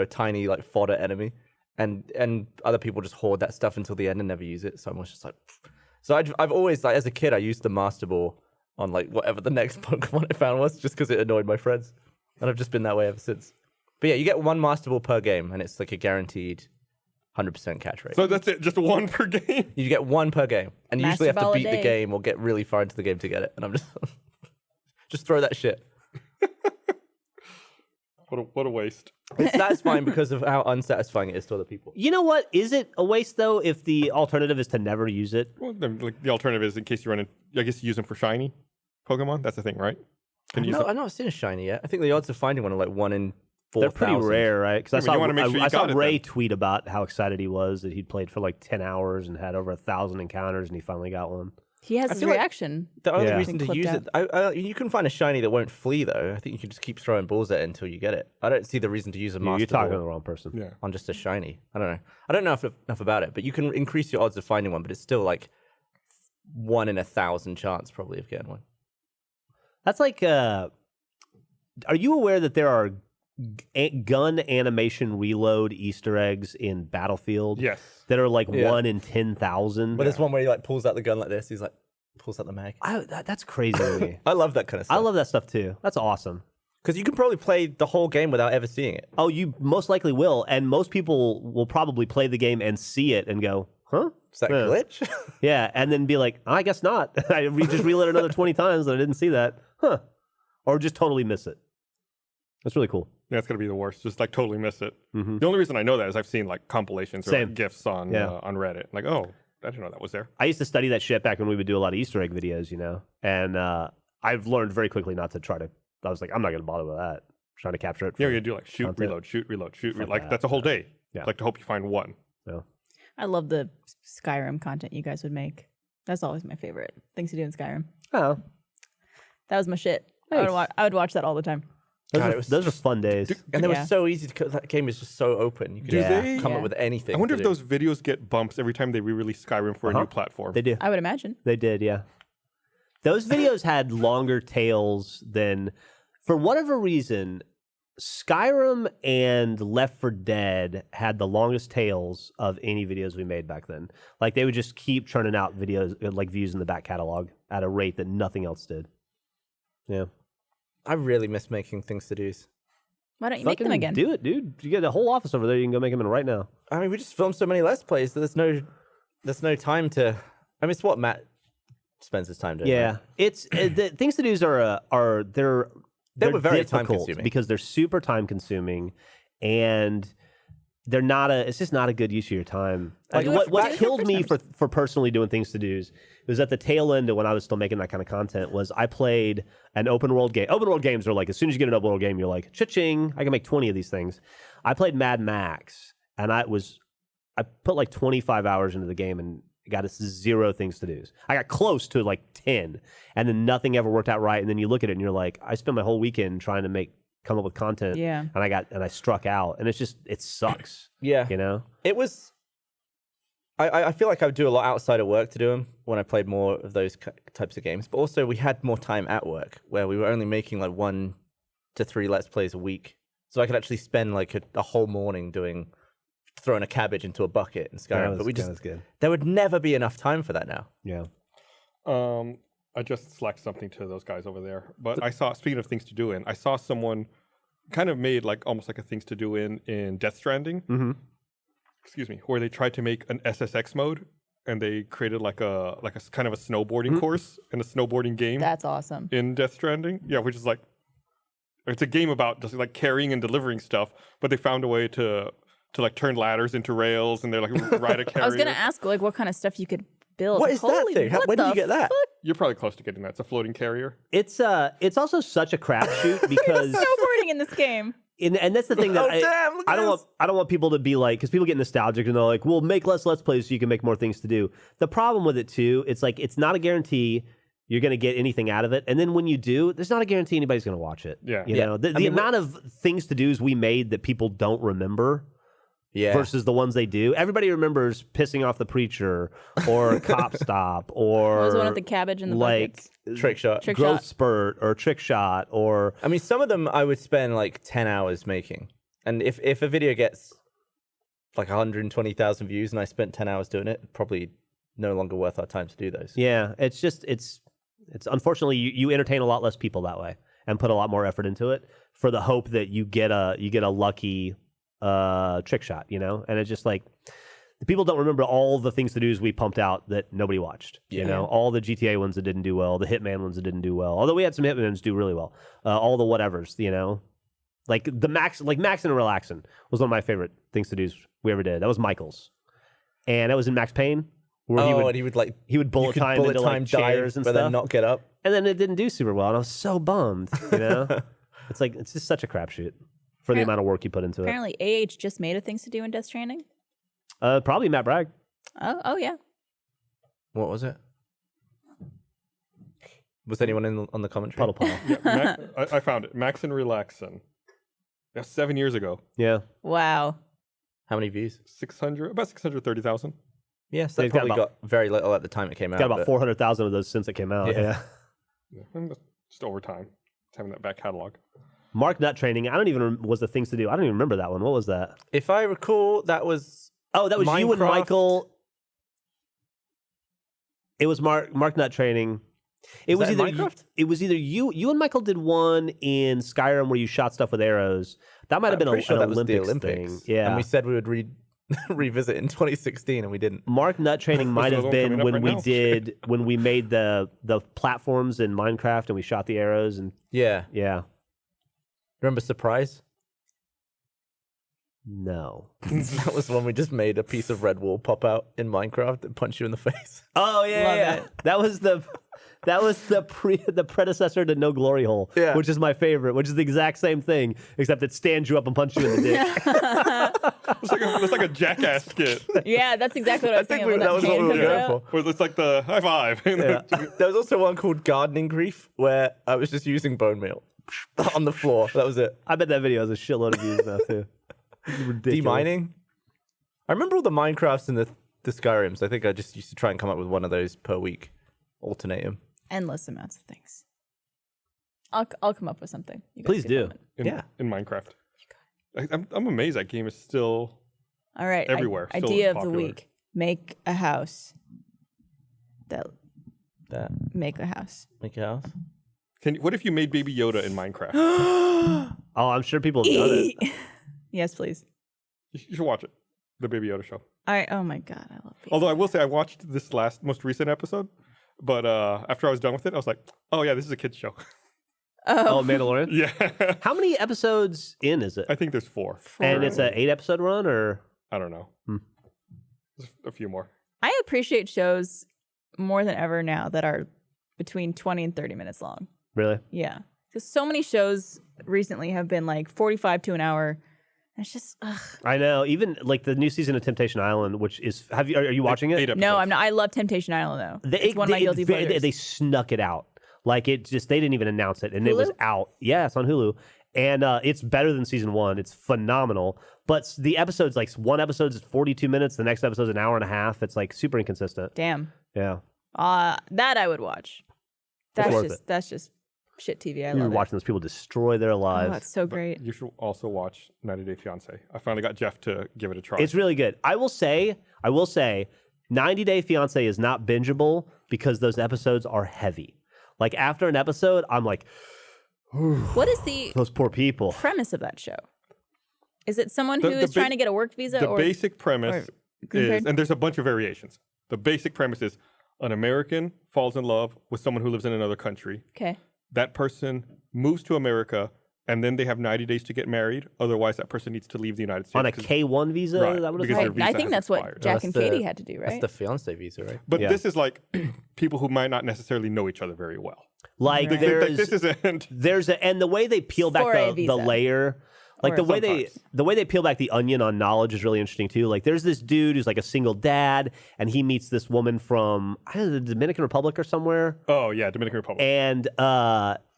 Speaker 4: tiny like fodder enemy. And other people just hoard that stuff until the end and never use it. So I'm just like, so I've always, like, as a kid, I used the Master Ball on like whatever the next Pokemon I found was, just because it annoyed my friends, and I've just been that way ever since. But yeah, you get one Master Ball per game, and it's like a guaranteed 100% catch rate.
Speaker 3: So that's it, just one per game?
Speaker 4: You get one per game, and you usually
Speaker 2: Master
Speaker 4: have to
Speaker 2: Ball a
Speaker 4: beat the
Speaker 2: day.
Speaker 4: game or get really far into the game to get it. And I'm just just throw that shit.
Speaker 3: What a waste.
Speaker 4: It's satisfying because of how unsatisfying it is to other people.
Speaker 5: You know what? Is it a waste, though, if the alternative is to never use it?
Speaker 3: Well, then, like, the alternative is in case you run in, I guess you use them for shiny Pokemon. That's the thing, right? Can you use them?
Speaker 4: I've not seen a shiny yet. I think the odds of finding one are like 1 in 4,000.
Speaker 5: They're pretty rare, right? Because
Speaker 3: Yeah, but you wanna make sure you
Speaker 5: I saw
Speaker 3: got it
Speaker 5: Ray
Speaker 3: then.
Speaker 5: tweet about how excited he was that he'd played for like 10 hours and had over 1,000 encounters, and he finally got one.
Speaker 2: He has his
Speaker 4: feel like
Speaker 2: reaction.
Speaker 4: The only
Speaker 5: Yeah.
Speaker 4: reason to
Speaker 2: Clipped
Speaker 4: use
Speaker 2: out.
Speaker 4: it, you can find a shiny that won't flee though. I think you can just keep throwing balls at it until you get it. I don't see the reason to use a Master
Speaker 5: You're talking to
Speaker 4: Ball
Speaker 5: the wrong person.
Speaker 3: Yeah.
Speaker 4: on just a shiny. I don't know. I don't know enough about it, but you can increase your odds of finding one, but it's still like 1 in 1,000 chance probably of getting one.
Speaker 5: That's like, are you aware that there are gun animation reload Easter eggs in Battlefield?
Speaker 3: Yes.
Speaker 5: That are like
Speaker 4: Yeah.
Speaker 5: 1 in 10,000?
Speaker 4: But there's one where he like pulls out the gun like this. He's like pulls out the mag.
Speaker 5: That's crazy to me.
Speaker 4: I love that kind of stuff.
Speaker 5: I love that stuff too. That's awesome.
Speaker 4: because you can probably play the whole game without ever seeing it.
Speaker 5: Oh, you most likely will, and most people will probably play the game and see it and go, "Huh?
Speaker 4: Is that
Speaker 5: Yeah.
Speaker 4: glitch?
Speaker 5: Yeah," and then be like, "I guess not. We just relit another 20 times and I didn't see that, huh?" Or just totally miss it. That's really cool.
Speaker 3: Yeah, it's gonna be the worst. Just like totally miss it.
Speaker 5: Mhm.
Speaker 3: The only reason I know that is I've seen like compilations or
Speaker 5: Same.
Speaker 3: like GIFs on
Speaker 5: Yeah.
Speaker 3: on Reddit. Like, oh, I didn't know that was there.
Speaker 5: I used to study that shit back when we would do a lot of Easter egg videos, and I've learned very quickly not to try to. I was like, I'm not going to bother with that. Trying to capture it.
Speaker 3: Yeah,
Speaker 5: for
Speaker 3: you do like shoot,
Speaker 5: content.
Speaker 3: reload, shoot, reload, shoot.
Speaker 5: Fuck
Speaker 3: Like
Speaker 5: that.
Speaker 3: that's a whole day.
Speaker 5: Yeah.
Speaker 3: Like to hope you find one.
Speaker 5: Yeah.
Speaker 2: I love the Skyrim content you guys would make. That's always my favorite things to do in Skyrim.
Speaker 5: Oh,
Speaker 2: That was my shit.
Speaker 5: Thanks.
Speaker 2: I would watch that all the time.
Speaker 5: those,
Speaker 4: God,
Speaker 5: are,
Speaker 4: it was
Speaker 5: those are fun days.
Speaker 4: And they
Speaker 2: Yeah.
Speaker 4: were so easy to. That game is just so open. You can
Speaker 3: Do
Speaker 4: just
Speaker 3: they?
Speaker 4: come
Speaker 2: Yeah.
Speaker 4: up with anything.
Speaker 3: I wonder
Speaker 4: to
Speaker 3: if
Speaker 4: do.
Speaker 3: those videos get bumps every time they re-release Skyrim for a
Speaker 5: Uh-huh.
Speaker 3: new platform.
Speaker 5: They do.
Speaker 2: I would imagine.
Speaker 5: They did, yeah. Those videos had longer tails than, for whatever reason, Skyrim and Left 4 Dead had the longest tails of any videos we made back then. Like they would just keep churning out videos, like views in the back catalog at a rate that nothing else did. Yeah.
Speaker 4: I really miss making things to do's.
Speaker 2: Why don't you make them
Speaker 5: Fucking
Speaker 2: again?
Speaker 5: Do it, dude. You get a whole office over there. You can go make them in right now.
Speaker 4: I mean, we just filmed so many Let's Plays that there's no time to. I mean, it's what Matt spends his time doing.
Speaker 5: Yeah,
Speaker 4: right?
Speaker 5: it's the things to do's they're
Speaker 4: were very
Speaker 5: difficult
Speaker 4: time-consuming.
Speaker 5: because they're super time consuming, and they're not it's just not a good use of your time.
Speaker 4: Like,
Speaker 5: What
Speaker 4: back-
Speaker 5: killed me for personally doing things to do's was at the tail end of when I was still making that kind of content was I played an open world game. Open world games are like, as soon as you get an open world game, you're like, cha-ching, I can make 20 of these things. I played Mad Max, and I put like 25 hours into the game and got us 0 things to do. I got close to like 10, and then nothing ever worked out right. And then you look at it and you're like, I spent my whole weekend trying to come up with content,
Speaker 2: Yeah.
Speaker 5: and I struck out, and it sucks.
Speaker 4: Yeah. It was. I feel like I would do a lot outside of work to do them when I played more of those types of games. But also, we had more time at work where we were only making like 1 to 3 Let's Plays a week. So I could actually spend like a whole morning doing throwing a cabbage into a bucket in Skyrim. But
Speaker 5: that was good.
Speaker 4: there would never be enough time for that now.
Speaker 5: Yeah.
Speaker 3: I just slacked something to those guys over there. But I saw, speaking of things to do in, I saw someone kind of made like almost like a things to do in Death Stranding.
Speaker 5: Mm-hmm.
Speaker 3: Excuse me, where they tried to make an SSX mode and they created like a kind of a snowboarding course and a snowboarding game
Speaker 2: That's awesome.
Speaker 3: in Death Stranding. Yeah, which is like it's a game about just like carrying and delivering stuff, but they found a way to like turn ladders into rails and they're like ride a carrier.
Speaker 2: I was gonna ask like what kind of stuff you could build.
Speaker 4: What is that
Speaker 2: Holy,
Speaker 4: thing?
Speaker 2: what
Speaker 4: When did
Speaker 2: the
Speaker 4: you get that?
Speaker 2: fuck?
Speaker 3: You're probably close to getting that. It's a floating carrier.
Speaker 5: It's also such a crapshoot because
Speaker 2: Snowboarding in this game.
Speaker 5: and that's the thing that
Speaker 4: Oh, damn, look at
Speaker 5: I don't
Speaker 4: this.
Speaker 5: want people to be like, because people get nostalgic and they're like, well, make less Let's Plays so you can make more things to do. The problem with it too, it's like it's not a guarantee you're going to get anything out of it, and then when you do, there's not a guarantee anybody's going to watch it.
Speaker 3: Yeah.
Speaker 5: you
Speaker 4: Yeah.
Speaker 5: know, the
Speaker 4: I mean,
Speaker 5: amount of things to do's we made that people don't remember.
Speaker 4: Yeah.
Speaker 5: Versus the ones they do. Everybody remembers pissing off the preacher or Cop Stop or
Speaker 2: What was the one with the cabbage and the
Speaker 5: like
Speaker 2: buckets?
Speaker 4: Trick shot.
Speaker 2: Trick
Speaker 5: Growth
Speaker 2: shot.
Speaker 5: Spurt or Trick Shot or
Speaker 4: I mean, some of them I would spend like 10 hours making. And if a video gets like 120,000 views and I spent 10 hours doing it, probably no longer worth our time to do those.
Speaker 5: yeah, it's just it's unfortunately you entertain a lot less people that way and put a lot more effort into it for the hope that you get a lucky trick shot, you know? And it's just like the people don't remember all the things to do's we pumped out that nobody watched. You know, all the GTA ones that didn't do well, the Hitman ones that didn't do well. Although we had some Hitmans do really well. All the whatevers, you know. Like the Maxing and Relaxing was one of my favorite things to do's we ever did. That was Michael's. And that was in Max Payne. Where
Speaker 4: And he would like
Speaker 5: he would bullet time into like chairs and
Speaker 4: but
Speaker 5: stuff.
Speaker 4: then not get up.
Speaker 5: And then it didn't do super well, and I was so bummed, you know? It's just such a crapshoot for the amount of work you put into it.
Speaker 2: Apparently, AH just made a things to do in Death Stranding.
Speaker 5: Probably Matt Bragg.
Speaker 2: Oh yeah.
Speaker 4: What was it? Was anyone on the commentary?
Speaker 5: Puddle Paul.
Speaker 3: Yeah, I found it. Max and Relaxin'. Yeah, 7 years ago.
Speaker 5: Yeah.
Speaker 2: Wow.
Speaker 4: How many views?
Speaker 3: About 630,000.
Speaker 4: Yes,
Speaker 5: Yeah,
Speaker 4: that
Speaker 5: he's got
Speaker 4: probably
Speaker 5: about-
Speaker 4: got very little at the time it came out.
Speaker 5: Got about
Speaker 4: but-
Speaker 5: 400,000 of those since it came out.
Speaker 4: Yeah.
Speaker 5: Yeah.
Speaker 3: Yeah, and just over time, having that back catalog.
Speaker 5: Mark Nut Training. I don't even was the things to do. I don't even remember that one. What was that?
Speaker 4: If I recall, that was
Speaker 5: Oh, that was you and
Speaker 4: Minecraft.
Speaker 5: Michael. It was Mark Nut Training. It was
Speaker 4: that in
Speaker 5: either
Speaker 4: Minecraft?
Speaker 5: it was either you and Michael did one in Skyrim where you shot stuff with arrows. That might have been
Speaker 4: I'm pretty sure
Speaker 5: an
Speaker 4: that was the
Speaker 5: Olympics
Speaker 4: Olympics.
Speaker 5: thing. Yeah.
Speaker 4: and we said we would revisit in 2016, and we didn't.
Speaker 5: Mark Nut Training might
Speaker 3: There's
Speaker 5: have
Speaker 3: another one
Speaker 5: been
Speaker 3: coming up
Speaker 5: when
Speaker 3: right now.
Speaker 5: we made the platforms in Minecraft and we shot the arrows and
Speaker 4: Yeah,
Speaker 5: yeah.
Speaker 4: remember Surprise?
Speaker 5: No.
Speaker 4: That was when we just made a piece of red wall pop out in Minecraft and punch you in the face.
Speaker 5: Oh yeah,
Speaker 2: Love
Speaker 5: yeah.
Speaker 2: it.
Speaker 5: That was the predecessor to No Glory Hole,
Speaker 4: Yeah.
Speaker 5: which is my favorite, which is the exact same thing, except it stands you up and punches you in the dick.
Speaker 3: It's like a jackass skit.
Speaker 2: Yeah, that's exactly what I was
Speaker 4: think
Speaker 2: thinking.
Speaker 4: that was what we were
Speaker 2: comes
Speaker 4: going
Speaker 2: out.
Speaker 4: for.
Speaker 3: Where it's like the high five.
Speaker 5: Yeah.
Speaker 4: There was also one called Gardening Grief where I was just using bone meal on the floor. That was it.
Speaker 5: I bet that video has a shitload of views now too. It's ridiculous.
Speaker 4: Demining. I remember all the Minecrafts and the Skyrims. I think I just used to try and come up with one of those per week. Alternate them.
Speaker 2: Endless amounts of things. I'll come up with something. You guys
Speaker 5: Please
Speaker 2: keep
Speaker 5: do.
Speaker 2: going.
Speaker 4: Yeah.
Speaker 3: In Minecraft. I'm amazed that game is still.
Speaker 2: All right.
Speaker 3: Everywhere, still
Speaker 2: Idea
Speaker 3: is
Speaker 2: of the
Speaker 3: popular.
Speaker 2: week: make a house. That
Speaker 4: That
Speaker 2: make a house.
Speaker 4: make a house.
Speaker 3: What if you made Baby Yoda in Minecraft?
Speaker 5: Oh, I'm sure people have done it.
Speaker 2: Yes, please.
Speaker 3: You should watch it. The Baby Yoda show.
Speaker 2: All right. Oh my god, I love.
Speaker 3: Although I will say I watched this most recent episode, but after I was done with it, I was like, oh yeah, this is a kid's show.
Speaker 5: Oh, Mandalorian.
Speaker 3: Yeah.
Speaker 5: How many episodes in is it?
Speaker 3: I think there's 4.
Speaker 5: And it's an 8-episode run, or
Speaker 3: I don't know. There's a few more.
Speaker 2: I appreciate shows more than ever now that are between 20 and 30 minutes long.
Speaker 5: really?
Speaker 2: Yeah. Because so many shows recently have been like 45 to an hour. And it's just, ugh.
Speaker 5: I know. Even like the new season of Temptation Island, which is are you watching it?
Speaker 3: 8 episodes.
Speaker 2: No, I'm not. I love Temptation Island though. It's one of my guilty pleasures.
Speaker 5: They snuck it out. Like they didn't even announce it, and it was
Speaker 2: Hulu?
Speaker 5: out. Yeah, it's on Hulu, and it's better than season 1. It's phenomenal. But the episodes, like one episode is 42 minutes, the next episode's an hour and a half. It's like super inconsistent.
Speaker 2: Damn.
Speaker 5: Yeah.
Speaker 2: That I would watch.
Speaker 5: It's worth it.
Speaker 2: That's just shit TV. I
Speaker 5: We were
Speaker 2: love it.
Speaker 5: watching those people destroy their
Speaker 2: Oh,
Speaker 5: lives.
Speaker 2: it's so great.
Speaker 3: You should also watch 90 Day Fiance. I finally got Geoff to give it a try.
Speaker 5: It's really good. I will say, 90 Day Fiance is not bingeable because those episodes are heavy. Like after an episode, I'm like,
Speaker 2: What is the
Speaker 5: those poor people.
Speaker 2: premise of that show? Is it someone
Speaker 3: The-
Speaker 2: who
Speaker 3: the
Speaker 2: is trying
Speaker 3: ba-
Speaker 2: to get a work visa?
Speaker 3: the
Speaker 2: or
Speaker 3: basic premise
Speaker 2: green
Speaker 3: is,
Speaker 2: card?
Speaker 3: and there's a bunch of variations. The basic premise is an American falls in love with someone who lives in another country.
Speaker 2: Okay.
Speaker 3: That person moves to America, and then they have 90 days to get married. Otherwise, that person needs to leave the United States.
Speaker 5: On a
Speaker 3: 'cause-
Speaker 5: K1 visa?
Speaker 3: Right,
Speaker 5: Is that what it's
Speaker 3: because
Speaker 5: called?
Speaker 3: their visa
Speaker 2: I think
Speaker 3: has
Speaker 2: that's what
Speaker 3: expired.
Speaker 2: Jack
Speaker 4: That's
Speaker 2: and
Speaker 4: the-
Speaker 2: Katie had to do,
Speaker 4: That's
Speaker 2: right?
Speaker 4: the fiance visa, right?
Speaker 3: But
Speaker 5: Yeah.
Speaker 3: this is like people who might not necessarily know each other very well.
Speaker 5: Like
Speaker 2: Right.
Speaker 5: there's,
Speaker 3: This isn't.
Speaker 5: and the way they peel back
Speaker 2: For a
Speaker 5: the
Speaker 2: visa.
Speaker 5: layer, like
Speaker 2: Or
Speaker 5: the way they peel back the onion on knowledge is really interesting too. Like there's this dude who's like a single dad, and he meets this woman from I don't know, the Dominican Republic or somewhere,
Speaker 3: Oh yeah, Dominican Republic.
Speaker 5: and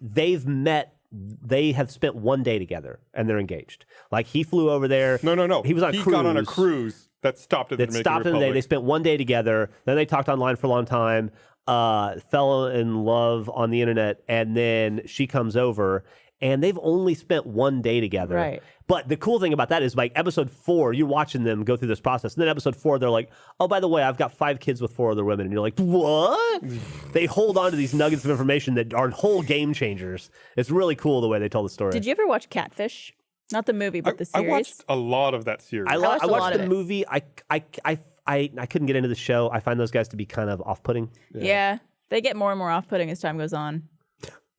Speaker 5: they've met. They have spent one day together, and they're engaged. Like he flew over there.
Speaker 3: No.
Speaker 5: He was on a
Speaker 3: He got on a
Speaker 5: cruise.
Speaker 3: cruise that stopped at the
Speaker 5: That
Speaker 3: Dominican
Speaker 5: stopped in the
Speaker 3: Republic.
Speaker 5: day. They spent one day together. Then they talked online for a long time. Fell in love on the internet, and then she comes over, and they've only spent one day together.
Speaker 2: Right.
Speaker 5: But the cool thing about that is, like episode 4, you're watching them go through this process, and then episode 4, they're like, "Oh, by the way, I've got 5 kids with 4 other women," and you're like, "What?" They hold on to these nuggets of information that are whole game changers. It's really cool the way they tell the story.
Speaker 2: Did you ever watch Catfish? Not the movie, but the
Speaker 3: I
Speaker 2: series.
Speaker 3: watched a lot of that series.
Speaker 5: I
Speaker 2: watched a lot
Speaker 5: watched
Speaker 2: of
Speaker 5: the
Speaker 2: it.
Speaker 5: movie. I couldn't get into the show. I find those guys to be kind of off-putting.
Speaker 2: Yeah, they get more and more off-putting as time goes on.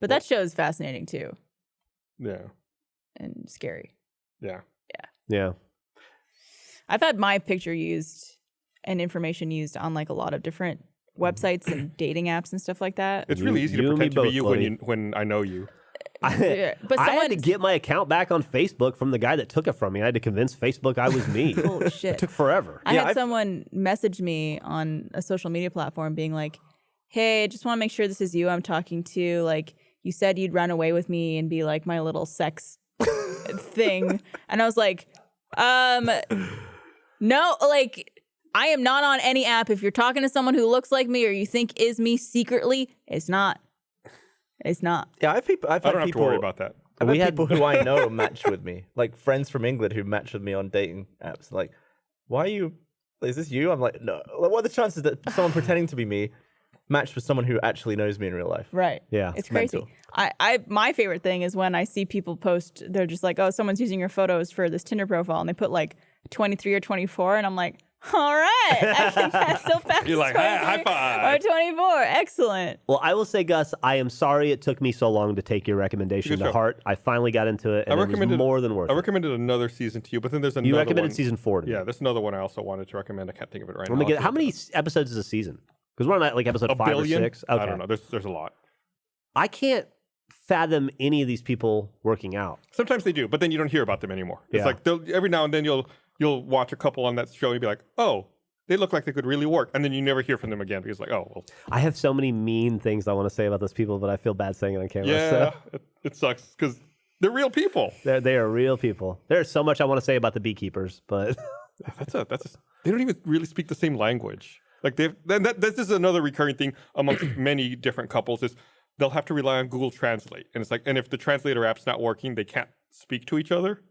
Speaker 2: But that show is fascinating too
Speaker 3: yeah,
Speaker 2: and scary.
Speaker 3: yeah.
Speaker 5: Yeah.
Speaker 2: I've had my picture used and information used on like a lot of different websites and dating apps and stuff like that.
Speaker 3: It's really easy to
Speaker 5: you and me
Speaker 3: pretend to be
Speaker 5: both,
Speaker 3: you
Speaker 5: buddy.
Speaker 3: when I know you.
Speaker 2: Yeah, but
Speaker 5: I had to
Speaker 2: someone-
Speaker 5: get my account back on Facebook from the guy that took it from me. I had to convince Facebook I was me.
Speaker 2: Holy
Speaker 5: It
Speaker 2: shit.
Speaker 5: took forever.
Speaker 2: I had someone message me on a social media platform being like, "Hey, I just want to make sure this is you I'm talking to. Like, you said you'd run away with me and be like my little sex thing." And I was like, no, like, I am not on any app. If you're talking to someone who looks like me or you think is me secretly, it's not. It's not.
Speaker 4: Yeah, I've
Speaker 3: I
Speaker 4: had
Speaker 3: don't have to
Speaker 4: people.
Speaker 3: worry about that.
Speaker 4: I've
Speaker 5: We
Speaker 4: had
Speaker 5: had-
Speaker 4: people who I know match with me, like friends from England who match with me on dating apps. Like, why are you? Is this you? I'm like, no. Like, what are the chances that someone pretending to be me matched with someone who actually knows me in real life?
Speaker 2: Right.
Speaker 5: Yeah.
Speaker 2: It's crazy.
Speaker 4: mental.
Speaker 2: My favorite thing is when I see people post, they're just like, "Oh, someone's using your photos for this Tinder profile," and they put like 23 or 24, and I'm like, "All right, I can still pass."
Speaker 3: You're like, high
Speaker 2: 23
Speaker 3: five.
Speaker 2: Or 24, excellent.
Speaker 5: Well, I will say, Gus, I am sorry it took me so long to take your recommendation
Speaker 3: Good
Speaker 5: to
Speaker 3: show.
Speaker 5: heart. I finally got into it, and it was more than worth
Speaker 3: I
Speaker 5: it.
Speaker 3: recommended another season to you, but then there's another
Speaker 5: You recommended
Speaker 3: one.
Speaker 5: season 4 to me.
Speaker 3: Yeah, there's another one I also wanted to recommend. I can't think of it right
Speaker 5: Let
Speaker 3: now.
Speaker 5: me get,
Speaker 3: I'll
Speaker 5: how
Speaker 3: look it
Speaker 5: many
Speaker 3: up.
Speaker 5: episodes is a season? Because we're on like episode
Speaker 3: A
Speaker 5: 5
Speaker 3: billion?
Speaker 5: or 6. Okay.
Speaker 3: I don't know. There's a lot.
Speaker 5: I can't fathom any of these people working out.
Speaker 3: Sometimes they do, but then you don't hear about them anymore. It's
Speaker 5: Yeah.
Speaker 3: like every now and then you'll watch a couple on that show and you'll be like, oh, they look like they could really work, and then you never hear from them again because like, oh, well,
Speaker 5: I have so many mean things I want to say about those people, but I feel bad saying it on camera.
Speaker 3: yeah,
Speaker 5: So.
Speaker 3: it sucks because they're real people.
Speaker 5: They are real people. There's so much I want to say about the beekeepers, but
Speaker 3: They don't even really speak the same language. Like this is another recurring thing amongst many different couples is they'll have to rely on Google Translate, and it's like, and if the translator app's not working, they can't speak to each other.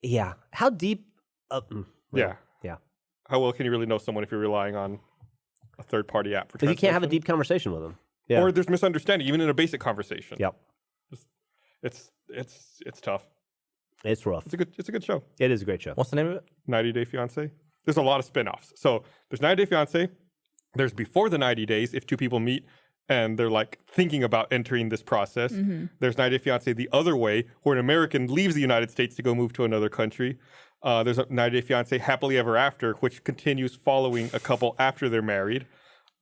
Speaker 5: yeah. How deep?
Speaker 3: Yeah.
Speaker 5: Yeah.
Speaker 3: How well can you really know someone if you're relying on a third-party app for
Speaker 5: Because you can't have a
Speaker 3: translation?
Speaker 5: deep conversation with them. Yeah.
Speaker 3: Or there's misunderstanding, even in a basic conversation.
Speaker 5: Yep.
Speaker 3: It's tough.
Speaker 5: It's rough.
Speaker 3: It's a good show.
Speaker 5: It is a great show.
Speaker 4: What's the name of it?
Speaker 3: 90 Day Fiance. There's a lot of spin-offs. So there's 90 Day Fiance. There's Before the 90 Days, if two people meet and they're like thinking about entering this process. There's 90 Day Fiance the other way, where an American leaves the United States to go move to another country. There's a 90 Day Fiance Happily Ever After, which continues following a couple after they're married.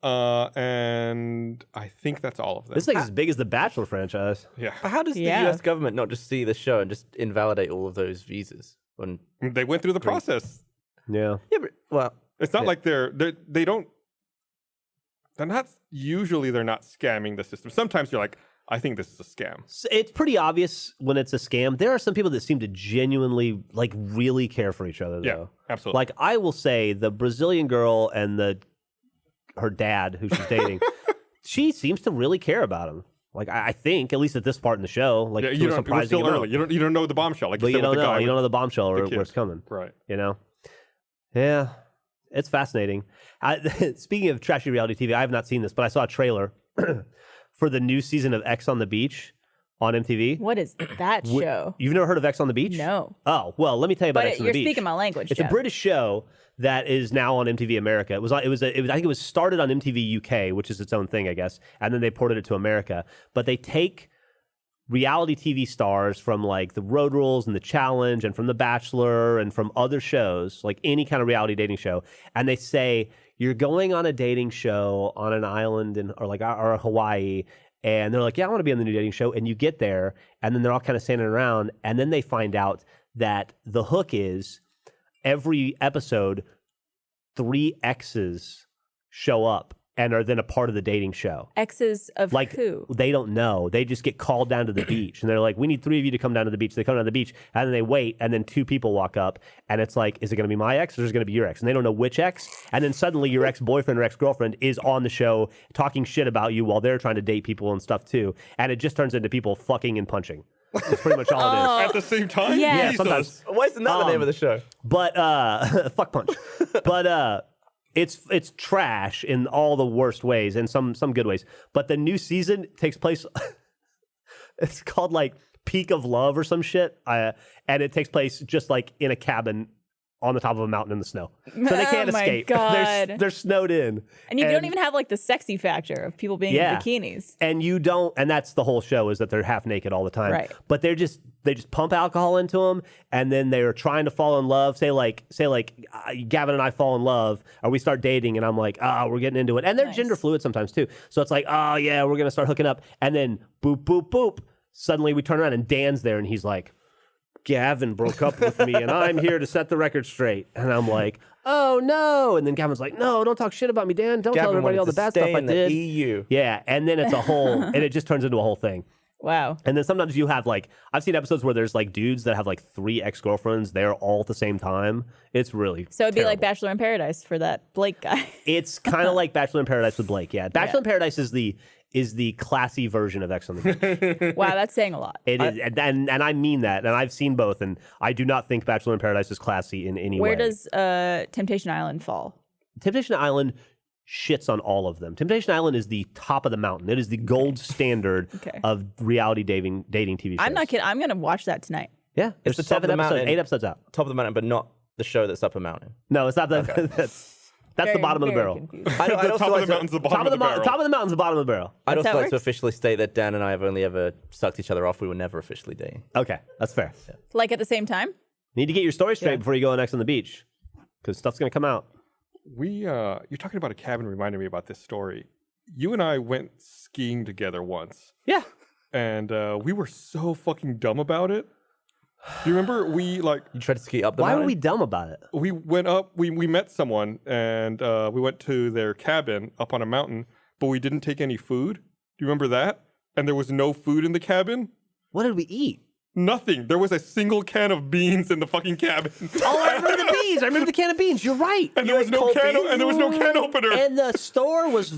Speaker 3: And I think that's all of them.
Speaker 5: This thing's as big as the Bachelor franchise.
Speaker 3: Yeah.
Speaker 4: But how does the
Speaker 2: Yeah.
Speaker 4: US government not just see the show and just invalidate all of those visas? When
Speaker 3: They went through the process.
Speaker 5: Yeah.
Speaker 4: yeah, but, well,
Speaker 3: It's not like they're not usually they're not scamming the system. Sometimes you're like, I think this is a scam.
Speaker 5: So it's pretty obvious when it's a scam. There are some people that seem to genuinely, like, really care for each other, though.
Speaker 3: Yeah, absolutely.
Speaker 5: Like, I will say the Brazilian girl and her dad, who she's dating, she seems to really care about him. Like I think, at least at this part in the show, like
Speaker 3: Yeah,
Speaker 5: to
Speaker 3: you
Speaker 5: a
Speaker 3: don't. It was
Speaker 5: surprising
Speaker 3: still
Speaker 5: amount.
Speaker 3: early. You don't know the bombshell. Like
Speaker 5: But
Speaker 3: you said
Speaker 5: you
Speaker 3: with
Speaker 5: don't
Speaker 3: the
Speaker 5: know.
Speaker 3: guy
Speaker 5: You don't know
Speaker 3: with
Speaker 5: the bombshell or
Speaker 3: the
Speaker 5: where it's
Speaker 3: kids.
Speaker 5: coming.
Speaker 3: Right.
Speaker 5: You know? Yeah. It's fascinating. Speaking of trashy reality TV, I have not seen this, but I saw a trailer for the new season of X on the Beach on MTV.
Speaker 2: What is that show?
Speaker 5: You've never heard of X on the Beach?
Speaker 2: No.
Speaker 5: Oh, well, let me tell you about
Speaker 2: But
Speaker 5: X on the
Speaker 2: you're
Speaker 5: Beach.
Speaker 2: speaking my language,
Speaker 5: It's a
Speaker 2: Geoff.
Speaker 5: British show that is now on MTV America. I think it was started on MTV UK, which is its own thing, I guess, and then they ported it to America. But they take reality TV stars from like the Road Rules and the Challenge and from The Bachelor and from other shows, like any kind of reality dating show, and they say you're going on a dating show on an island or Hawaii, and they're like, yeah, I want to be on the new dating show, and you get there, and then they're all kind of standing around, and then they find out that the hook is every episode 3 exes show up and are then a part of the dating show.
Speaker 2: Exes of
Speaker 5: Like,
Speaker 2: who?
Speaker 5: they don't know. They just get called down to the beach. And they're like, we need 3 of you to come down to the beach. They come down to the beach, and then they wait, and then 2 people walk up, and it's like, is it going to be my ex or is it going to be your ex? And they don't know which ex. And then suddenly your ex-boyfriend or ex-girlfriend is on the show talking shit about you while they're trying to date people and stuff too. And it just turns into people fucking and punching. That's pretty much all it is.
Speaker 3: At the same time?
Speaker 2: Yes.
Speaker 5: Yeah,
Speaker 3: Jesus.
Speaker 5: sometimes.
Speaker 4: Why isn't that the name of the show?
Speaker 5: But fuck punch. But it's trash in all the worst ways and some good ways. But the new season takes place. It's called like Peak of Love or some shit, and it takes place just like in a cabin on the top of a mountain in the snow, so they can't
Speaker 2: Oh my
Speaker 5: escape.
Speaker 2: God.
Speaker 5: They're snowed in,
Speaker 2: And you don't even have like the sexy factor of people being
Speaker 5: Yeah.
Speaker 2: in bikinis.
Speaker 5: and you don't, and that's the whole show, is that they're half naked all the time.
Speaker 2: Right.
Speaker 5: But they just pump alcohol into them, and then they're trying to fall in love. Say like Gavin and I fall in love, or we start dating, and I'm like, we're getting into it, and they're
Speaker 2: Nice.
Speaker 5: gender fluid sometimes too. So it's like, oh yeah, we're gonna start hooking up, and then boop boop boop. Suddenly we turn around and Dan's there, and he's like, Gavin broke up with me, and I'm here to set the record straight. And I'm like, oh no. And then Gavin's like, no, don't talk shit about me, Dan. Don't tell
Speaker 4: Gavin
Speaker 5: everybody
Speaker 4: wanted
Speaker 5: all the
Speaker 4: to
Speaker 5: bad
Speaker 4: stay
Speaker 5: stuff I
Speaker 4: in the
Speaker 5: did.
Speaker 4: EU.
Speaker 5: Yeah, and then it's a whole, and it just turns into a whole thing.
Speaker 2: Wow.
Speaker 5: And then sometimes you have like, I've seen episodes where there's like dudes that have like 3 ex-girlfriends. They're all at the same time. It's really
Speaker 2: So it'd be like
Speaker 5: terrible.
Speaker 2: Bachelor in Paradise for that Blake guy.
Speaker 5: It's kind of like Bachelor in Paradise with Blake. Yeah, Bachelor in Paradise is the classy version of X on the Beach.
Speaker 2: Wow, that's saying a lot.
Speaker 5: It is, and I mean that, and I've seen both, and I do not think Bachelor in Paradise is classy in any way.
Speaker 2: Where does Temptation Island fall?
Speaker 5: Temptation Island shits on all of them. Temptation Island is the top of the mountain. It is the gold standard
Speaker 2: Okay.
Speaker 5: of reality dating TV shows.
Speaker 2: I'm not kidding. I'm going to watch that tonight.
Speaker 5: Yeah, there's
Speaker 4: the top of
Speaker 5: 7
Speaker 4: the
Speaker 5: episodes,
Speaker 4: mountain.
Speaker 5: 8 episodes out.
Speaker 4: Top of the mountain, but not the show that's up a mountain.
Speaker 5: No, it's not that. That's the bottom of the barrel.
Speaker 4: I'd
Speaker 3: The
Speaker 4: also
Speaker 3: top of
Speaker 4: like
Speaker 3: the
Speaker 4: to-
Speaker 3: mountain's the bottom of the barrel.
Speaker 5: Top of the mountain's the bottom of the barrel.
Speaker 4: I'd
Speaker 2: That's
Speaker 4: also
Speaker 2: how it
Speaker 4: like to
Speaker 2: works?
Speaker 4: officially state that Dan and I have only ever sucked each other off. We were never officially dating.
Speaker 5: Okay, that's fair.
Speaker 2: Like at the same time?
Speaker 5: Need to get your story straight before you go on X on the Beach, because stuff's gonna come out.
Speaker 3: You're talking about a cabin reminded me about this story. You and I went skiing together once,
Speaker 5: Yeah.
Speaker 3: and we were so fucking dumb about it. Do you remember we
Speaker 4: You tried to ski up the
Speaker 5: Why
Speaker 4: mountain?
Speaker 5: were we dumb about it?
Speaker 3: we went up, we met someone, and we went to their cabin up on a mountain, but we didn't take any food. Do you remember that? And there was no food in the cabin?
Speaker 5: What did we eat?
Speaker 3: Nothing. There was a single can of beans in the fucking cabin.
Speaker 5: Oh, I remember the beans. I remember the can of beans. You're right.
Speaker 3: And there was no can, and there was no can opener.
Speaker 5: And the store was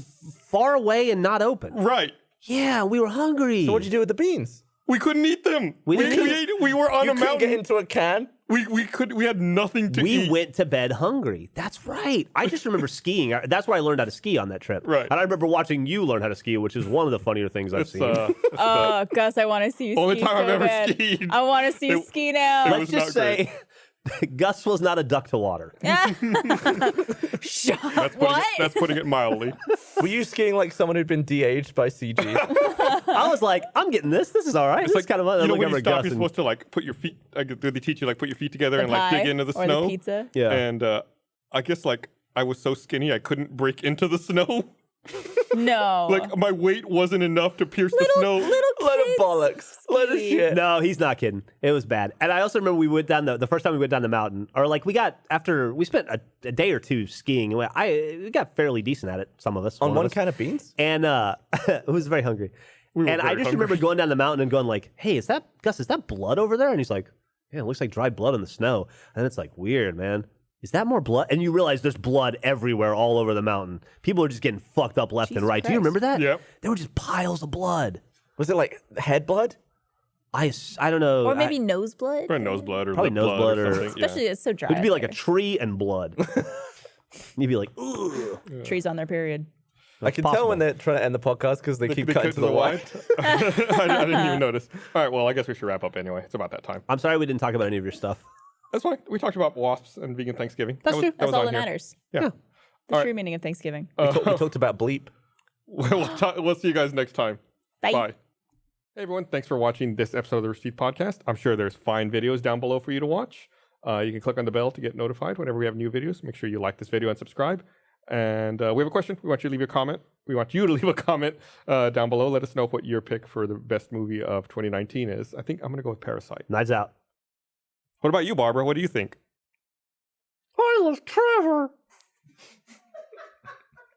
Speaker 5: far away and not open.
Speaker 3: Right.
Speaker 5: Yeah, we were hungry.
Speaker 4: So what'd you do with the beans?
Speaker 3: We couldn't eat them.
Speaker 5: We didn't eat-
Speaker 3: We were on
Speaker 4: You
Speaker 3: a
Speaker 4: couldn't
Speaker 3: mountain.
Speaker 4: get into a can?
Speaker 3: We had nothing to
Speaker 5: We
Speaker 3: eat.
Speaker 5: went to bed hungry. That's right. I just remember skiing. That's where I learned how to ski on that trip.
Speaker 3: Right.
Speaker 5: And I remember watching you learn how to ski, which is one of the funnier things I've
Speaker 3: It's,
Speaker 5: seen.
Speaker 2: Oh, Gus, I want to see you
Speaker 3: Only
Speaker 2: ski
Speaker 3: time I've
Speaker 2: so
Speaker 3: ever
Speaker 2: bad.
Speaker 3: skied.
Speaker 2: I want to see you
Speaker 3: It-
Speaker 2: ski now.
Speaker 3: it
Speaker 5: Let's
Speaker 3: was
Speaker 5: just
Speaker 3: not
Speaker 5: say Gus was not a duck to water.
Speaker 2: Shut
Speaker 3: That's
Speaker 2: What?
Speaker 3: putting it mildly.
Speaker 4: Were you skiing like someone who'd been de-aged by CG?
Speaker 5: I was like, I'm getting this. This is all right. This is kind of fun.
Speaker 3: You
Speaker 5: I
Speaker 3: know
Speaker 5: look
Speaker 3: when
Speaker 5: over
Speaker 3: you
Speaker 5: at
Speaker 3: stop,
Speaker 5: Gus
Speaker 3: you're
Speaker 5: and-
Speaker 3: supposed to like put your feet. Do they teach you like put your feet together
Speaker 2: The
Speaker 3: and like dig
Speaker 2: pie
Speaker 3: into the
Speaker 2: or
Speaker 3: snow?
Speaker 2: the pizza?
Speaker 5: Yeah.
Speaker 3: And I guess like I was so skinny I couldn't break into the snow.
Speaker 2: No.
Speaker 3: Like my weight wasn't enough to pierce the snow.
Speaker 2: Little
Speaker 4: Load of
Speaker 2: kids
Speaker 4: bollocks. Load of
Speaker 2: ski.
Speaker 4: shit.
Speaker 5: No, he's not kidding. It was bad. And I also remember we went down the first time we went down the mountain, or like we spent a day or two skiing. We got fairly decent at it, some of us.
Speaker 4: On one
Speaker 5: of us.
Speaker 4: can of beans?
Speaker 5: And it was very hungry.
Speaker 3: We were
Speaker 5: And I
Speaker 3: very
Speaker 5: just
Speaker 3: hungry.
Speaker 5: remember going down the mountain and going like, hey, is that blood over there? And he's like, yeah, it looks like dried blood on the snow. And it's like, weird, man. Is that more blood? And you realize there's blood everywhere all over the mountain. People are just getting fucked up left and
Speaker 2: Jesus
Speaker 5: right. Do you
Speaker 2: Christ.
Speaker 5: remember that?
Speaker 3: Yep.
Speaker 5: There were just piles of blood.
Speaker 4: Was it like head blood?
Speaker 5: I don't know.
Speaker 2: Or maybe nose blood.
Speaker 3: Or nose blood or
Speaker 5: Probably
Speaker 3: lip
Speaker 5: nose
Speaker 3: blood
Speaker 5: blood
Speaker 3: or
Speaker 5: or-
Speaker 3: something.
Speaker 2: Especially it's so dry.
Speaker 5: It'd be
Speaker 2: up
Speaker 5: like a
Speaker 2: there.
Speaker 5: tree and blood. You'd be like, ugh.
Speaker 2: Trees on their period.
Speaker 4: I can tell when they're trying to end the podcast because they keep cutting to the wide.
Speaker 3: I didn't even notice. All right, well, I guess we should wrap up anyway. It's about that time.
Speaker 5: I'm sorry we didn't talk about any of your stuff.
Speaker 3: That's fine. We talked about wasps and vegan Thanksgiving.
Speaker 5: That's true.
Speaker 2: That's
Speaker 3: was
Speaker 2: all
Speaker 3: on
Speaker 2: that
Speaker 3: here.
Speaker 2: matters.
Speaker 3: Yeah.
Speaker 2: The
Speaker 3: All
Speaker 2: true
Speaker 3: right.
Speaker 2: meaning of Thanksgiving.
Speaker 4: We talked about bleep.
Speaker 3: We'll see you guys next time.
Speaker 2: Bye.
Speaker 3: Bye. Hey, everyone. Thanks for watching this episode of the Rooster Teeth Podcast. I'm sure there's fine videos down below for you to watch. You can click on the bell to get notified whenever we have new videos. Make sure you like this video and subscribe. And we have a question. We want you to leave a comment. We want you to leave a comment down below. Let us know what your pick for the best movie of 2019 is. I think I'm going to go with Parasite.
Speaker 5: Knives out.
Speaker 3: What about you, Barbara? What do you think?
Speaker 5: I love Trevor.